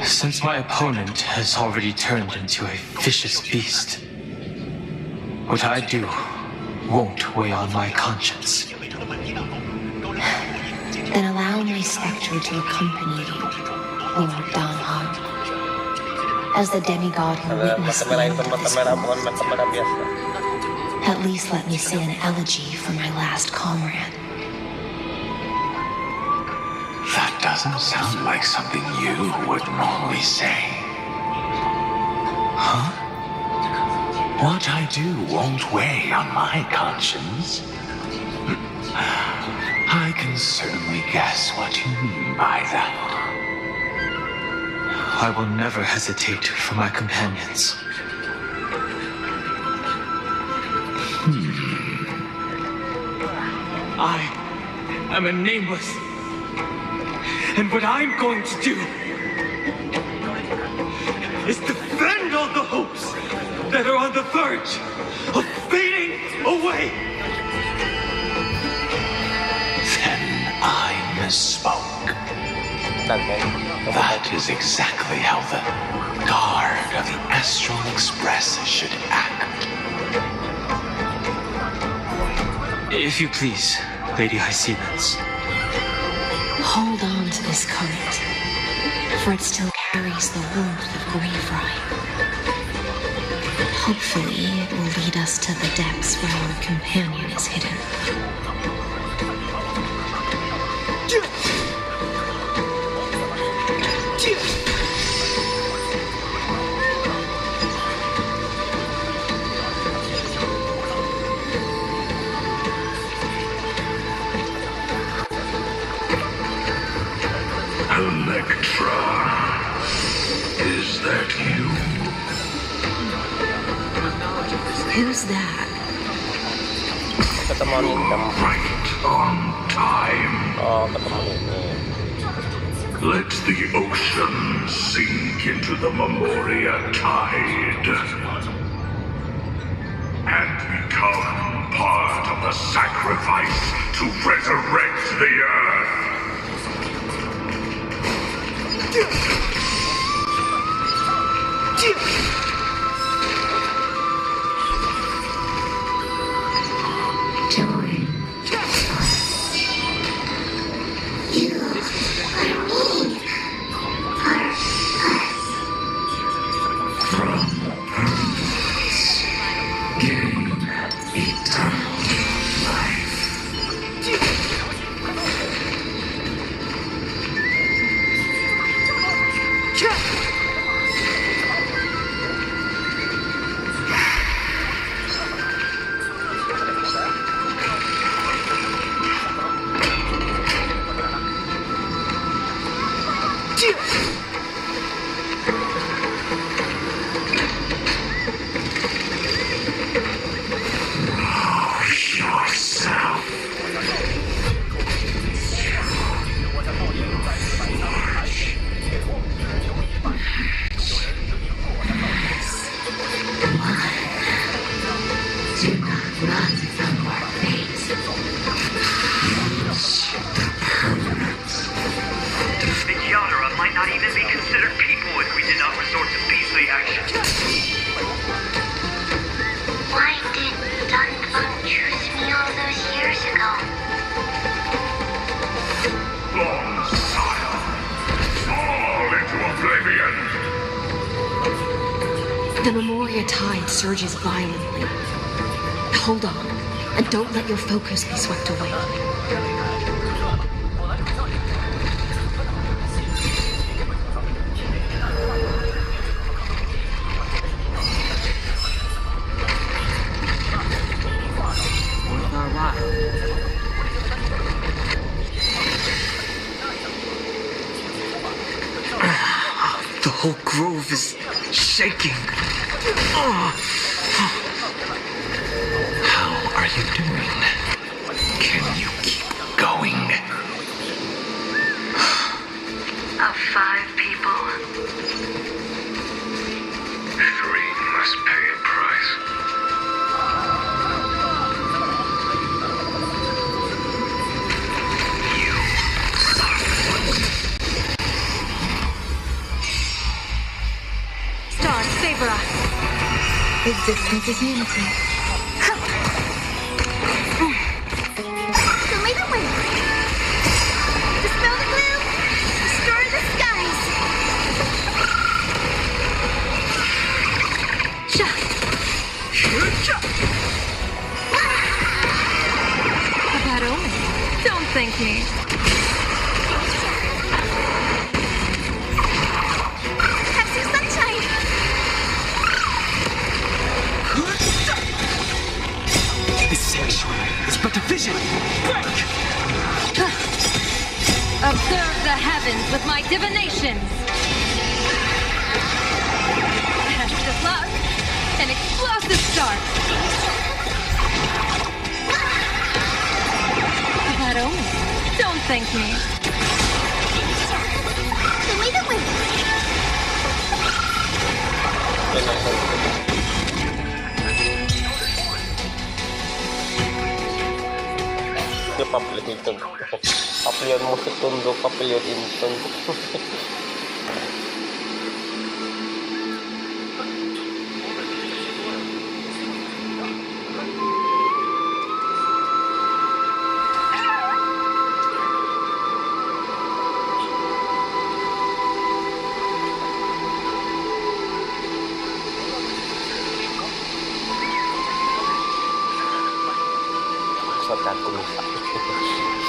Since my opponent has already turned into a vicious beast, what I do won't weigh on my conscience. Then allow my spectre to accompany you, Lord Danhar. As the demigod who witnessed the end of this world. At least let me say an elegy for my last comrade. That doesn't sound like something you would normally say. Huh? What I do won't weigh on my conscience. I can certainly guess what you mean by that. I will never hesitate for my companions. I am a nameless. And what I'm going to do is defend all the hopes that are on the verge of fading away. Then I misspoke. That is exactly how the guard of the Astral Express should act. If you please, Lady Hyacinthus. Hold on to this current, for it still carries the warmth of Greyfry. Hopefully, it will lead us to the depths where our companion is hidden. Electra, is that you? Who's that? Right on time. Let the ocean sink into the Memoria tide and become part of the sacrifice to resurrect the Earth. The Memoria tide surges violently. Hold on, and don't let your focus be swept away. The whole grove is shaking. How are you doing? Can you keep going? Of 5 people, 3 must pay a price. Favor us. Existence is unity. So lead the way. Dispel the gloom. Destroy the skies. A bad omen. Don't thank me. Have some sunshine. This sanctuary is but a vision. Break! Observe the heavens with my divinations. Best of luck. An explosive start. A bad omen. Don't thank me. So lead the way. Papilion musik tunduk, papilion tunduk.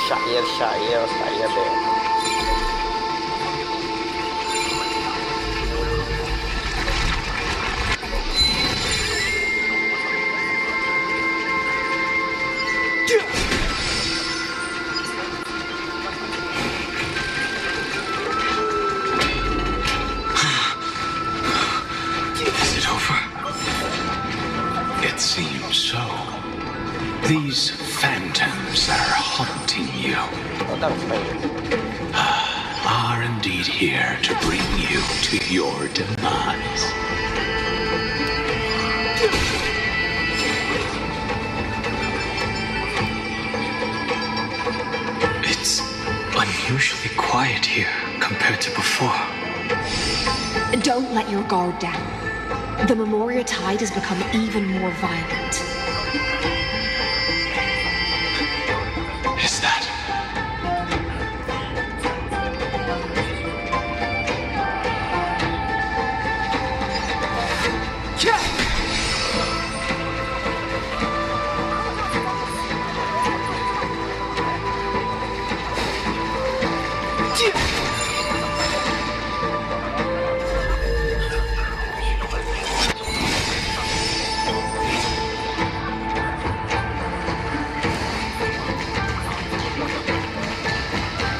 Syair deh. Is it over? It seems so. These phantoms that are haunting you are indeed here to bring you to your demise. It's unusually quiet here compared to before. Don't let your guard down. The Memoria tide has become even more violent. Is that?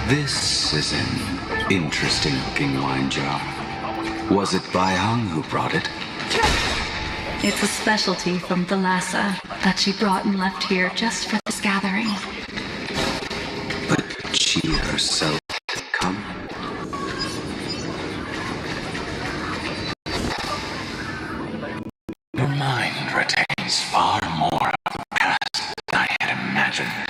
This is an interesting-looking wine jar. Was it Baihang who brought it? It's a specialty from Thalassa that she brought and left here just for this gathering. But she herself had come? Your mind retains far more of the past than I had imagined.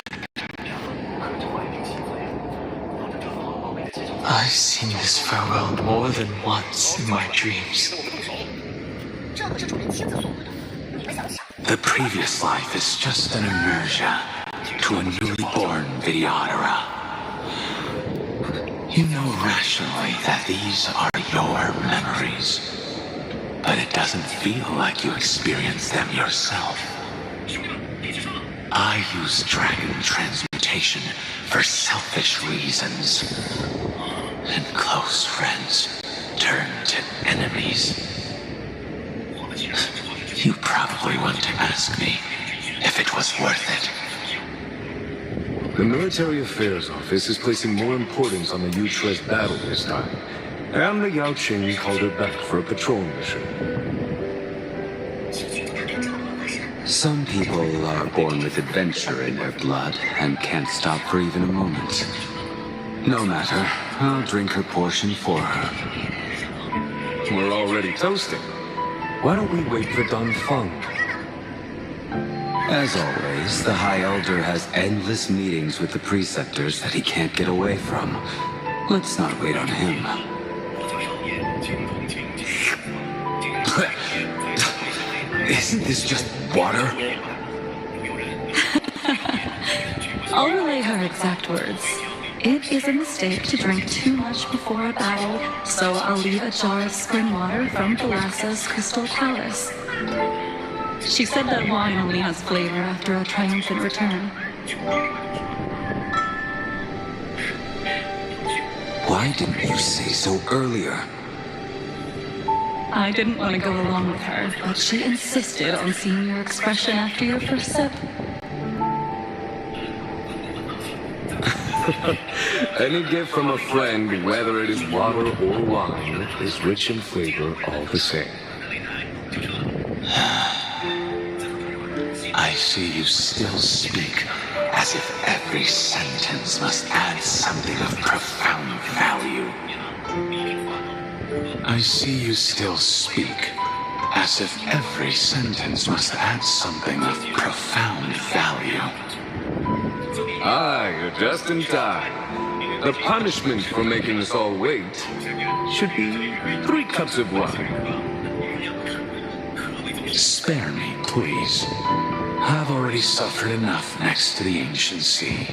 I've seen this farewell more than once in my dreams. The previous life is just an immersion to a newly born Vidyadhara. You know rationally that these are your memories, but it doesn't feel like you experienced them yourself. I use dragon transmutation for selfish reasons. And close friends turn to enemies. You probably want to ask me if it was worth it. The Military Affairs Office is placing more importance on the Utres battle this time, and the Yao Qing called her back for a patrol mission. Some people are born with adventure in their blood and can't stop for even a moment. No matter, I'll drink her portion for her. We're already toasting. Why don't we wait for Don Feng? As always, the High Elder has endless meetings with the preceptors that he can't get away from. Let's not wait on him. Isn't this just water? I'll relay her exact words. It is a mistake to drink too much before a battle, so I'll leave a jar of spring water from Thalassa's Crystal Palace. She said that wine only has flavor after a triumphant return. Why didn't you say so earlier? I didn't want to go along with her, but she insisted on seeing your expression after your first sip. Any gift from a friend, whether it is water or wine, is rich in flavor all the same. I see you still speak as if every sentence must add something of profound value. I see you still speak as if every sentence must add something of profound value. Ah, you're just in time. The punishment for making us all wait should be 3 cups of wine. Spare me, please. I've already suffered enough next to the ancient sea.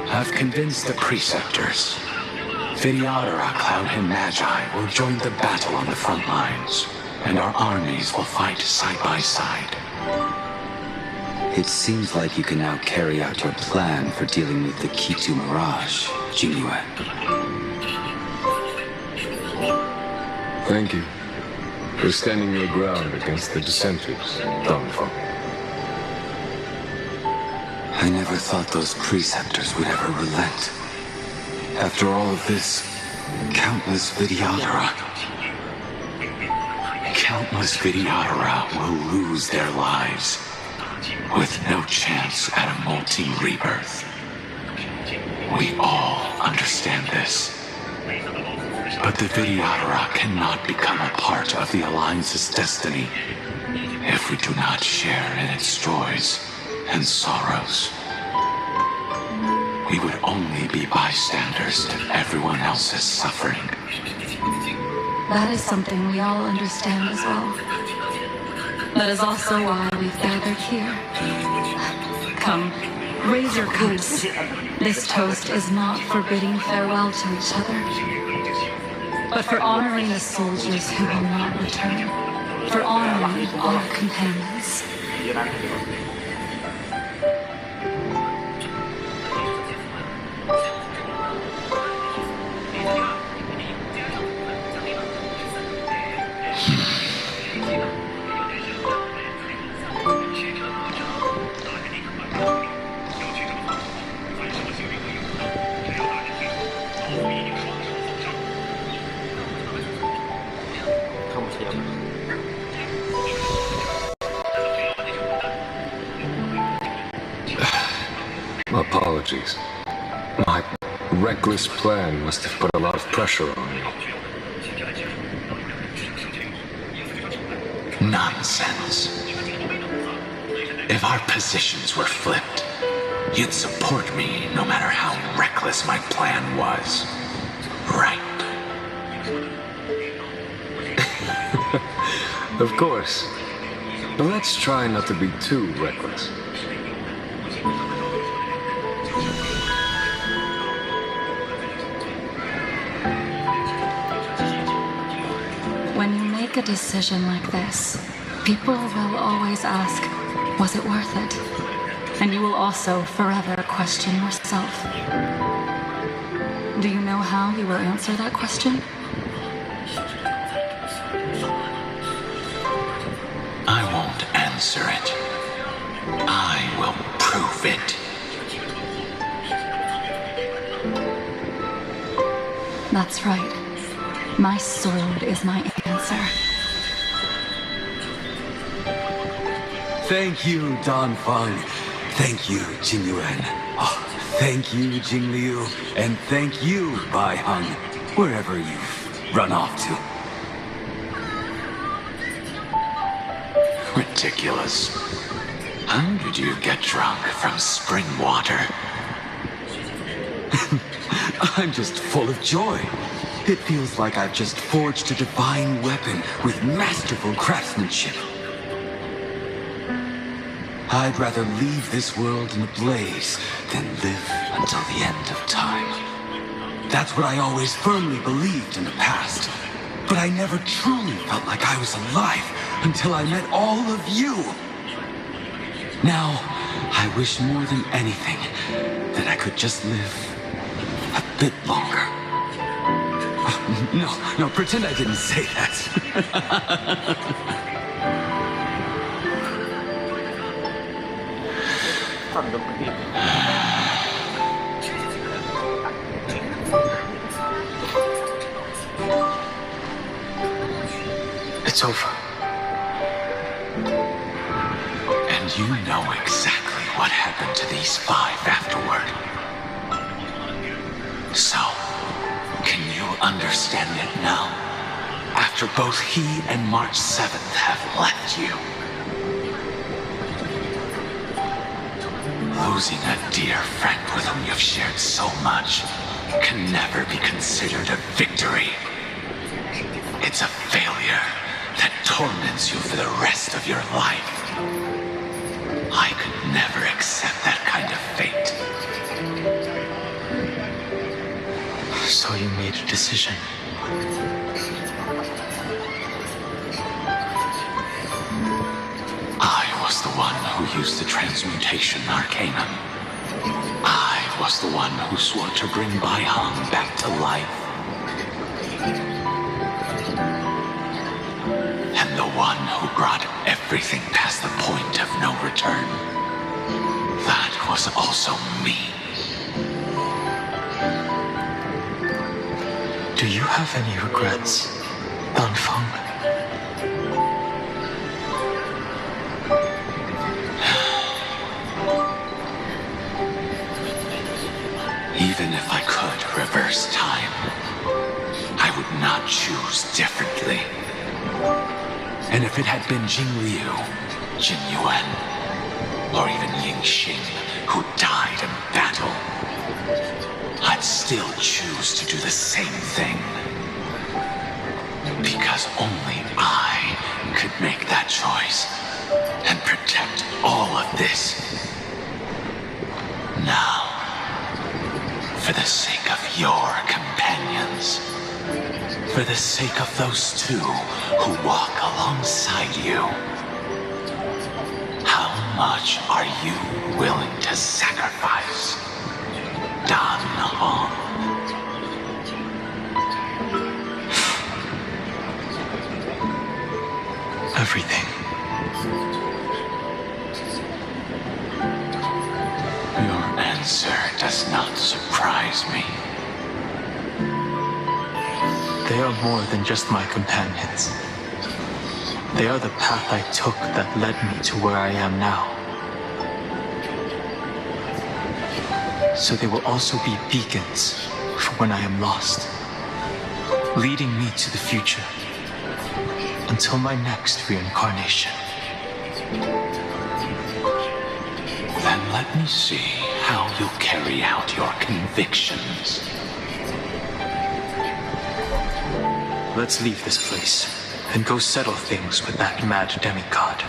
I've convinced the preceptors. Vidyadhara, Cloud and Magi will join the battle on the front lines, and our armies will fight side by side. It seems like you can now carry out your plan for dealing with the Kitu Mirage, Jingyue. Thank you for standing your ground against the dissenters, Dongfeng. I never thought those preceptors would ever relent. After all of this, countless Vidyadhara will lose their lives with no chance at a multi-rebirth. We all understand this. But the Vidyadhara cannot become a part of the Alliance's destiny if we do not share in its joys and sorrows. We would only be bystanders to everyone else's suffering. That is something we all understand as well. That is also why we've gathered here. Come, raise your cups. This toast is not for bidding farewell to each other, but for honoring the soldiers who will not return, for honoring our companions. Apologies. My reckless plan must have put a lot of pressure on you. Nonsense. If our positions were flipped, you'd support me no matter how reckless my plan was. Right? Of course. But let's try not to be too reckless. When you make a decision like this, people will always ask, was it worth it? And you will also forever question yourself. Do you know how you will answer that question? I won't answer it. I will prove it. That's right. My sword is my answer. Thank you, Dongfeng. Thank you, Jingyuan. Oh, thank you, Jingliu. And thank you, Baiheng, wherever you've run off to. Ridiculous. How did you get drunk from spring water? I'm just full of joy. It feels like I've just forged a divine weapon with masterful craftsmanship. I'd rather leave this world in a blaze than live until the end of time. That's what I always firmly believed in the past. But I never truly felt like I was alive until I met all of you. Now, I wish more than anything that I could just live a bit longer. No, pretend I didn't say that. It's over. And you know exactly what happened to these 5 afterward. So, can you understand it now? After both he and March 7th have left you. Losing a dear friend with whom you've shared so much can never be considered a victory. It's a failure that torments you for the rest of your life. I could never accept that kind of fate. So you made a decision. I was the one who used the transmutation arcanum. I was the one who swore to bring Baihang back to life. And the one who brought everything past the point of no return. That was also me. Do you have any regrets, Danfeng? Even if I could reverse time, I would not choose differently. And if it had been Jing Liu, Jin Yuan, or even Ying Xing who died in battle, I'd still choose to do the same thing. Because only I could make that choice and protect all of this. Now, for the sake of your companions, for the sake of those two who walk alongside you, how much are you willing to sacrifice, Dan Hong? Everything. Your answer does not surprise me. They are more than just my companions. They are the path I took that led me to where I am now. So they will also be beacons for when I am lost, leading me to the future until my next reincarnation. Then let me see how you'll carry out your convictions. Let's leave this place and go settle things with that mad demigod.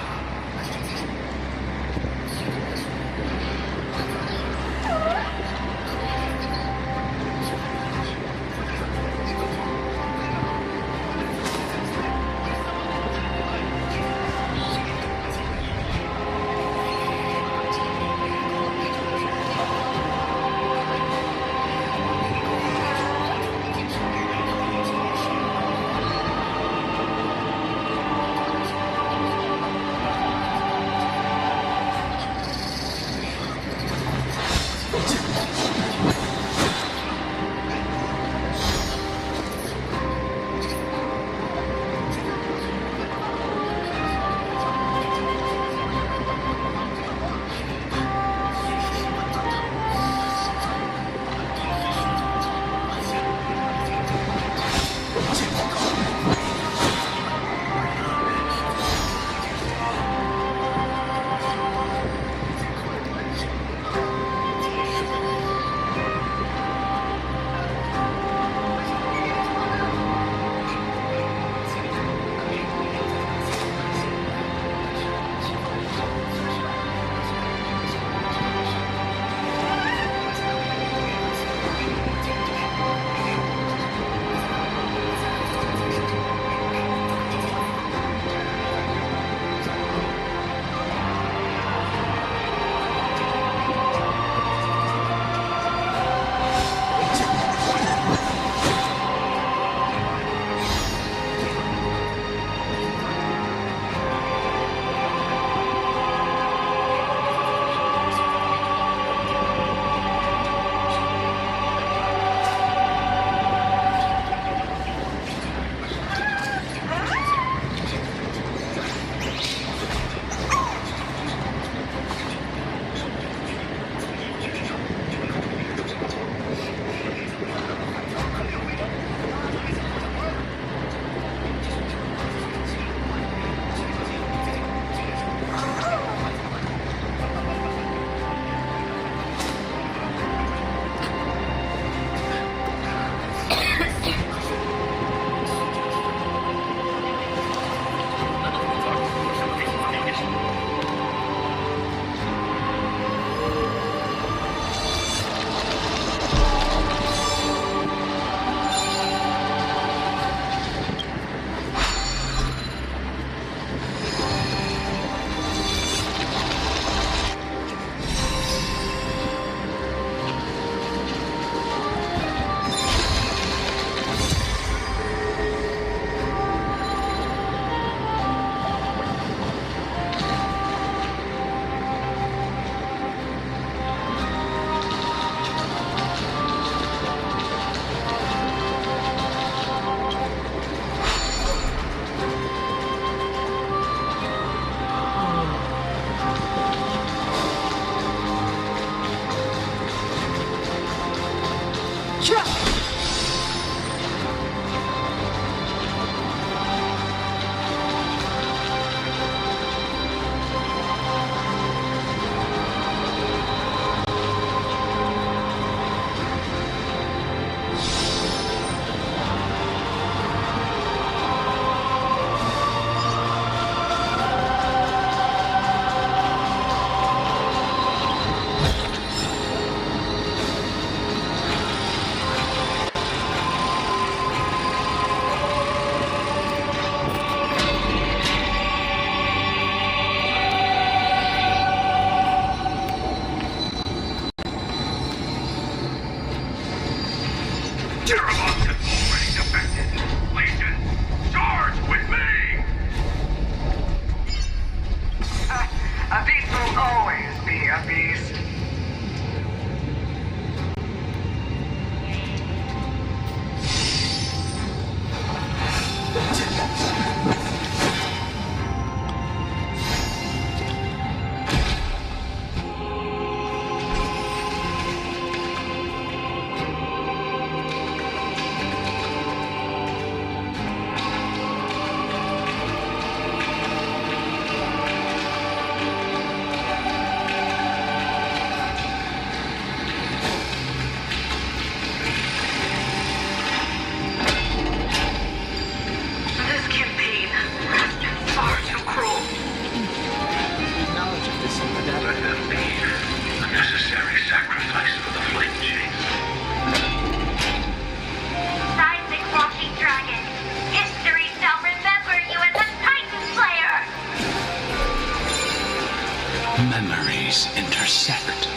Memories intersect.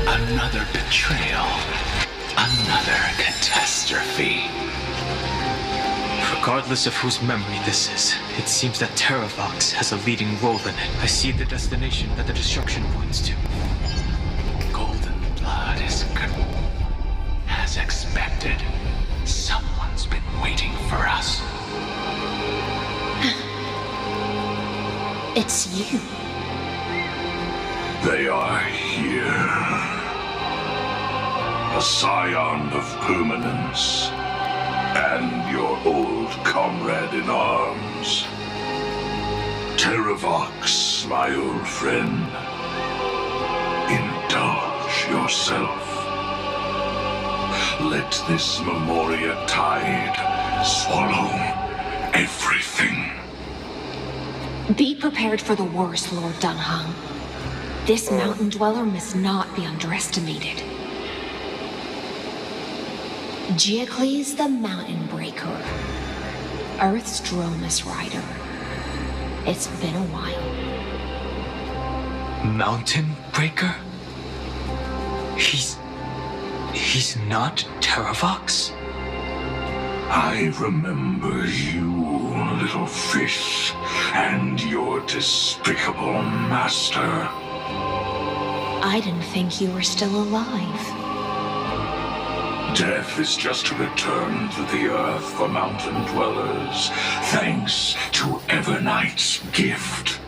Another betrayal. Another catastrophe. Regardless of whose memory this is, it seems that Terravox has a leading role in it. I see the destination that the destruction points to. Golden blood is as expected. Someone's been waiting for us. It's you. They are here. A scion of permanence. And your old comrade in arms. Terravox, my old friend. Indulge yourself. Let this Memoria tide swallow everything. Be prepared for the worst, Lord Dunhung. This mountain dweller must not be underestimated. Geocles the Mountain Breaker. Earth's Dromus Rider. It's been a while. Mountain Breaker? He's not Terravox? I remember you, little fish, and your despicable master. I didn't think you were still alive. Death is just a return to the earth for mountain dwellers, thanks to Evernight's gift.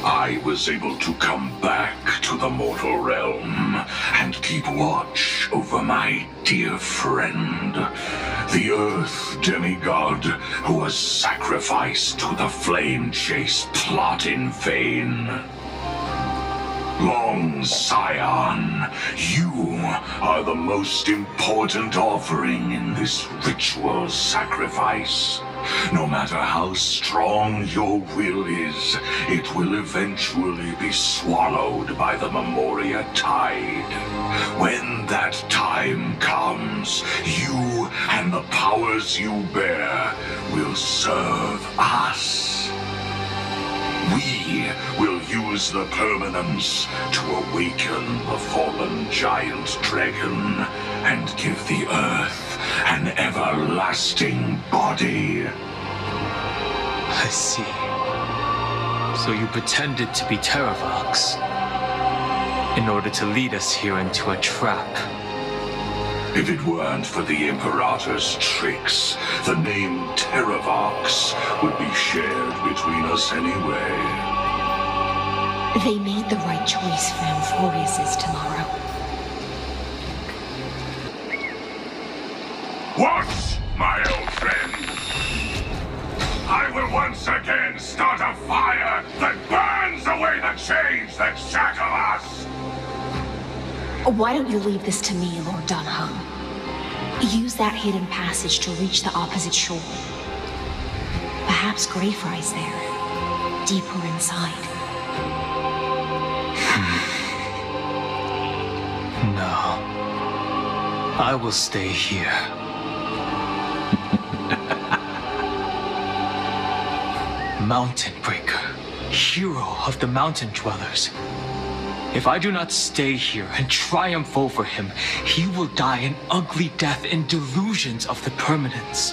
I was able to come back to the mortal realm and keep watch over my dear friend, the Earth demigod who was sacrificed to the flame chase plot in vain. Long Scion, you are the most important offering in this ritual sacrifice. No matter how strong your will is, it will eventually be swallowed by the Memoria tide. When that time comes, you and the powers you bear will serve us. We will use the permanence to awaken the fallen giant dragon and give the earth an everlasting body. I see. So you pretended to be Terravox in order to lead us here into a trap. If it weren't for the Imperator's tricks, the name Terravox would be shared between us anyway. They made the right choice for Amphoreus tomorrow. Watch, my old friend. I will once again start a fire that burns away the chains that shackle us. Why don't you leave this to me, Lord Dunham? Use that hidden passage to reach the opposite shore. Perhaps Greyfry's there, deeper inside. No. I will stay here. Mountain Breaker, hero of the mountain dwellers. If I do not stay here and triumph over him, he will die an ugly death in delusions of the permanence.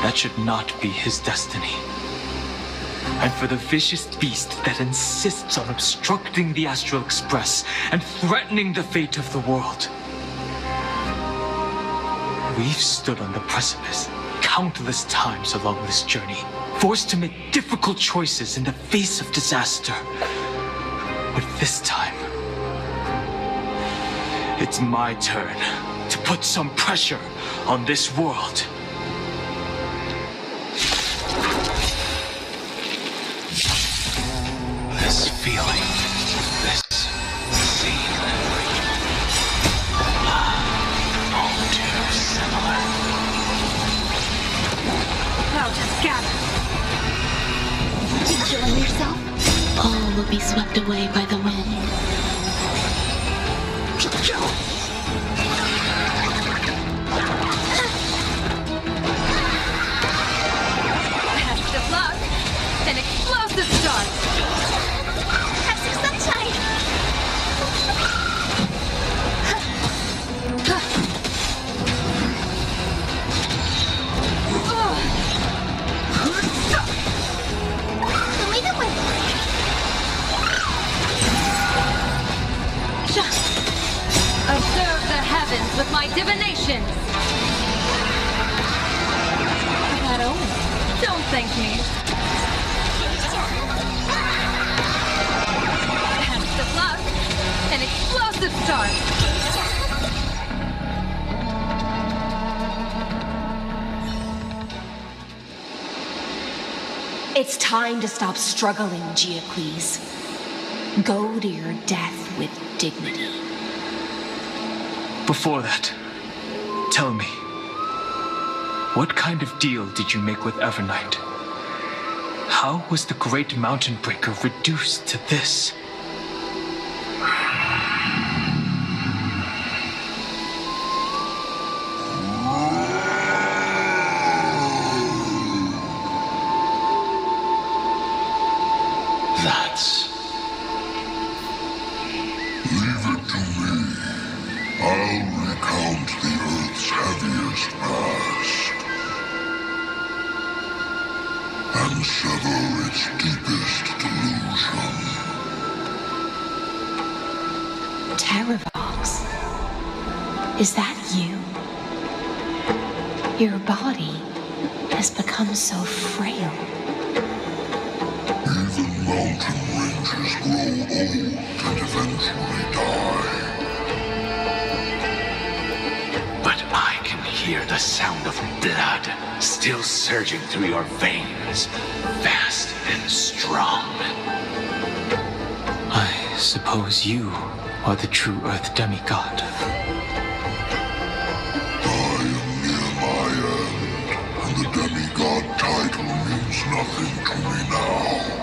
That should not be his destiny. And for the vicious beast that insists on obstructing the Astral Express and threatening the fate of the world. We've stood on the precipice countless times along this journey, forced to make difficult choices in the face of disaster. But this time, it's my turn to put some pressure on this world. This feeling, this scene, all too similar. Now just gather. Enjoying yourself? All will be swept away by the wind. Past of luck, an explosive start. Have some sunshine. Leave it with Observe the heavens with my divinations. That omen. Don't thank me. Past of luck, an explosive start. It's time to stop struggling, Geocles. Go to your death with dignity. Before that, tell me, what kind of deal did you make with Evernight? How was the Great Mountain Breaker reduced to this? That's... Leave it to me. I'll recount the Earth's heaviest past. And sever its deepest delusion. Terravox, is that you? Your body has become so frail. Even mountain ranges grow old and eventually die. But I can hear the sound of blood still surging through your veins, fast and strong. I suppose you are the true Earth demigod. I am near my end, and the demigod title means nothing to me now.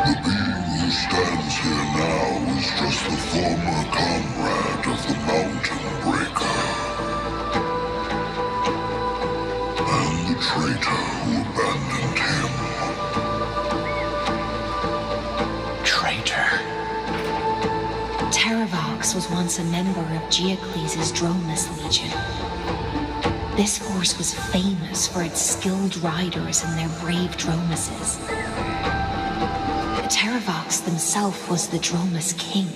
The being who stands here now is just the former comrade of the Mountain Breaker. And the traitor who abandoned him. Traitor? Terravox was once a member of Geocles' Dromus Legion. This force was famous for its skilled riders and their brave Dromuses. Terravox himself was the Dromus King,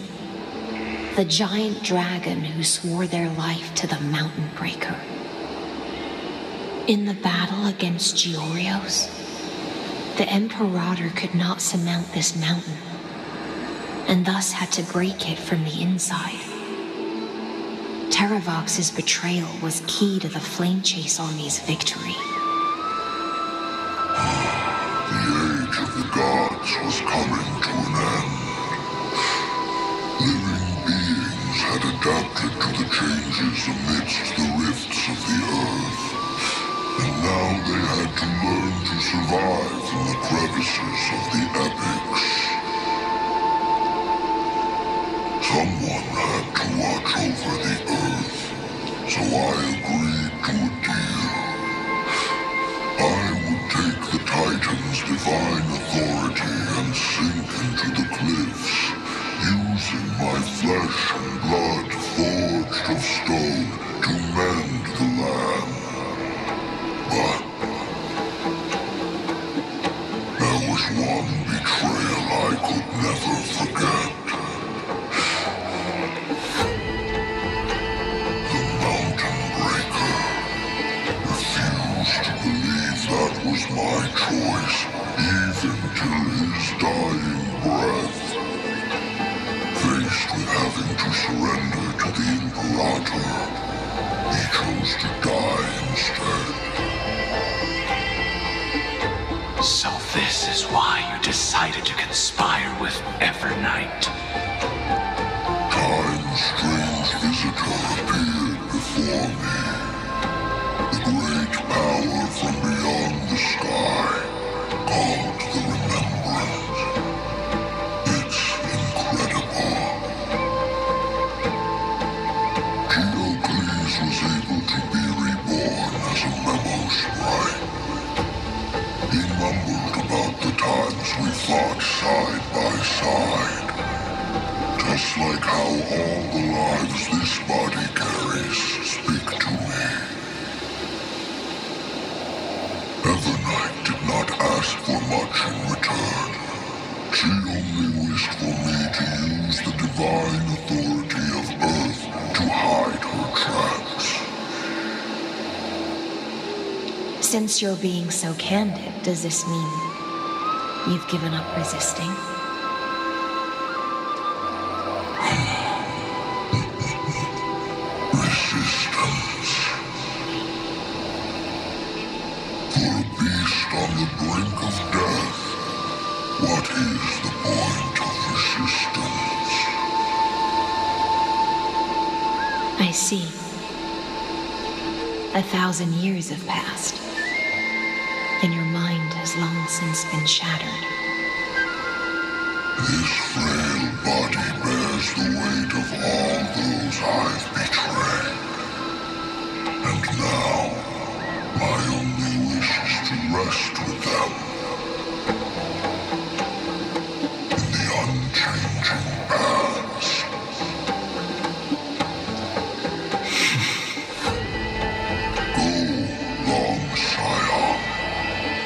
the giant dragon who swore their life to the Mountain Breaker. In the battle against Georios, the Imperator could not surmount this mountain, and thus had to break it from the inside. Terravox's betrayal was key to the Flame Chase Army's victory. The age of the gods was coming to an end. Living beings had adapted to the changes amidst the rifts of the earth, and now they had to learn to survive in the crevices of the epics. Someone had to watch over the earth, so I agreed to a deal. I would take the Titan's divine authority and sink into the cliffs, using my flesh and blood forged of stone to mend the land. But there was one betrayal I could never forget. The Mountain Breaker refused to believe that was my choice, even till his dying breath. Faced with having to surrender to the Imperator, he chose to die instead. So this is why you decided to conspire with Evernight. Time's strange visitor appeared before me. The great power from beyond the sky, called the Remembrance. It's incredible. Geocles was able to be reborn as a memo sprite. He mumbled about the times we fought side by side. Just like how all the lives this body carries speak to me. Evernight did not ask for much in return. She only wished for me to use the divine authority of Earth to hide her tracks. Since you're being so candid, does this mean you've given up resisting? Resistance. For a beast on the brink of death, what is the point of resistance? I see. 1,000 years have passed, and your mind has long since been shattered. This frail body bears the weight of all those I've betrayed. And now, my only wish is to rest with them. In the unchanging past. Go, long Scion.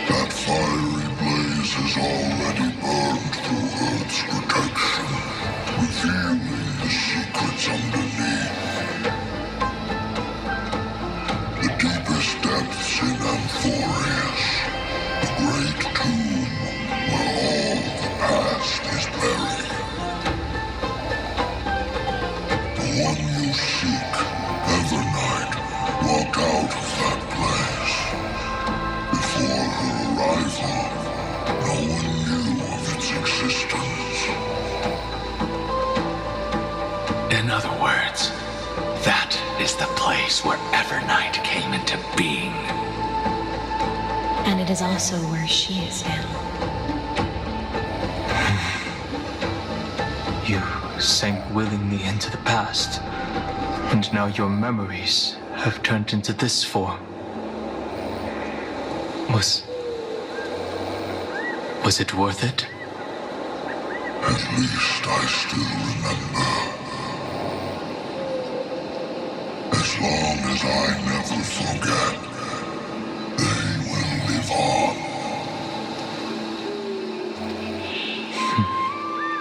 That fiery blaze has already burned through Earth's protection, revealing the secrets underneath. The deepest depths in Amphoreus, the great tomb where all the past is buried. The one you seek, Evernight, walked out of that place. Before her arrival, no one knew of its existence. In other words, that is the place where Evernight came into being. And it is also where she is now. You sank willingly into the past, and now your memories have turned into this form. Was it worth it? At least I still remember. As long as I never forget, they will live on.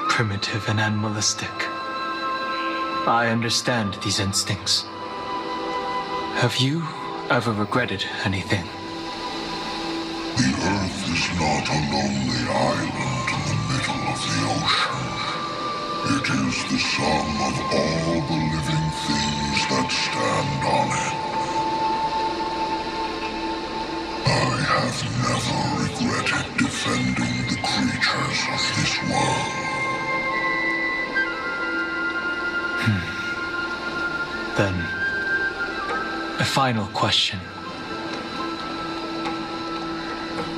Primitive and animalistic. I understand these instincts. Have you ever regretted anything? The Earth is not a lonely island in the middle of the ocean. It is the sum of all the living things that have never regretted defending the creatures of this world. Then, a final question.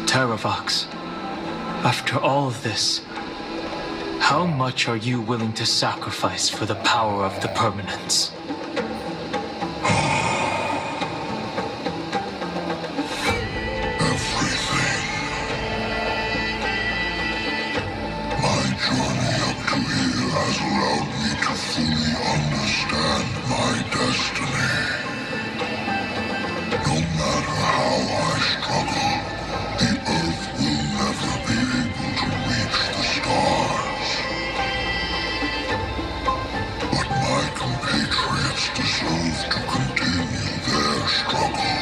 Terravox, after all of this, how much are you willing to sacrifice for the power of the permanence? Everything. My journey up to here has allowed me to fully understand my destiny. No matter how I struggle, the Earth will never be able to reach the stars. But my compatriots deserve to continue their struggle.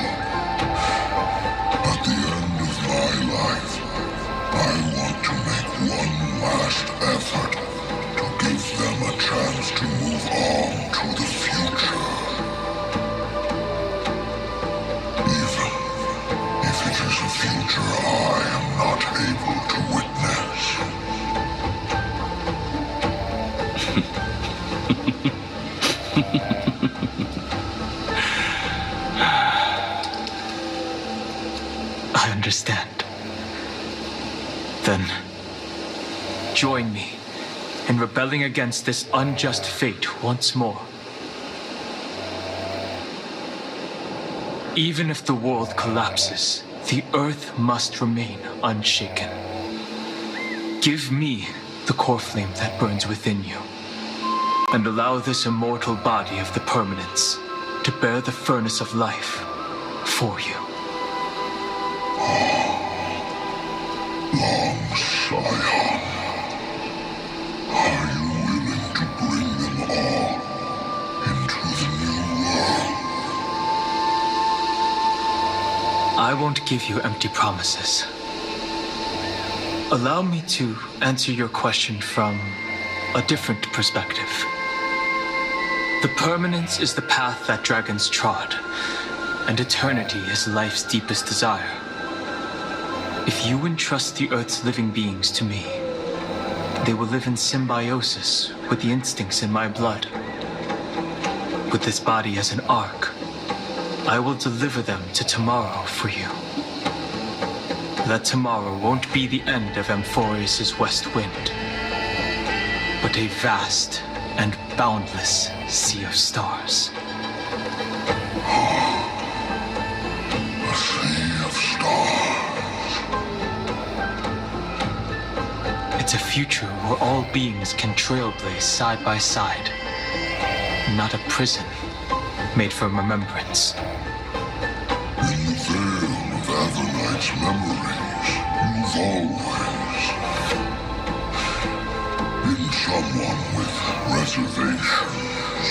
At the end of my life, I want to make one last effort to give them a chance to move on to the future. Even if it is a future I am not able to witness. I understand. Then, join me in rebelling against this unjust fate once more. Even if the world collapses, the Earth must remain unshaken. Give me the core flame that burns within you, and allow this immortal body of the permanence to bear the furnace of life for you. Long Scion, are you willing to bring them all into the new world? I won't give you empty promises. Allow me to answer your question from a different perspective. The permanence is the path that dragons trod, and eternity is life's deepest desire. If you entrust the Earth's living beings to me, they will live in symbiosis with the instincts in my blood. With this body as an ark, I will deliver them to tomorrow for you. That tomorrow won't be the end of Amphoreus' west wind, but a vast and boundless sea of stars. A sea of stars. It's a future where all beings can trailblaze side by side, not a prison made for remembrance. In the veil of Avernight's memories, you've always been someone with reservations.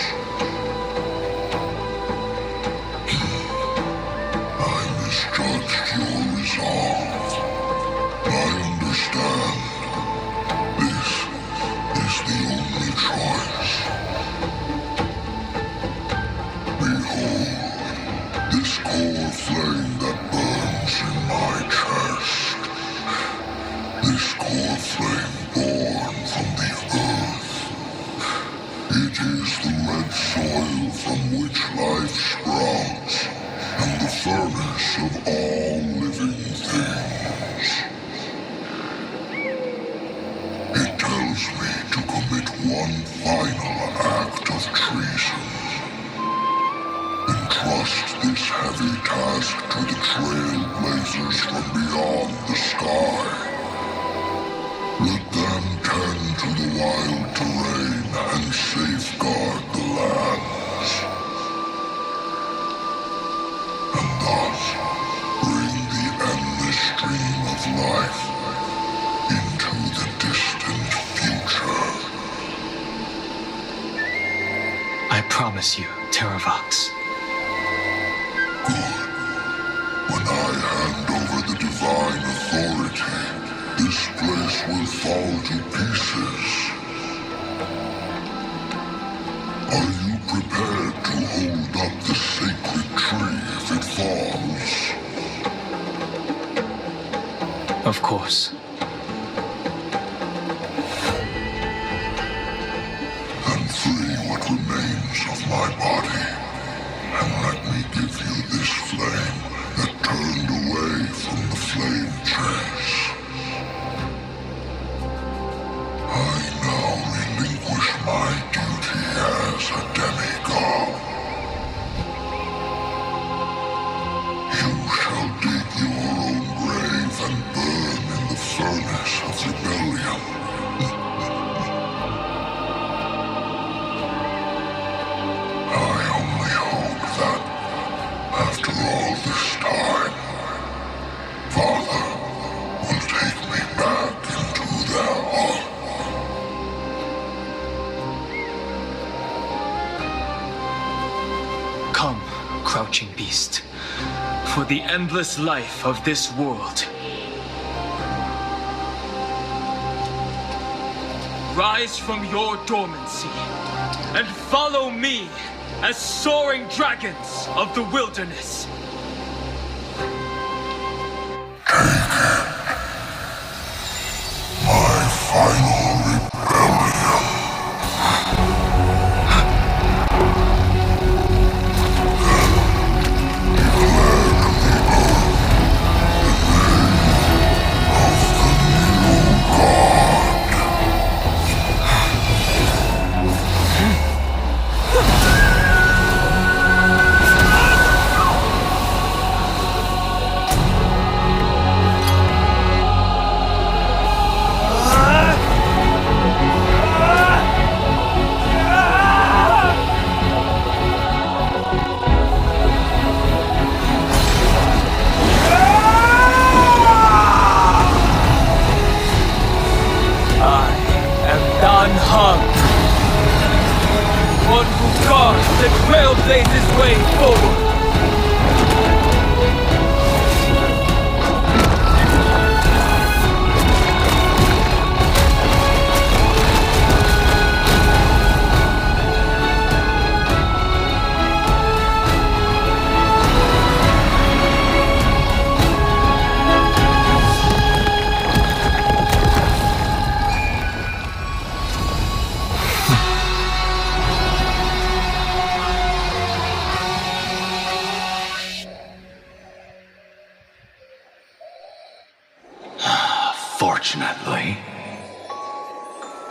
I misjudged your resolve. I understand. This is the only choice. Behold, this core flame that burns in my chest. This core flame born from the earth. It is the red soil from which life sprouts, and the furnace of all living things. It tells me to commit one final act of treason. Entrust this heavy task to the trailblazers from beyond the sky. Let them tend to the wild terrain and safeguard the lands. And thus bring the endless stream of life into the distant future. I promise you, Terravox. Good. When I hand over the divine authority, this place will fall to pieces. Are you prepared to hold up the sacred tree if it falls? yours. Then free what remains of my body, and let me give you this flame that turned away from the flame chase. I now relinquish my duty as a demigod. You shall dig your own grave and burn in the furnace of rebellion. I only hope that, after all this time, Father will take me back into their heart. Come, crouching beast, for the endless life of this world. Rise from your dormancy and follow me as soaring dragons of the wilderness. My final rebellion. One who guards and trailblazes way forward. Fortunately,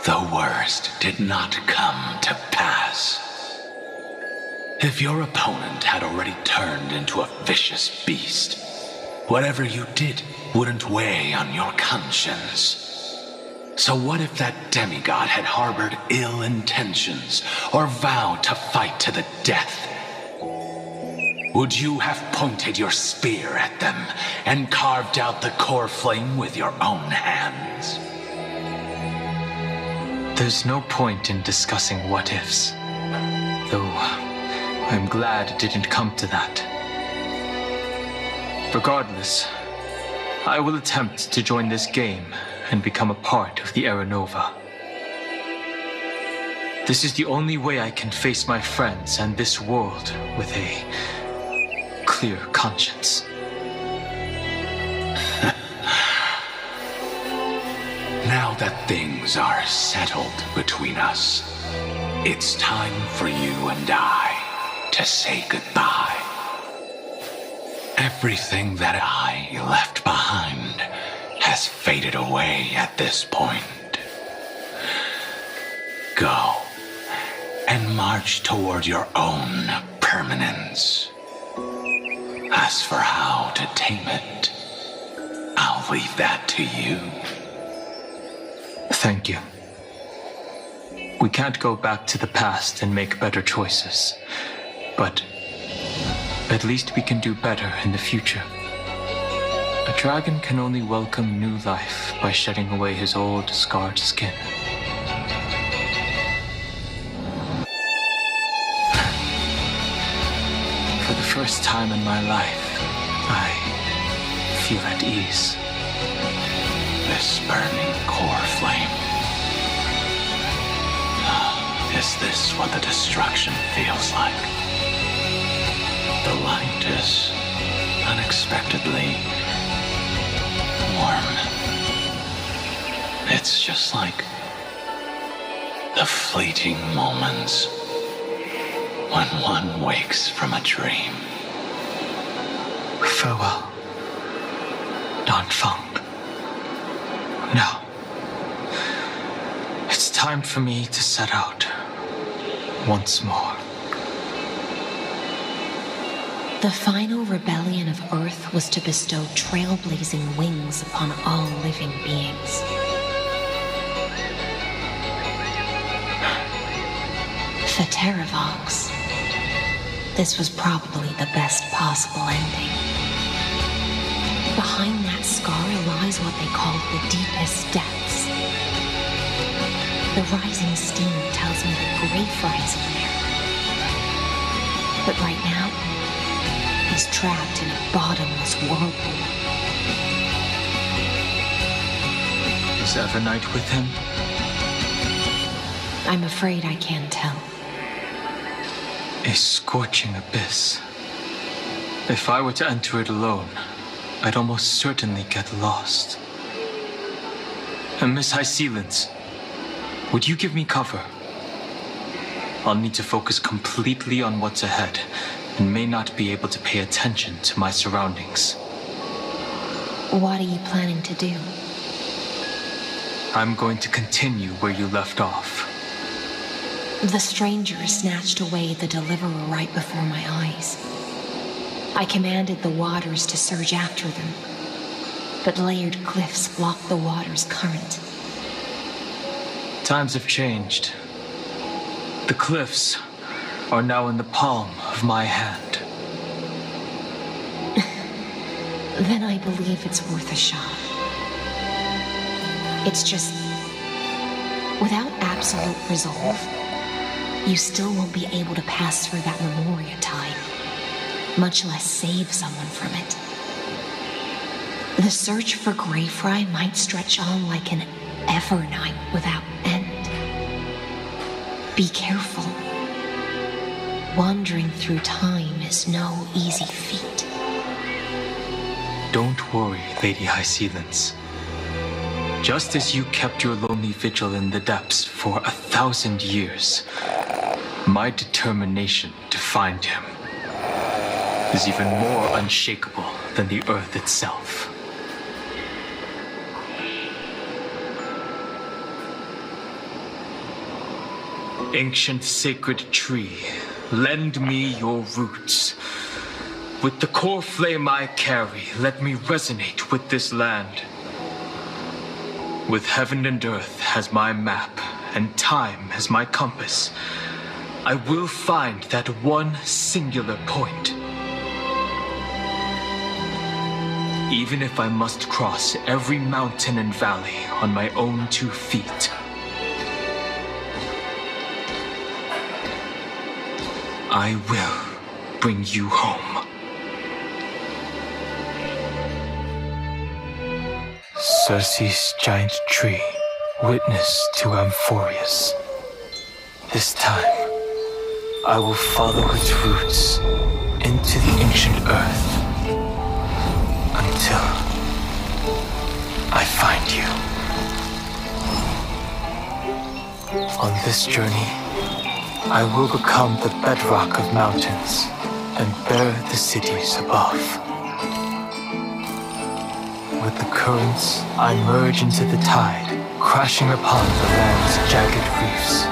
the worst did not come to pass. If your opponent had already turned into a vicious beast, whatever you did wouldn't weigh on your conscience. So what if that demigod had harbored ill intentions or vowed to fight to the death? Would you have pointed your spear at them and carved out the core flame with your own hands? There's no point in discussing what-ifs. Though, I'm glad it didn't come to that. Regardless, I will attempt to join this game and become a part of the Era Nova. This is the only way I can face my friends and this world with a clear conscience. Now that things are settled between us, it's time for you and I to say goodbye. Everything that I left behind has faded away at this point. Go and march toward your own permanence. As for how to tame it, I'll leave that to you. Thank you. We can't go back to the past and make better choices, but at least we can do better in the future. A dragon can only welcome new life by shedding away his old, scarred skin. For the first time in my life, I feel at ease. This burning core flame. Is this what the destruction feels like? The light is unexpectedly warm. It's just like the fleeting moments when one wakes from a dream. Farewell, Don Funk. Now, it's time for me to set out once more. The final rebellion of Earth was to bestow trailblazing wings upon all living beings. For Terravox, this was probably the best possible ending. Behind that scar lies what they called the deepest depths. The rising steam tells me that Greyfry's in there. But right now, he's trapped in a bottomless whirlpool. Is Evernight with him? I'm afraid I can't tell. A scorching abyss. If I were to enter it alone, I'd almost certainly get lost. And Miss High Sealants, would you give me cover? I'll need to focus completely on what's ahead, and may not be able to pay attention to my surroundings. What are you planning to do? I'm going to continue where you left off. The stranger snatched away the deliverer right before my eyes. I commanded the waters to surge after them, but layered cliffs blocked the water's current. Times have changed. The cliffs are now in the palm of my hand. Then I believe it's worth a shot. It's just, without absolute resolve, you still won't be able to pass through that Memoria tide, much less save someone from it. The search for Greyfry might stretch on like an Evernight without end. Be careful. Wandering through time is no easy feat. Don't worry, Lady High Sealants. Just as you kept your lonely vigil in the depths for 1,000 years, my determination to find him is even more unshakable than the earth itself. Ancient sacred tree, lend me your roots. With the core flame I carry, let me resonate with this land. With heaven and earth as my map, and time as my compass, I will find that one singular point. Even if I must cross every mountain and valley on my own 2 feet. I will bring you home. Circe's giant tree, witness to Amphoreus. This time, I will follow its roots into the ancient earth until I find you. On this journey, I will become the bedrock of mountains and bear the cities above. With the currents, I merge into the tide, crashing upon the land's jagged reefs.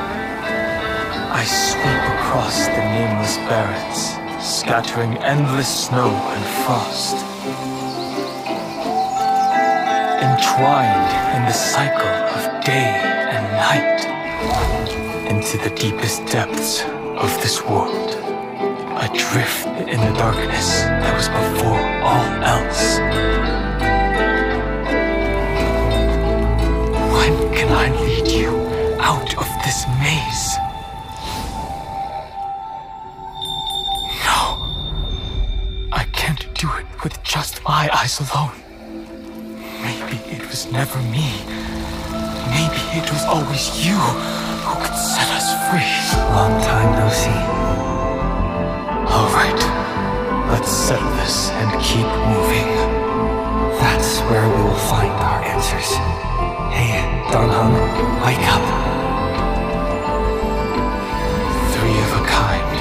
I sweep across the nameless barrens, scattering endless snow and frost. Entwined in the cycle of day and night, into the deepest depths of this world, adrift in the darkness that was before all else. When can I lead you out of this maze? No, I can't do it with just my eyes alone. Maybe it was never me. Maybe it was always you who could set us free. Long time no see. All right, let's settle this and keep moving. That's where we will find our answers. Hey, a kind.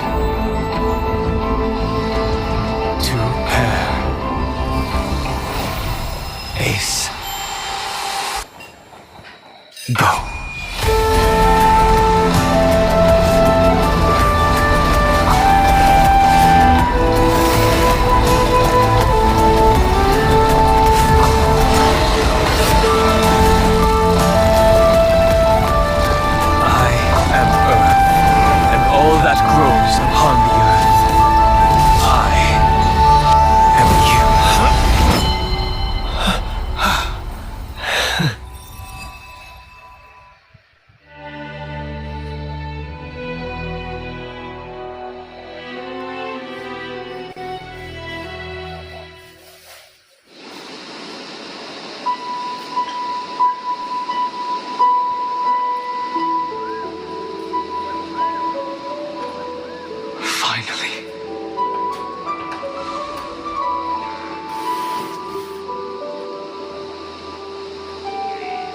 Two pair. Ace. Go.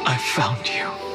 I found you.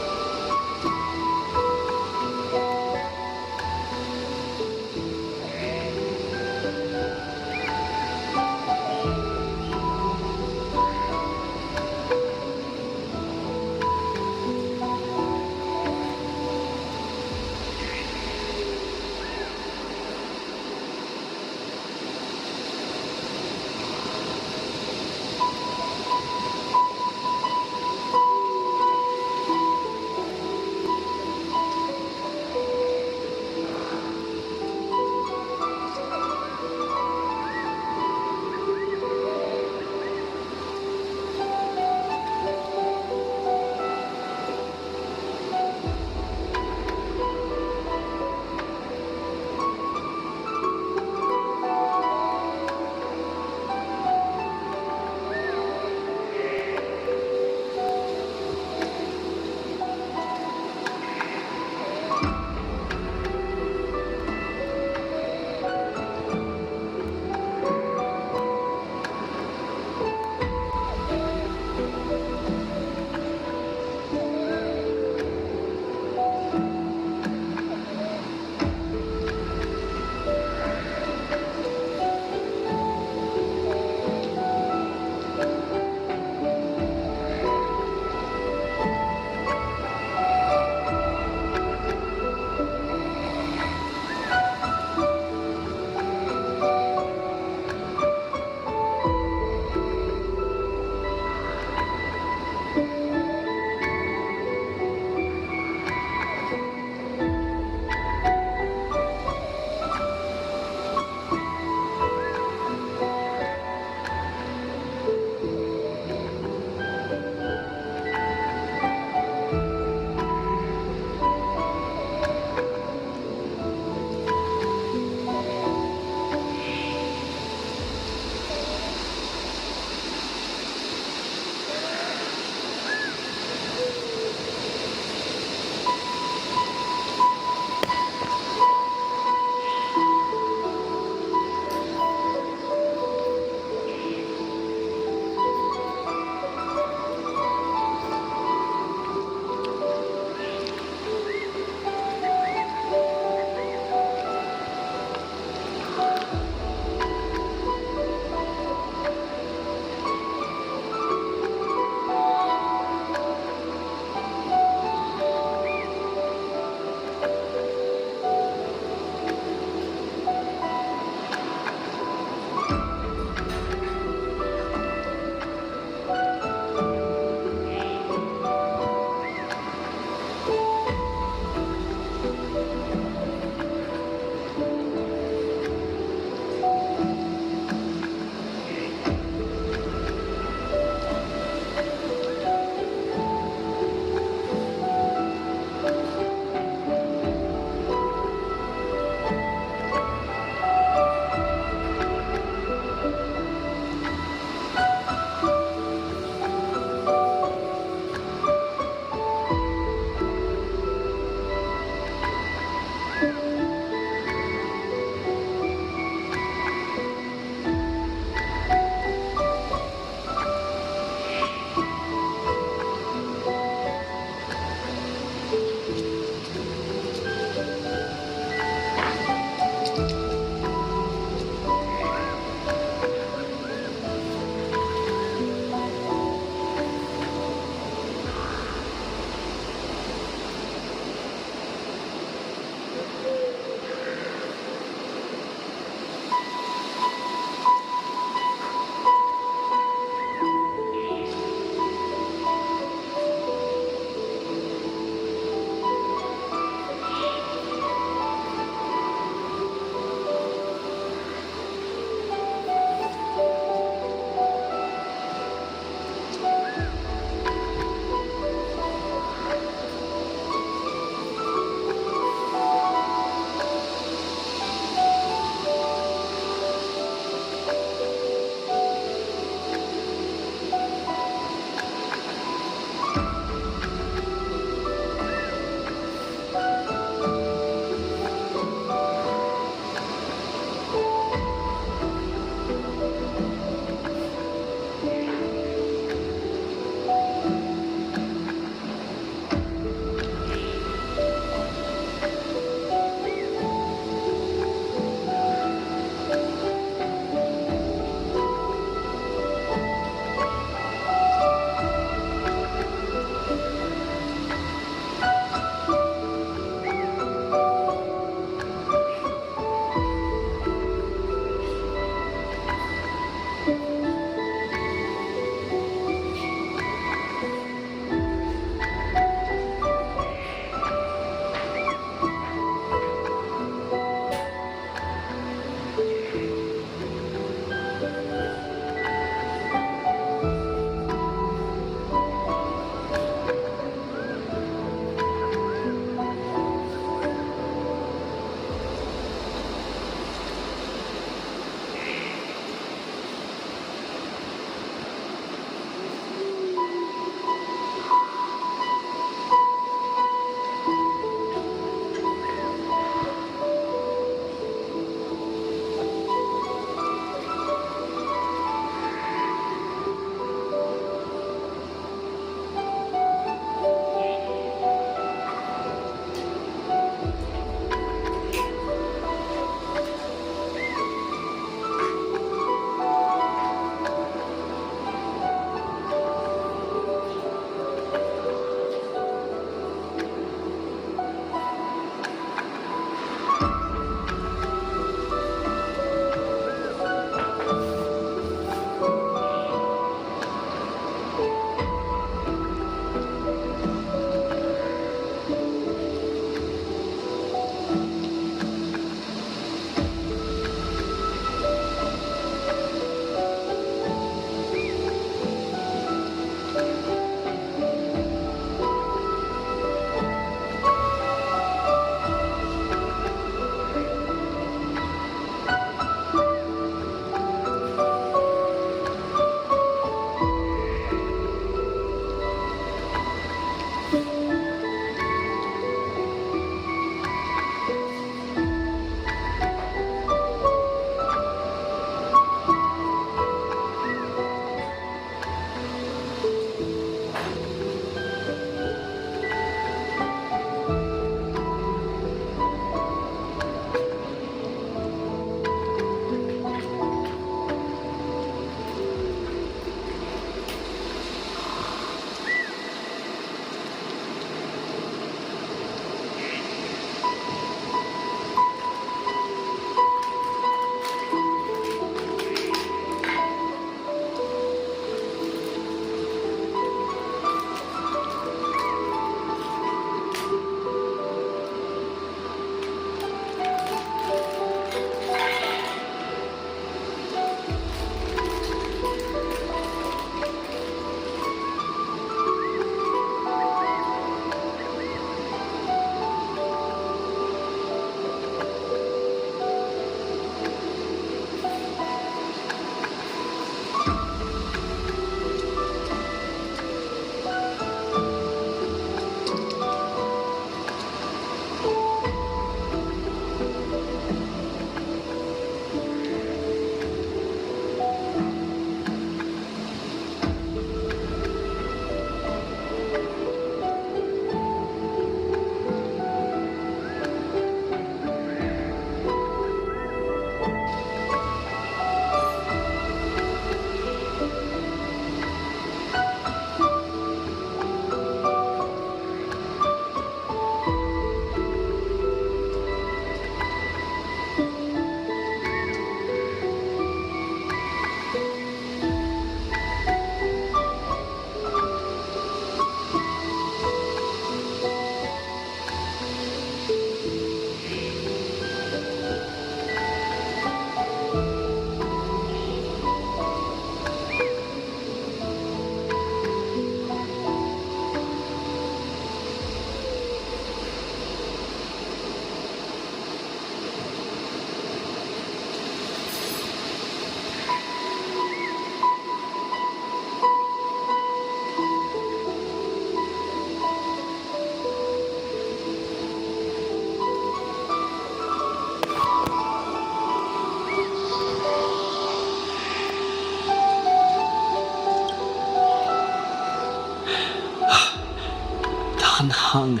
hung,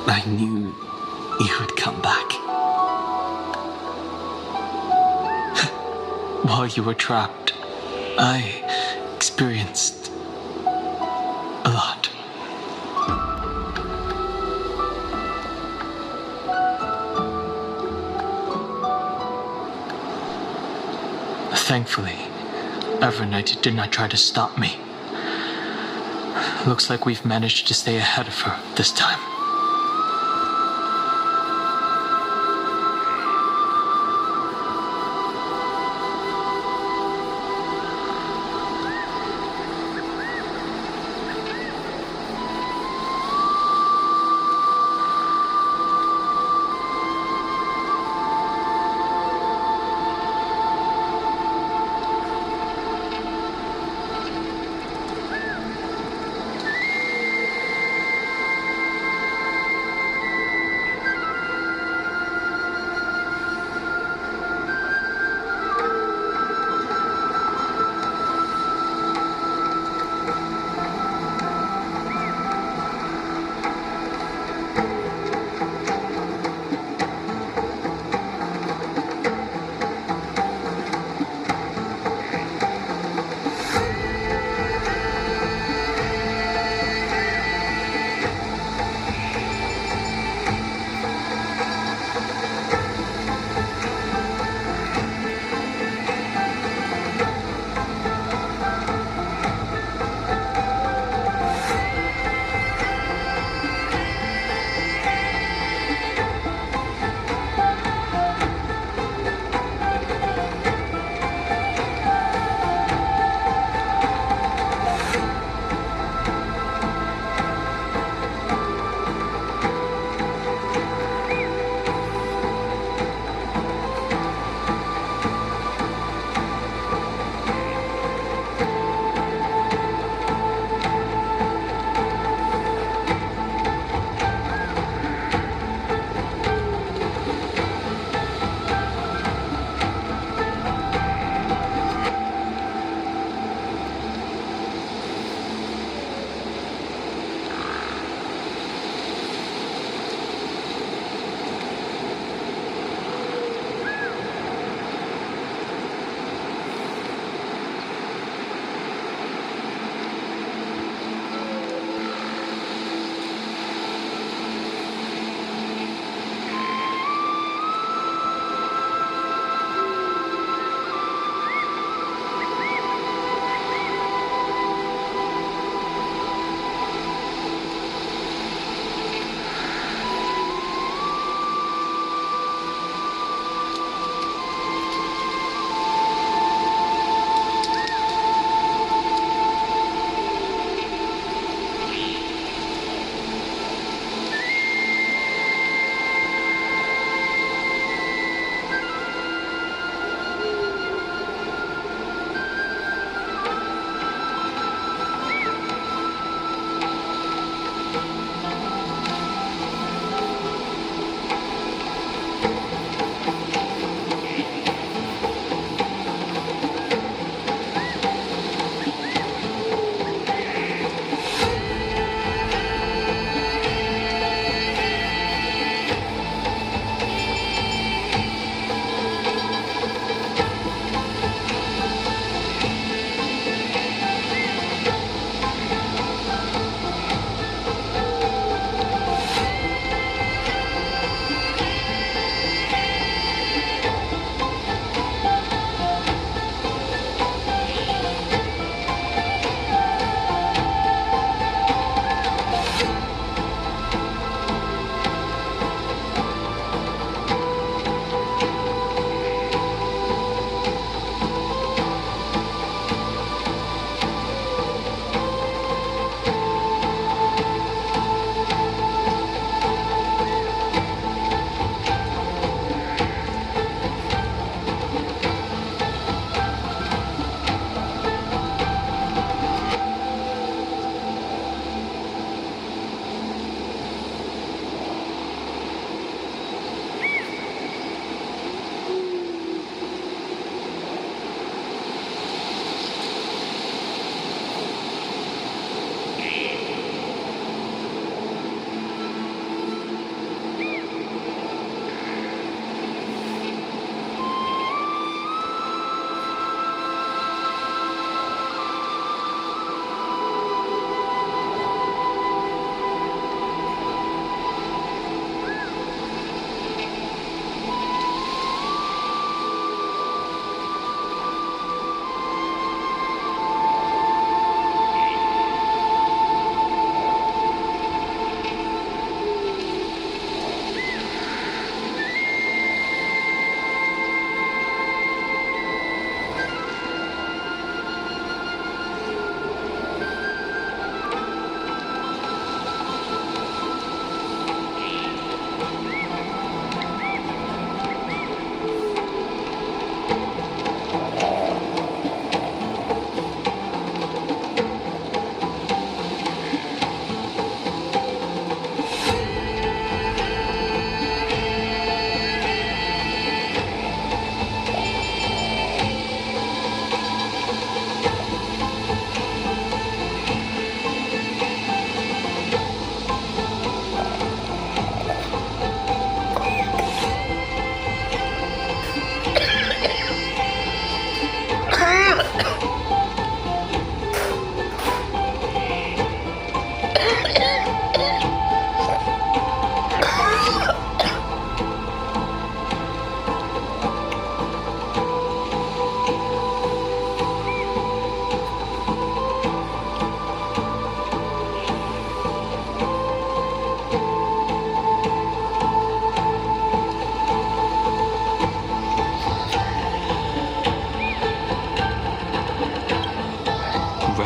I knew you would come back. While you were trapped, I experienced a lot. Thankfully, Evernight did not try to stop me. Looks like we've managed to stay ahead of her this time.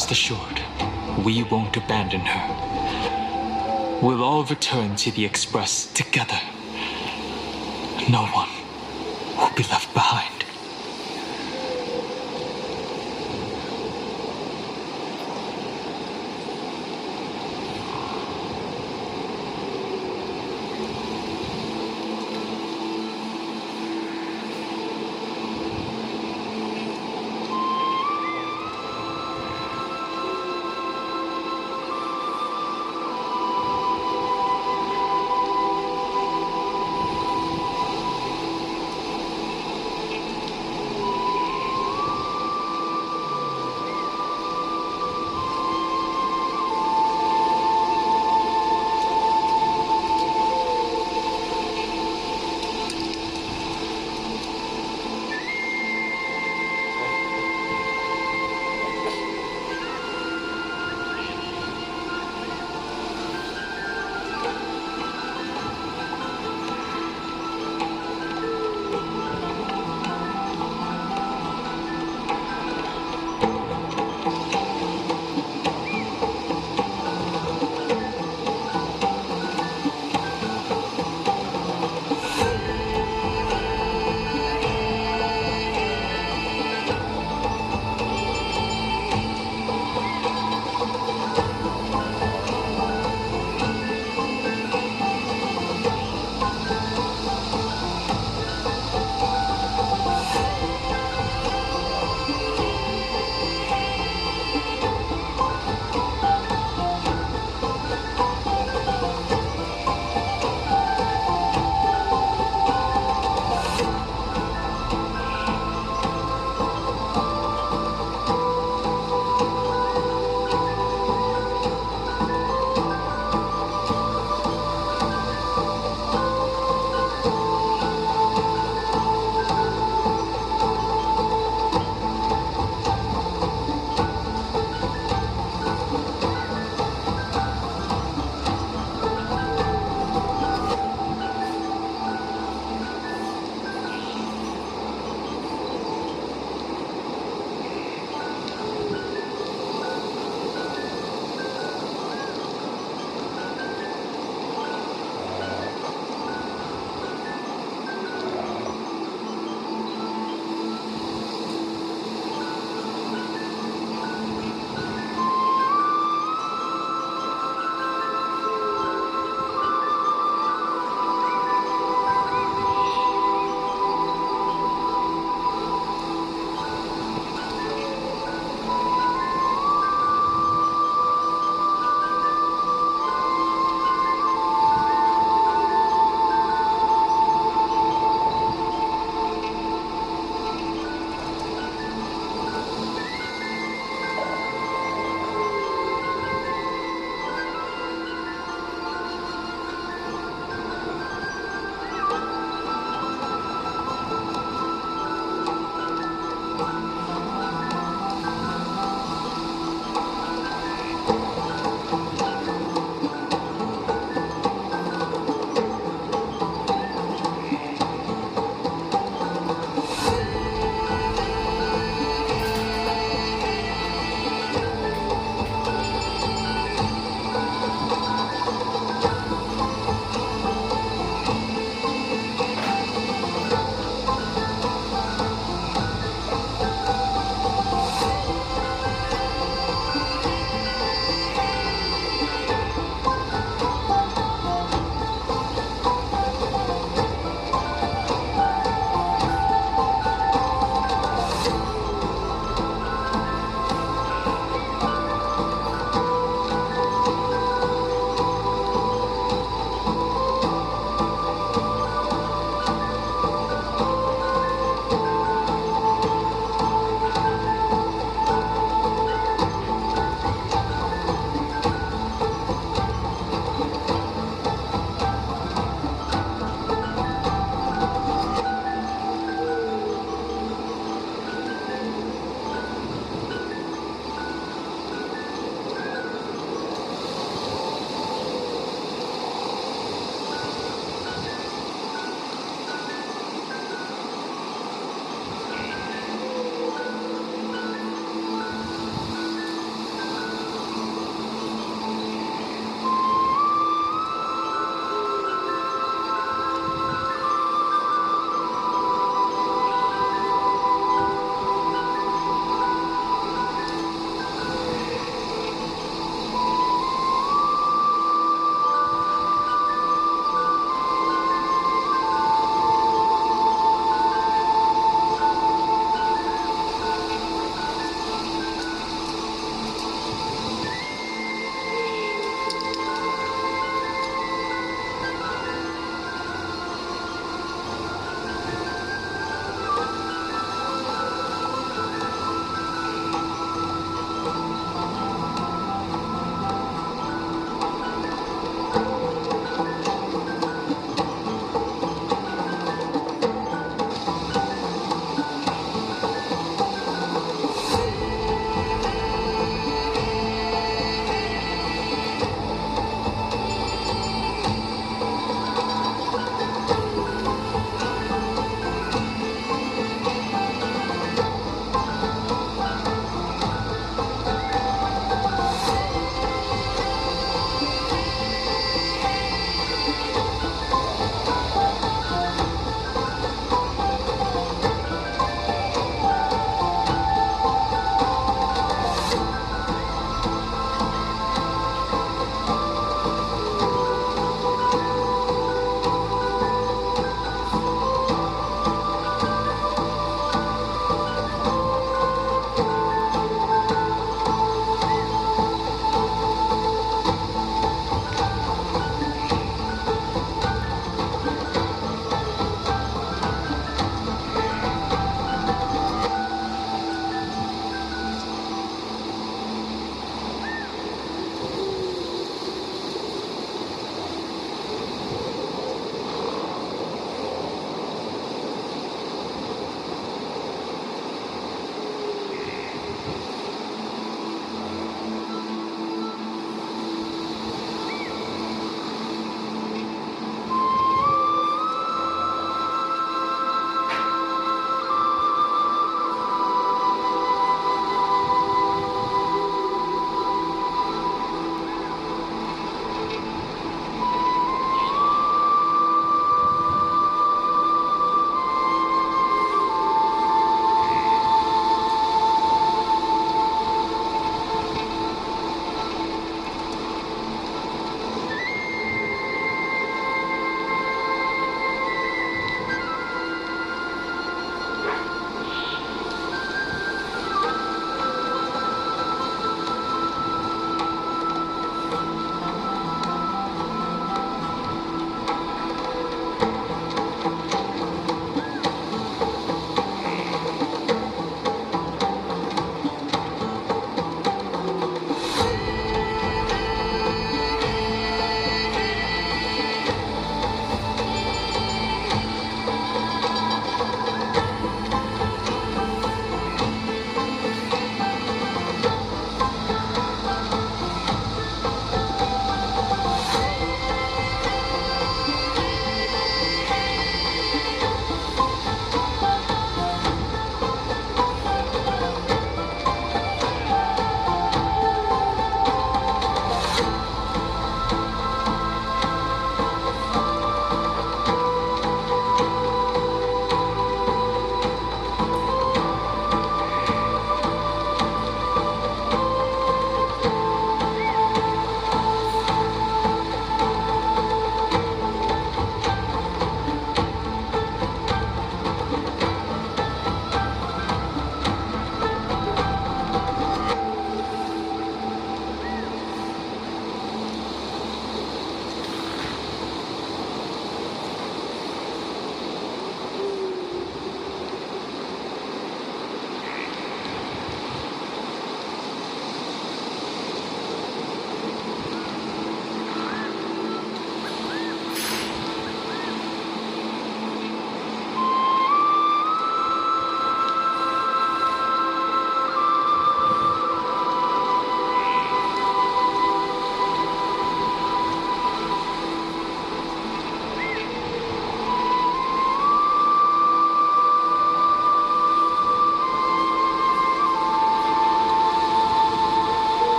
Rest assured, we won't abandon her. We'll all return to the Express together. No one will be left behind.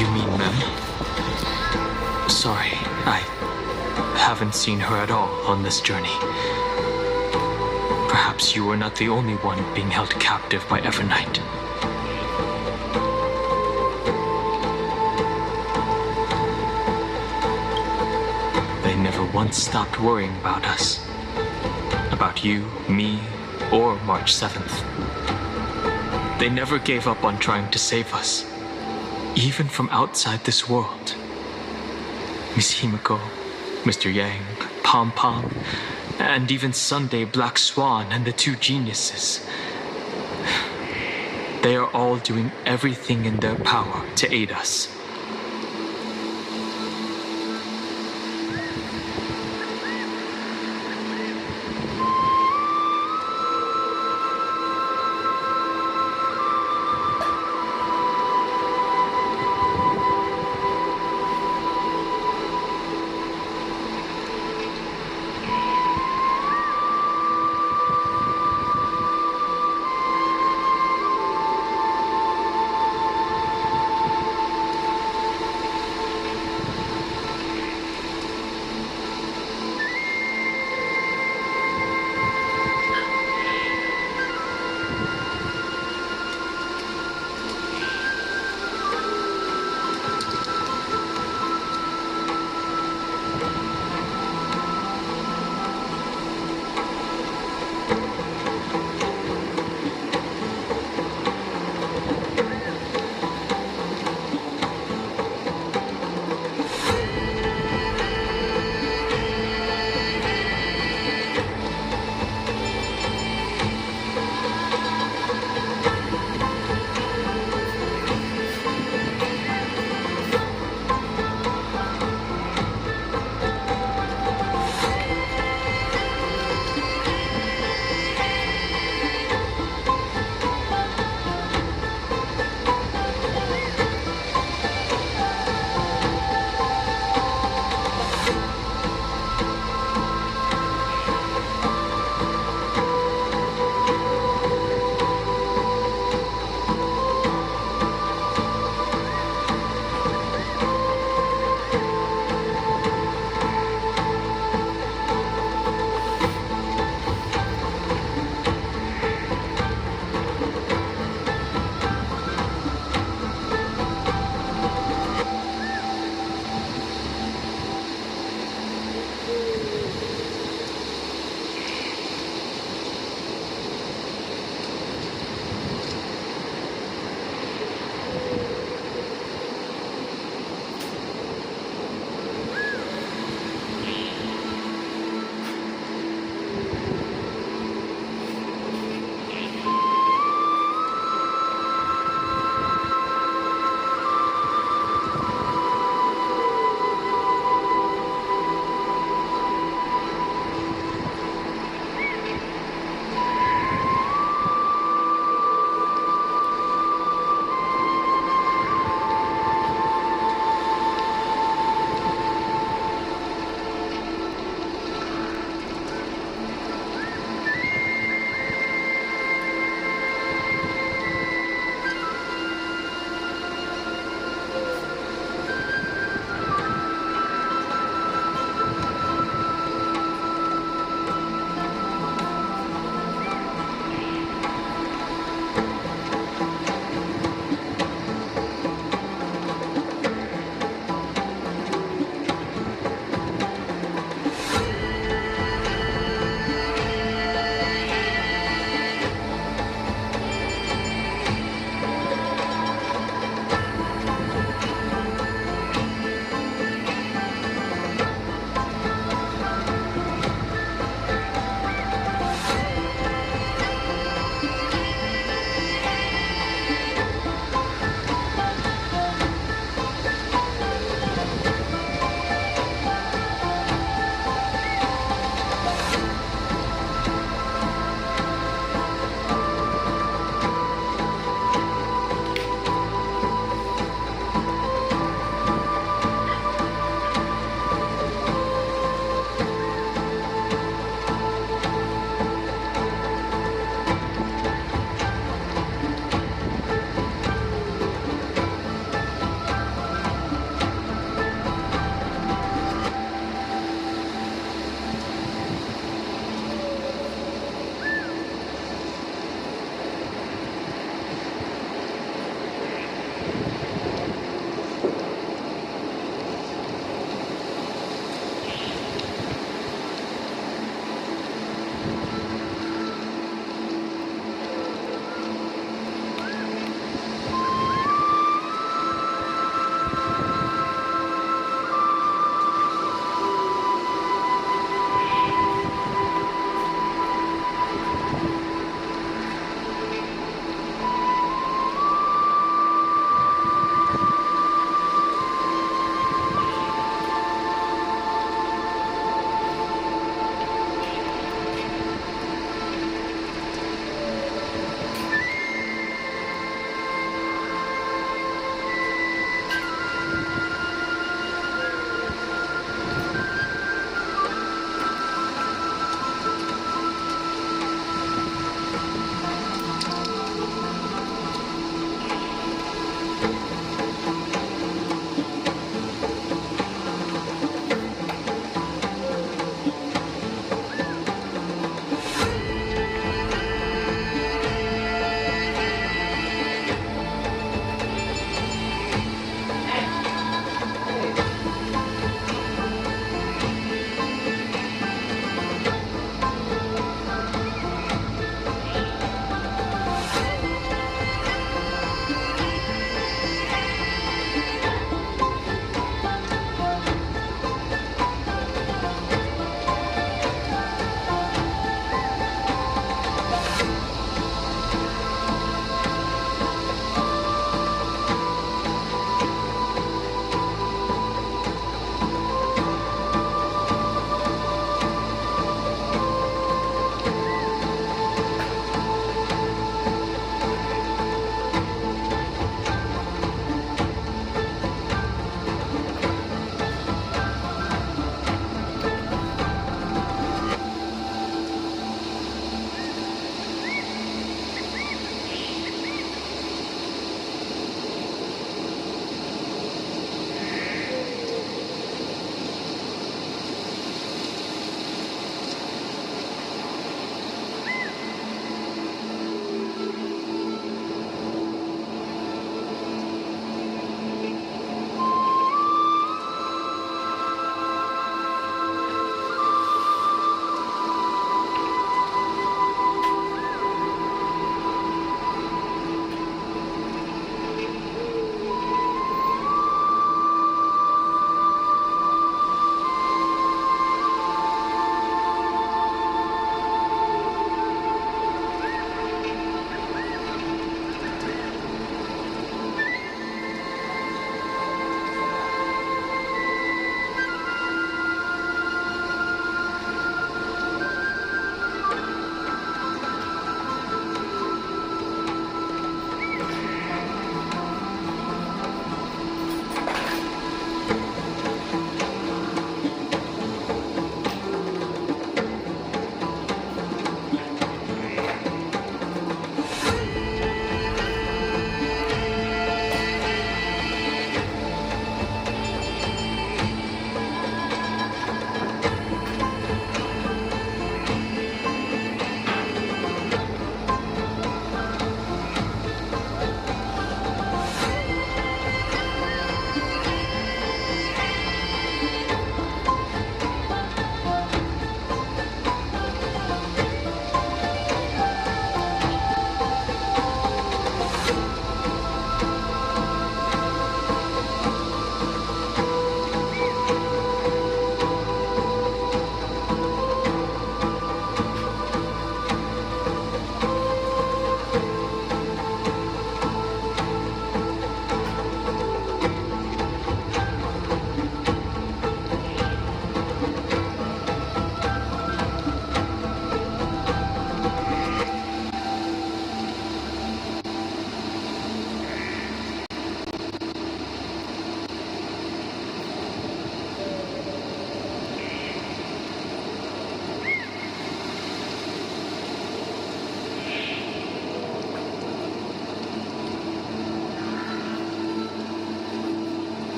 You mean Mem? Sorry, I haven't seen her at all on this journey. Perhaps you were not the only one being held captive by Evernight. They never once stopped worrying about us. About you, me, or March 7th. They never gave up on trying to save us, even from outside this world. Miss Himiko, Mr. Yang, Pom Pom, and even Sunday Black Swan and the two geniuses. They are all doing everything in their power to aid us.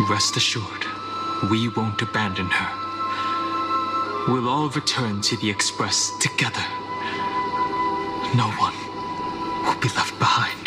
Rest assured, we won't abandon her. We'll all return to the Express together. No one will be left behind.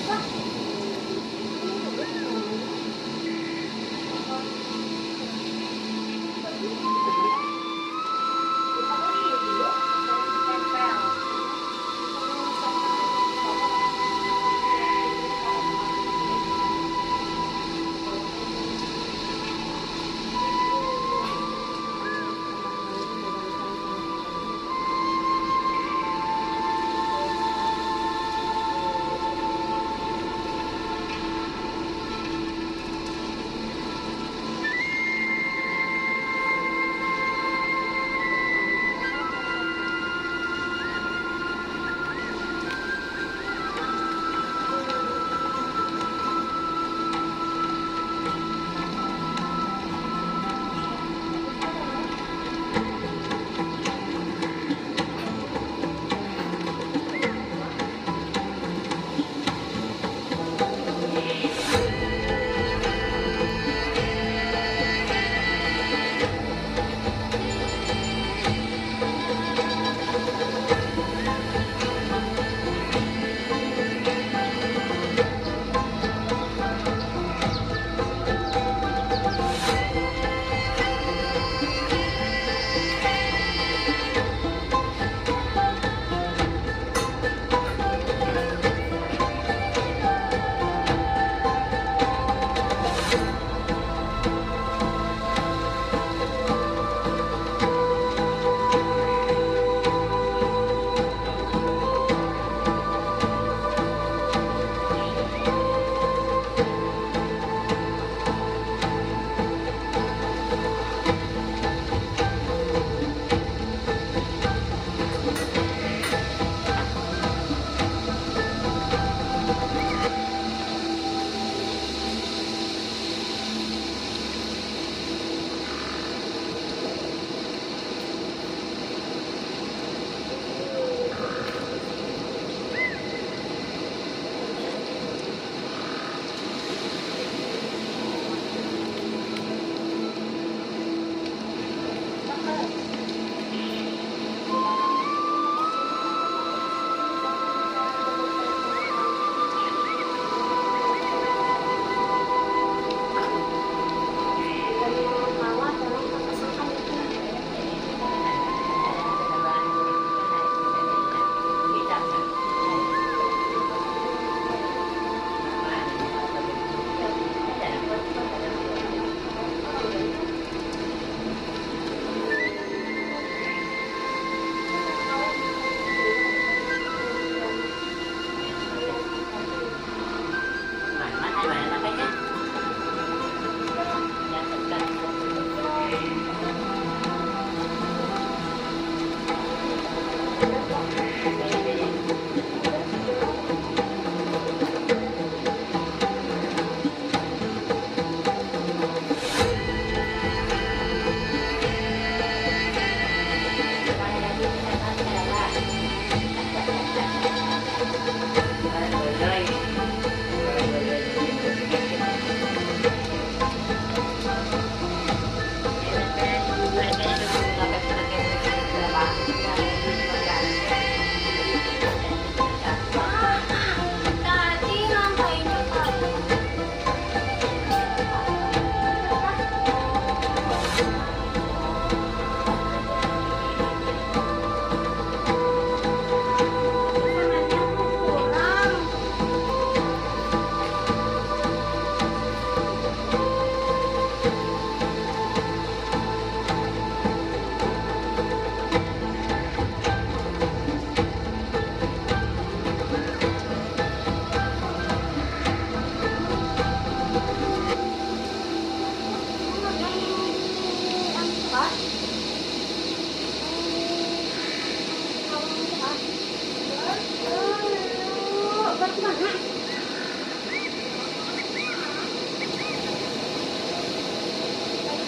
Hãy subscribe cho kênh Ghiền Mì Gõ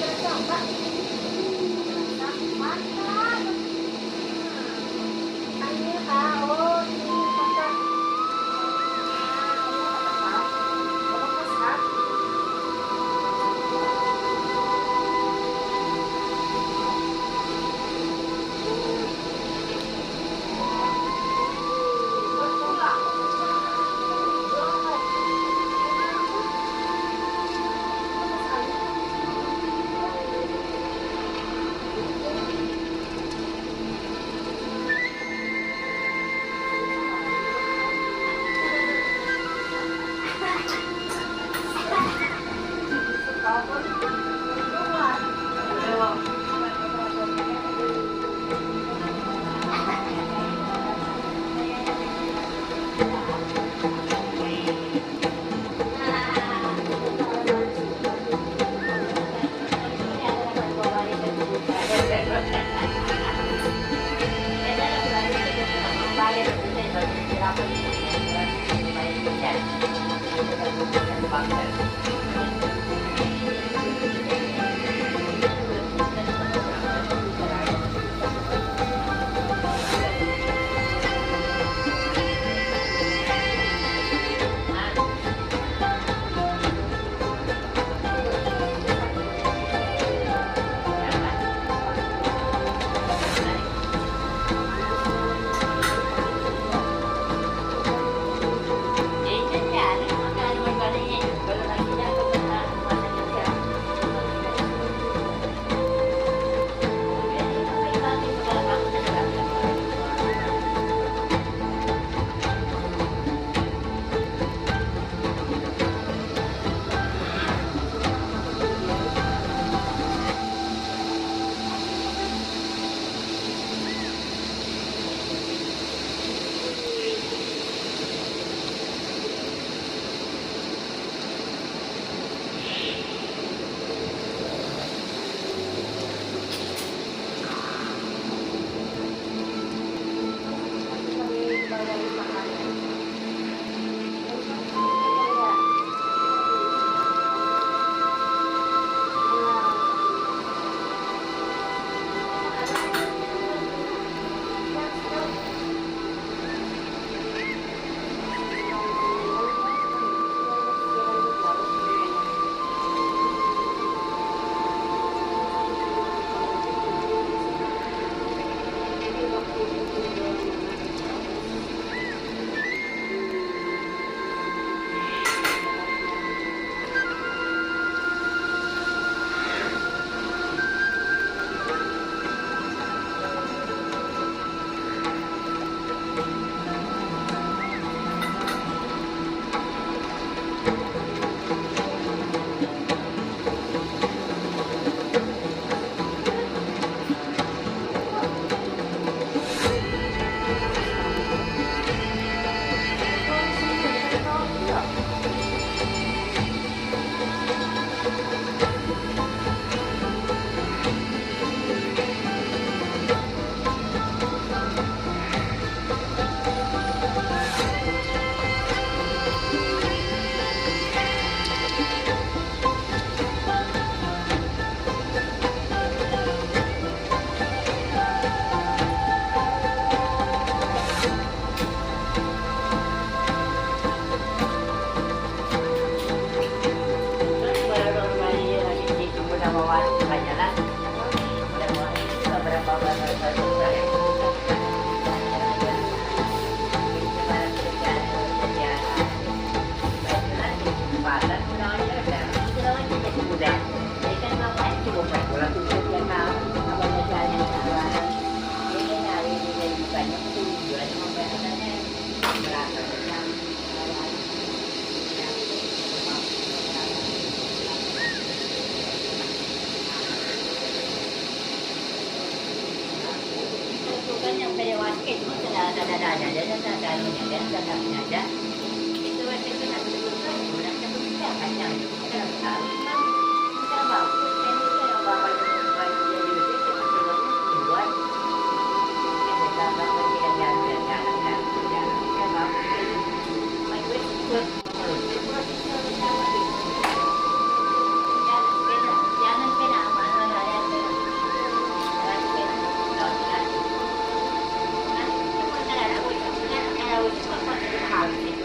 để không bỏ lỡ Jangan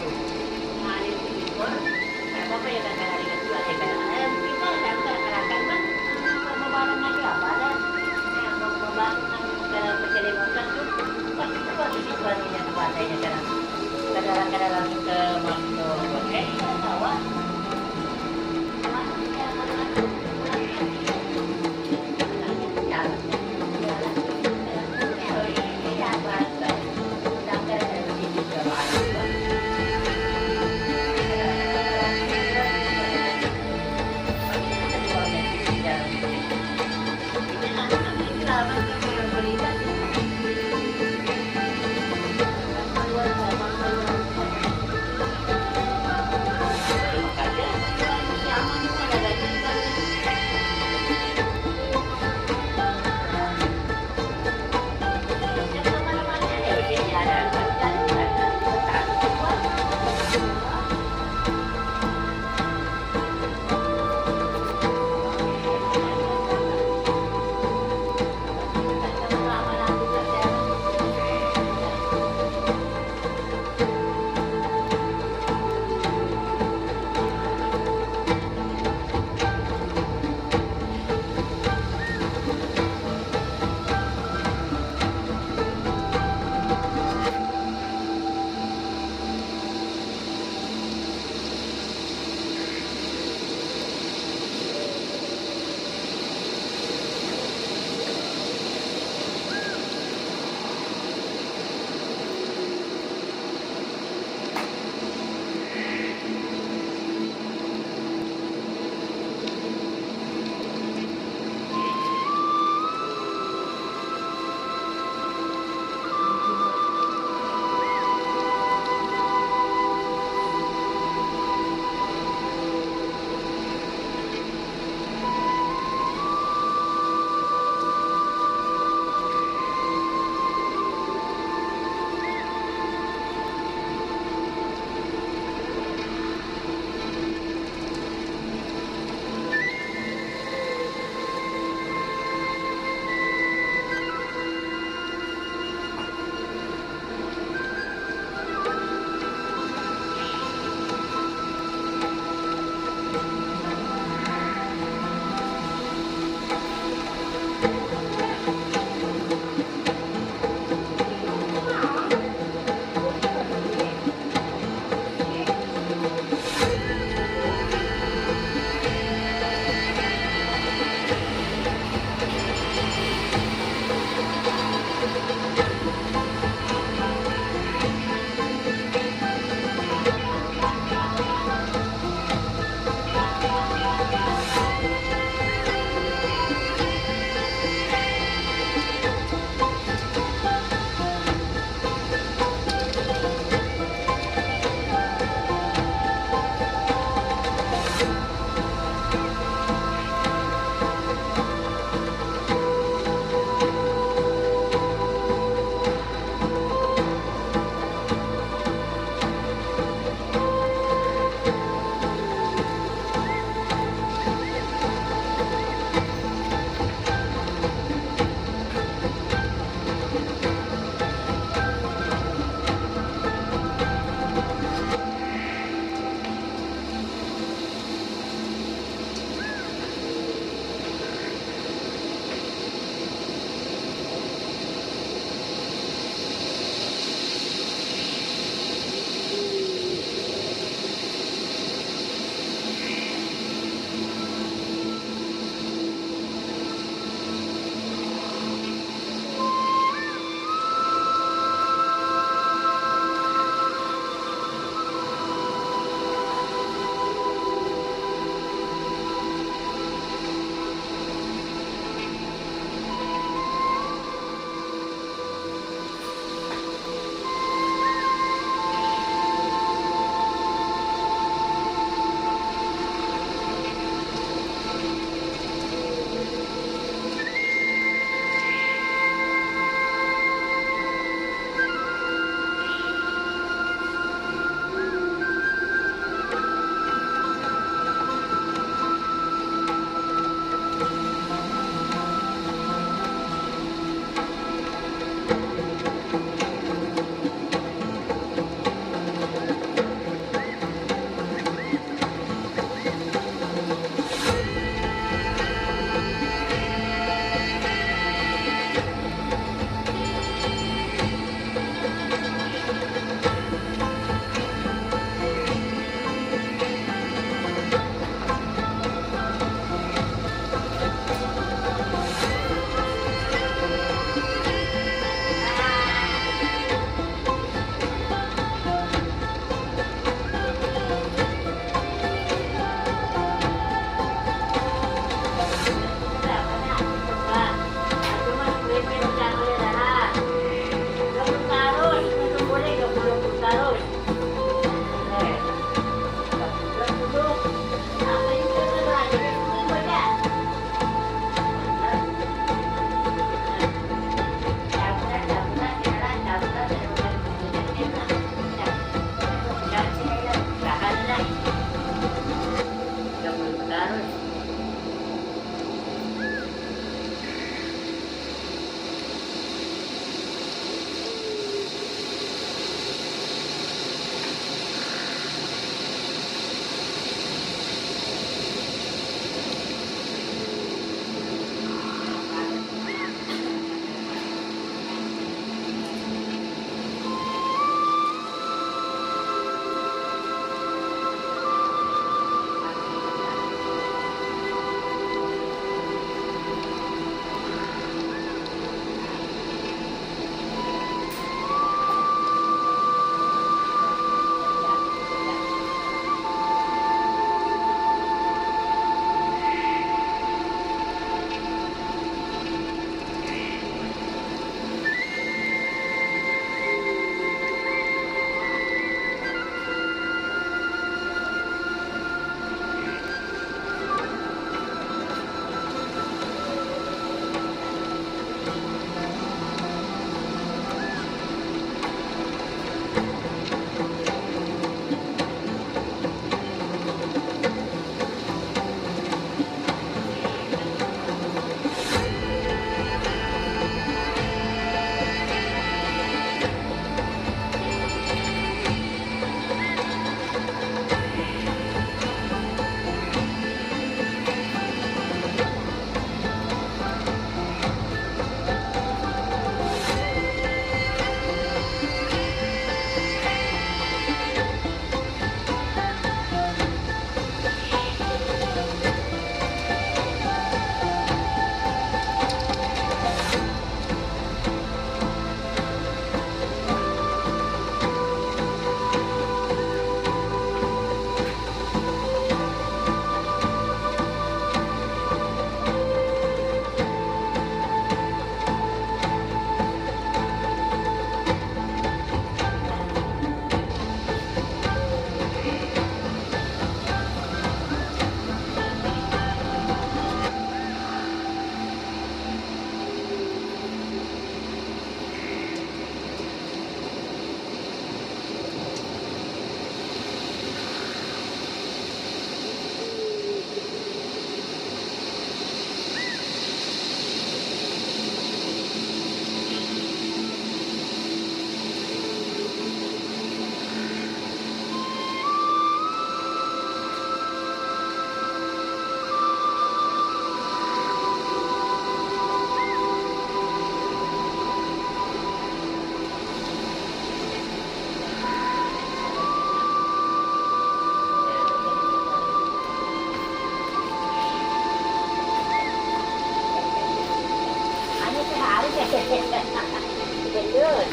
Gendut.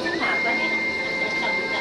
Kenapa nih? Buka.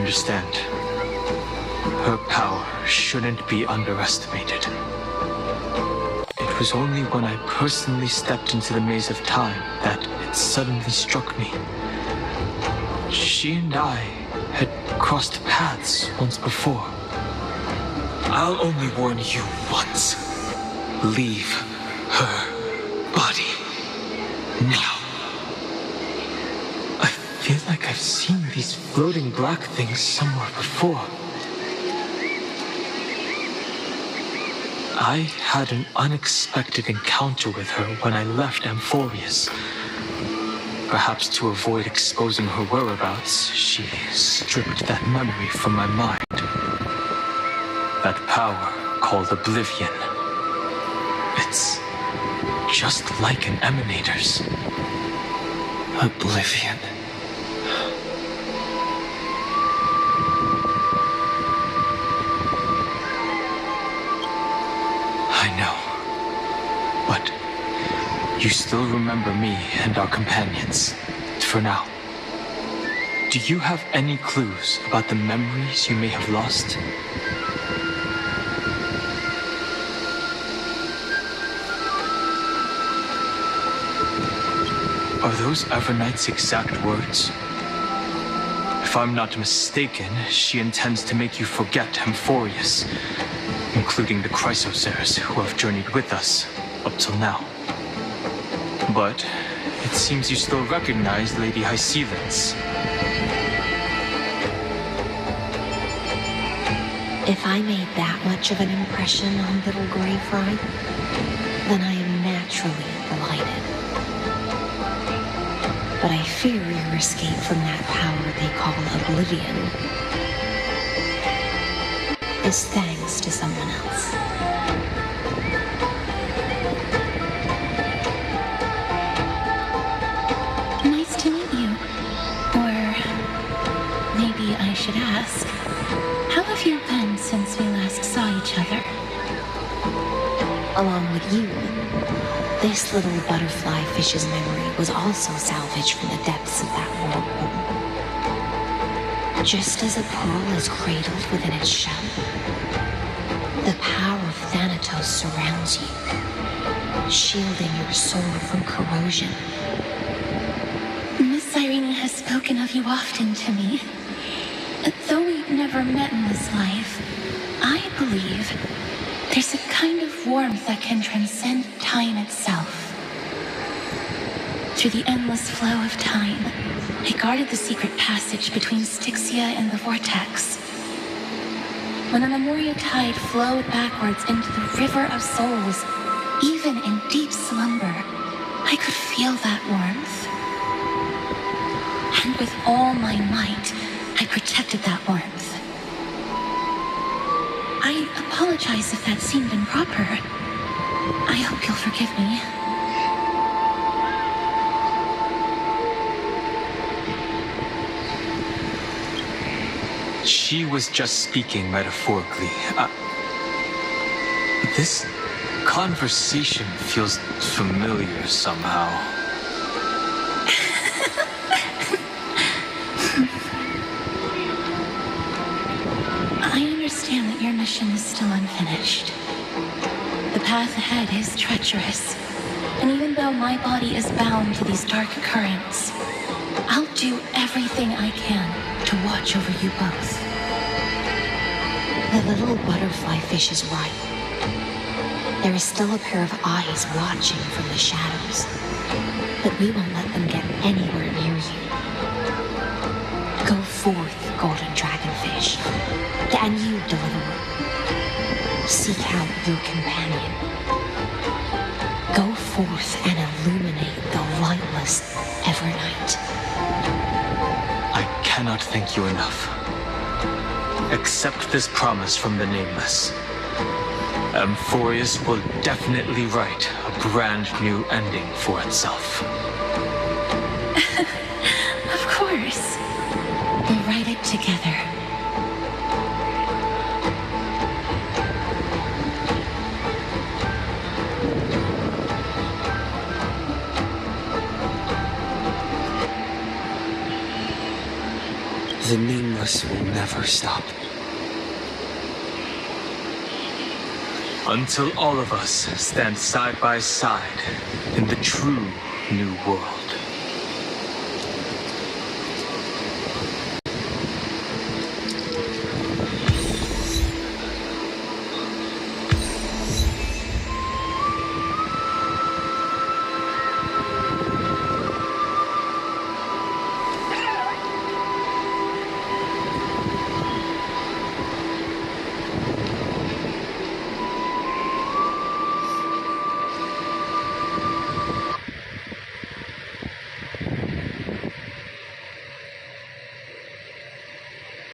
understand. Her power shouldn't be underestimated. It was only when I personally stepped into the maze of time that it suddenly struck me. She and I had crossed paths once before. I'll only warn you once. Leave her body now. I feel like I've seen these floating black things somewhere before. I had an unexpected encounter with her when I left Amphoreus. Perhaps to avoid exposing her whereabouts, she stripped that memory from my mind. That power called Oblivion. It's just like an emanator's. Oblivion. I know. But you still remember me and our companions, for now. Do you have any clues about the memories you may have lost? Are those Evernight's exact words? If I'm not mistaken, she intends to make you forget Amphoreus, including the Chrysosaurs who have journeyed with us up till now. But it seems you still recognize Lady Hycelens. If I made that much of an impression on little Grey Fry, then I am naturally delighted. But I fear your escape from that power they call Oblivion is thanks to someone else. Nice to meet you. Or maybe I should ask, how have you been since we last saw each other? Along with you, this little butterfly fish's memory was also salvaged from the depths of that whirlpool. Just as a pearl is cradled within its shell, the power of Thanatos surrounds you, shielding your soul from corrosion. Miss Irene has spoken of you often to me. Though we've never met in this life, I believe there's a kind of warmth that can transcend time itself. Through the endless flow of time, I guarded the secret passage between Styxia and the Vortex. When the Memoria tide flowed backwards into the River of Souls, even in deep slumber, I could feel that warmth. And with all my might, I protected that warmth. I apologize if that seemed improper. I hope you'll forgive me. She was just speaking metaphorically. This conversation feels familiar somehow. I understand that your mission is still unfinished. The path ahead is treacherous, and even though my body is bound to these dark currents, I'll do everything I can to watch over you both. The little butterfly fish is right. There is still a pair of eyes watching from the shadows, but we won't let them get anywhere near you. Go forth, golden dragonfish, and you, deliverer. Seek out your companion. Go forth and illuminate the lightless Evernight. I cannot thank you enough. Accept this promise from the Nameless. Amphoreus will definitely write a brand new ending for itself. Of course. We'll write it together. The nameless will never stop. Until all of us stand side by side in the true new world.